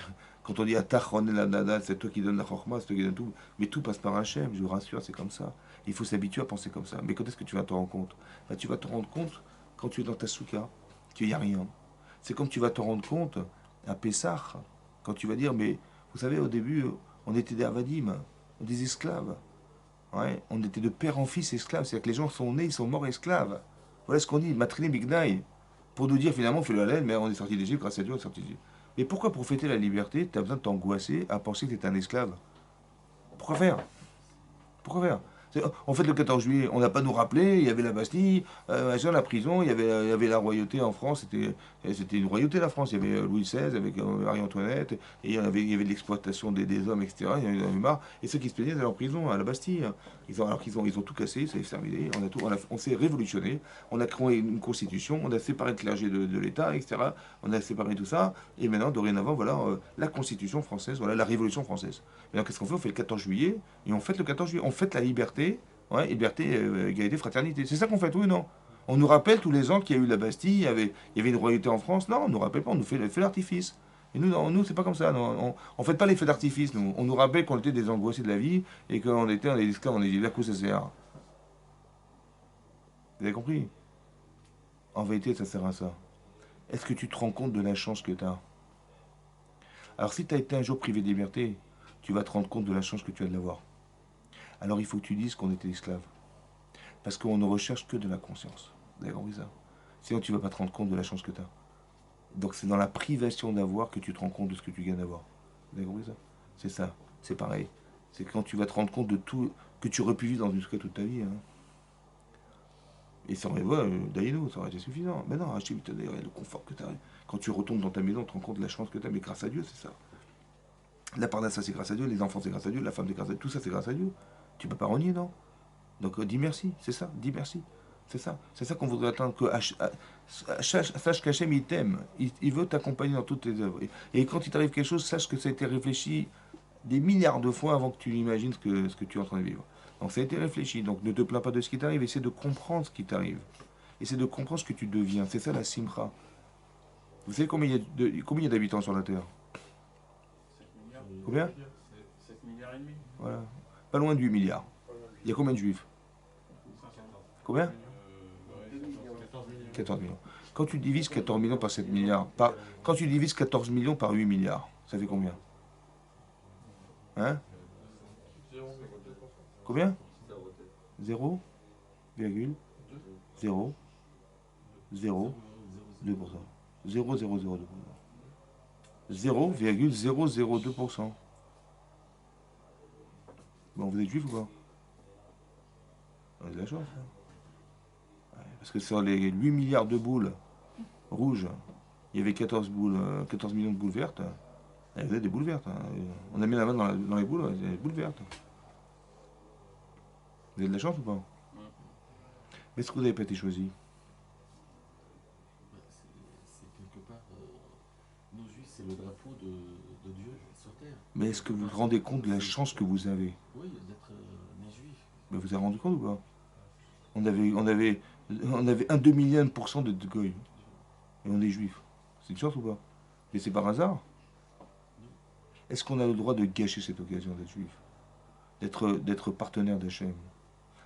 quand on dit Atachon la nada, c'est toi qui donnes la chorma, c'est toi qui donne tout. Mais tout passe par Hachem, je vous rassure, c'est comme ça. Il faut s'habituer à penser comme ça. Mais quand est-ce que tu vas te rendre compte? Bah, tu vas te rendre compte quand tu es dans ta souka, qu'il n'y a rien. C'est comme tu vas te rendre compte à Pessah, quand tu vas dire, mais vous savez, au début, on était des avadim, des esclaves. Ouais, on était de père en fils esclaves. C'est-à-dire que les gens sont nés, ils sont morts esclaves. Voilà ce qu'on dit, Matriné Bignaï. Pour nous dire finalement, fais le halal, mais on est sorti d'Égypte, grâce à Dieu, on est sorti d'Égypte. Mais pourquoi pour fêter la liberté, tu as besoin de t'angoisser à penser que tu es un esclave? Pourquoi faire? Pourquoi faire? On fête le 14 juillet, on n'a pas nous rappelé, il y avait la Bastille, la prison, il y avait la royauté en France, c'était une royauté la France, il y avait Louis XVI avec Marie-Antoinette, et il y avait de l'exploitation des hommes, etc. Il y en avait marre, et ceux qui se plaignaient d'aller en prison, à la Bastille. Alors ils ont tout cassé, ça s'est terminé, on s'est révolutionné, on a créé une constitution, on a séparé le clergé de l'État, etc. On a séparé tout ça, et maintenant, dorénavant, voilà, la constitution française, voilà, la révolution française. Maintenant, qu'est-ce qu'on fait? On fait le 14 juillet, et on fête le 14 juillet, on fête la liberté, ouais, liberté, égalité, fraternité. C'est ça qu'on fait, oui ou non? On nous rappelle tous les ans qu'il y a eu la Bastille, il y avait une royauté en France. Non, on ne nous rappelle pas, on nous fait le feu d'artifice. Et nous, non, nous c'est pas comme ça. Non, on ne fait pas les feux d'artifice, nous. On nous rappelle qu'on était des angoissés de la vie et qu'on était des esclaves, on est dit, là, ça sert. Vous avez compris? En vérité, ça sert à ça. Est-ce que tu te rends compte de la chance que tu as? Alors, si tu as été un jour privé de liberté, tu vas te rendre compte de la chance que tu as de l'avoir. Alors, il faut que tu dises qu'on était esclaves. Parce qu'on ne recherche que de la conscience. Vous avez compris ça? Sinon, tu ne vas pas te rendre compte de la chance que tu as. Donc, c'est dans la privation d'avoir que tu te rends compte de ce que tu viens d'avoir. Vous avez compris ça? C'est ça. C'est pareil. C'est quand tu vas te rendre compte de tout que tu aurais pu vivre dans une souka toute ta vie. Hein. Et ça aurait, ouais, Daïno, ça aurait été suffisant. Mais non, Hachem, tu as le confort que tu as. Quand tu retournes dans ta maison, tu te rends compte de la chance que tu as. Mais grâce à Dieu, c'est ça. La parnassa, c'est grâce à Dieu. Les enfants, c'est grâce à Dieu. La femme, c'est grâce à Dieu. Tout ça, c'est grâce à Dieu. Tu peux pas renier, non? Donc, dis merci. C'est ça. Dis merci. C'est ça. C'est ça qu'on voudrait attendre. Sache qu'Hachem, il t'aime. Il veut t'accompagner dans toutes tes œuvres. Et quand il t'arrive quelque chose, sache que ça a été réfléchi des milliards de fois avant que tu imagines ce que tu es en train de vivre. Donc ça a été réfléchi. Donc ne te plains pas de ce qui t'arrive. Essaie de comprendre ce qui t'arrive. Essaie de comprendre ce que tu deviens. C'est ça la simcha. Vous savez combien il y a d'habitants sur la Terre? 7 milliards. Combien? 7 milliards et demi. Voilà. Pas loin de 8 milliards. Il y a combien de juifs? 114. Combien? Ouais, 14 millions. 14 millions. Quand tu divises 14 millions par 7 milliards, quand tu divises 14 millions par 8 milliards, ça fait combien? Hein? 0,2%. Combien? 0,002%. 0,002%. 0,002%. Bon, vous êtes juif ou pas? On a de la chance, hein. Parce que sur les 8 milliards de boules rouges, il y avait 14 boules, 14 millions de boules vertes. Il y avait des boules vertes, hein. On a mis la main dans les boules, il y a des boules vertes. Vous avez de la chance ou pas? Mais est-ce que vous n'avez pas été choisi? Bah, c'est quelque part. Nos juifs, c'est le drapeau de Dieu sur terre. Mais est-ce que vous vous rendez compte de la chance que vous avez? Oui, d'être né juif. Mais vous vous avez rendu compte ou pas? On avait un demi-millième% de goy. Et on est juif. C'est une chance ou pas? Mais c'est par hasard? Est-ce qu'on a le droit de gâcher cette occasion d'être juif? D'être partenaire d'Hachem?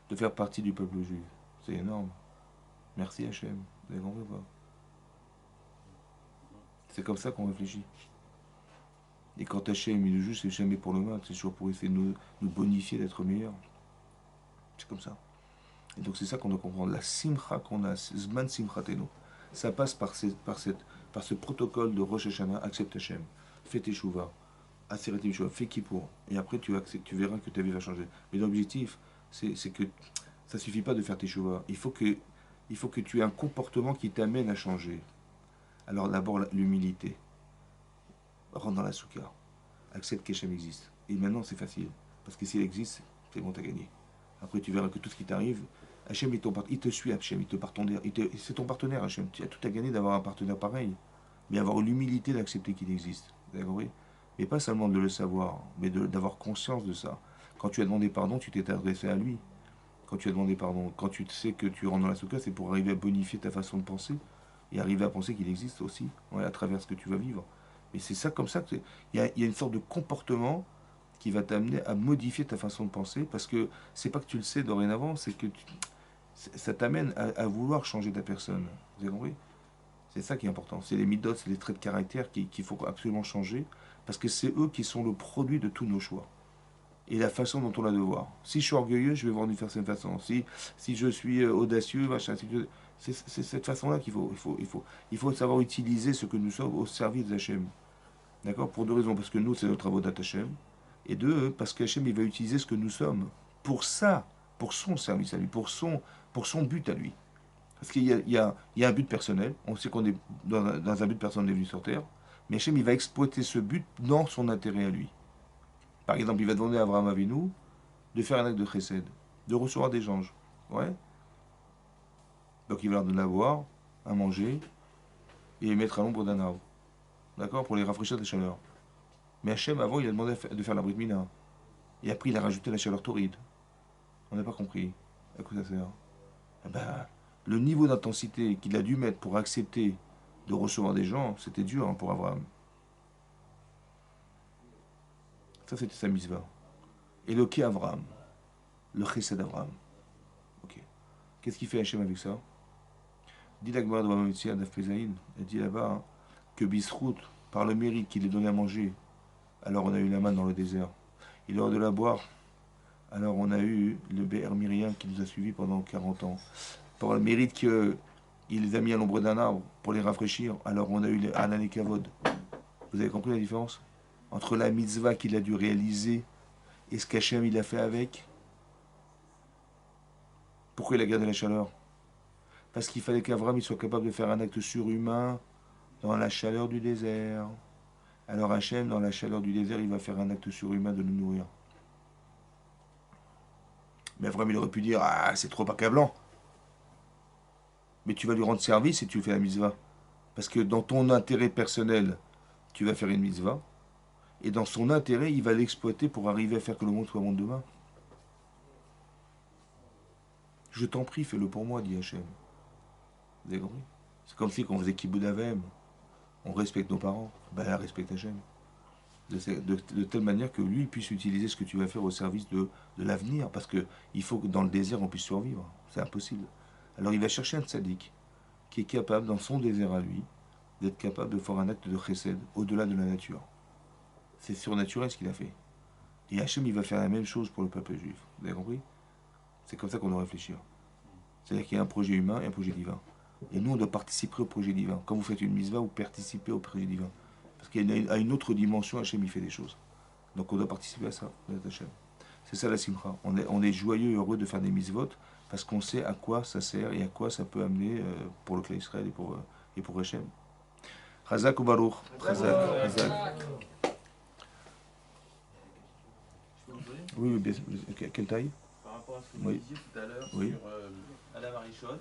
De faire partie du peuple juif? C'est énorme. Merci Hachem. Vous avez compris ou pas? C'est comme ça qu'on réfléchit. Et quand Hachem il nous juge, c'est jamais pour le mal, c'est toujours pour essayer de nous bonifier, d'être meilleurs. C'est comme ça. Et donc c'est ça qu'on doit comprendre. La simcha qu'on a, Zman Simchatenu, ça passe par ce protocole de Rosh Hashanah, accepte Hachem, fais tes chouvas, Aseret Yeshua, fais Kippour, et après tu verras que ta vie va changer. Mais l'objectif, c'est que ça suffit pas de faire tes chouvas. Il faut que tu aies un comportement qui t'amène à changer. Alors d'abord l'humilité, rentre dans la soukha, accepte qu'Hachem existe. Et maintenant c'est facile, parce que s'il existe, c'est bon, t'as gagné. Après tu verras que tout ce qui t'arrive, Hachem il te suit, Hachem, il te partenaire, c'est ton partenaire Hachem. Tu as tout à gagner d'avoir un partenaire pareil, mais avoir l'humilité d'accepter qu'il existe. Vous avez compris? Mais pas seulement de le savoir, mais d'avoir conscience de ça. Quand tu as demandé pardon, tu t'es adressé à lui. Quand tu as demandé pardon, quand tu sais que tu rentres dans la soukha, c'est pour arriver à bonifier ta façon de penser et arriver à penser qu'il existe aussi, ouais, à travers ce que tu vas vivre. Mais c'est ça comme ça que il y a une sorte de comportement qui va t'amener à modifier ta façon de penser parce que c'est pas que tu le sais dorénavant, c'est que ça t'amène à vouloir changer ta personne. Vous avez compris? C'est ça qui est important. C'est les midotes, c'est les traits de caractère qu'il faut absolument changer parce que c'est eux qui sont le produit de tous nos choix et la façon dont on a de voir. Si je suis orgueilleux, je vais voir d'une certaine façon. Si je suis audacieux, machin, c'est cette façon-là qu'il faut savoir utiliser ce que nous sommes au service d'Hachem. D'accord? Pour deux raisons. Parce que nous, c'est notre avodat Hachem. Et deux, parce qu'Hachem, il va utiliser ce que nous sommes pour ça, pour son service à lui, pour son but à lui. Parce qu'il y a un but personnel. On sait qu'on est dans un but personnel, on est venu sur Terre. Mais Hachem, il va exploiter ce but dans son intérêt à lui. Par exemple, il va demander à Abraham Avinu de faire un acte de chesed, de recevoir des anges. Ouais. Donc il va leur donner à boire, à manger, et les mettre à l'ombre d'un arbre. D'accord? Pour les rafraîchir de chaleur. Mais Hachem, avant, il a demandé de faire la brit mila. Et après, il a rajouté la chaleur torride. On n'a pas compris. À quoi ça sert? Eh ben, le niveau d'intensité qu'il a dû mettre pour accepter de recevoir des gens, c'était dur hein, pour Abraham. Ça, c'était sa mitzvah. Éloquer Abraham. Le chesed d'Abraham. Ok. Qu'est-ce qu'il fait Hachem avec ça? Dit l'Agmara de Bamamitsia d'Afpezaïn, elle dit là-bas hein, que Bisrout, par le mérite qu'il est donné à manger, alors on a eu la manne dans le désert. Il aura de la boire, alors on a eu le Be'er Miriam qui nous a suivis pendant 40 ans. Par le mérite qu'il les a mis à l'ombre d'un arbre pour les rafraîchir, alors on a eu les Hanan et Kavod. Vous avez compris la différence entre la mitzvah qu'il a dû réaliser et ce qu'Hachem il a fait avec? Pourquoi il a gardé la chaleur? Parce qu'il fallait qu'Avram il soit capable de faire un acte surhumain dans la chaleur du désert. Alors Hachem, dans la chaleur du désert, il va faire un acte surhumain de nous nourrir. Mais Avram, il aurait pu dire, ah, c'est trop accablant. Mais tu vas lui rendre service et tu fais la mitzvah. Parce que dans ton intérêt personnel, tu vas faire une mitzvah. Et dans son intérêt, il va l'exploiter pour arriver à faire que le monde soit monde demain. Je t'en prie, fais-le pour moi, dit Hachem. Vous avez compris? C'est comme si quand on faisait Kibbutz Avem, on respecte nos parents. Ben là, respecte Hachem. de telle manière que lui puisse utiliser ce que tu vas faire au service de l'avenir. Parce qu'il faut que dans le désert, on puisse survivre. C'est impossible. Alors il va chercher un tzaddik qui est capable, dans son désert à lui, d'être capable de faire un acte de chesed au-delà de la nature. C'est surnaturel ce qu'il a fait. Et Hachem, il va faire la même chose pour le peuple juif. Vous avez compris? C'est comme ça qu'on doit réfléchir. C'est-à-dire qu'il y a un projet humain et un projet divin. Et nous, on doit participer au projet divin. Quand vous faites une mitzvah, vous participez au projet divin. Parce qu'à une autre dimension, Hachem, il fait des choses. Donc on doit participer à ça, Hachem. C'est ça la simcha. On est joyeux et heureux de faire des mitzvot parce qu'on sait à quoi ça sert et à quoi ça peut amener pour le clan Israël et pour Hachem. Chazak ou Baruch. Chazak. Chazak. Oui, bien sûr. Quelle taille? Par rapport à ce que vous Oui. disiez tout à l'heure Oui. sur Adam Arishon,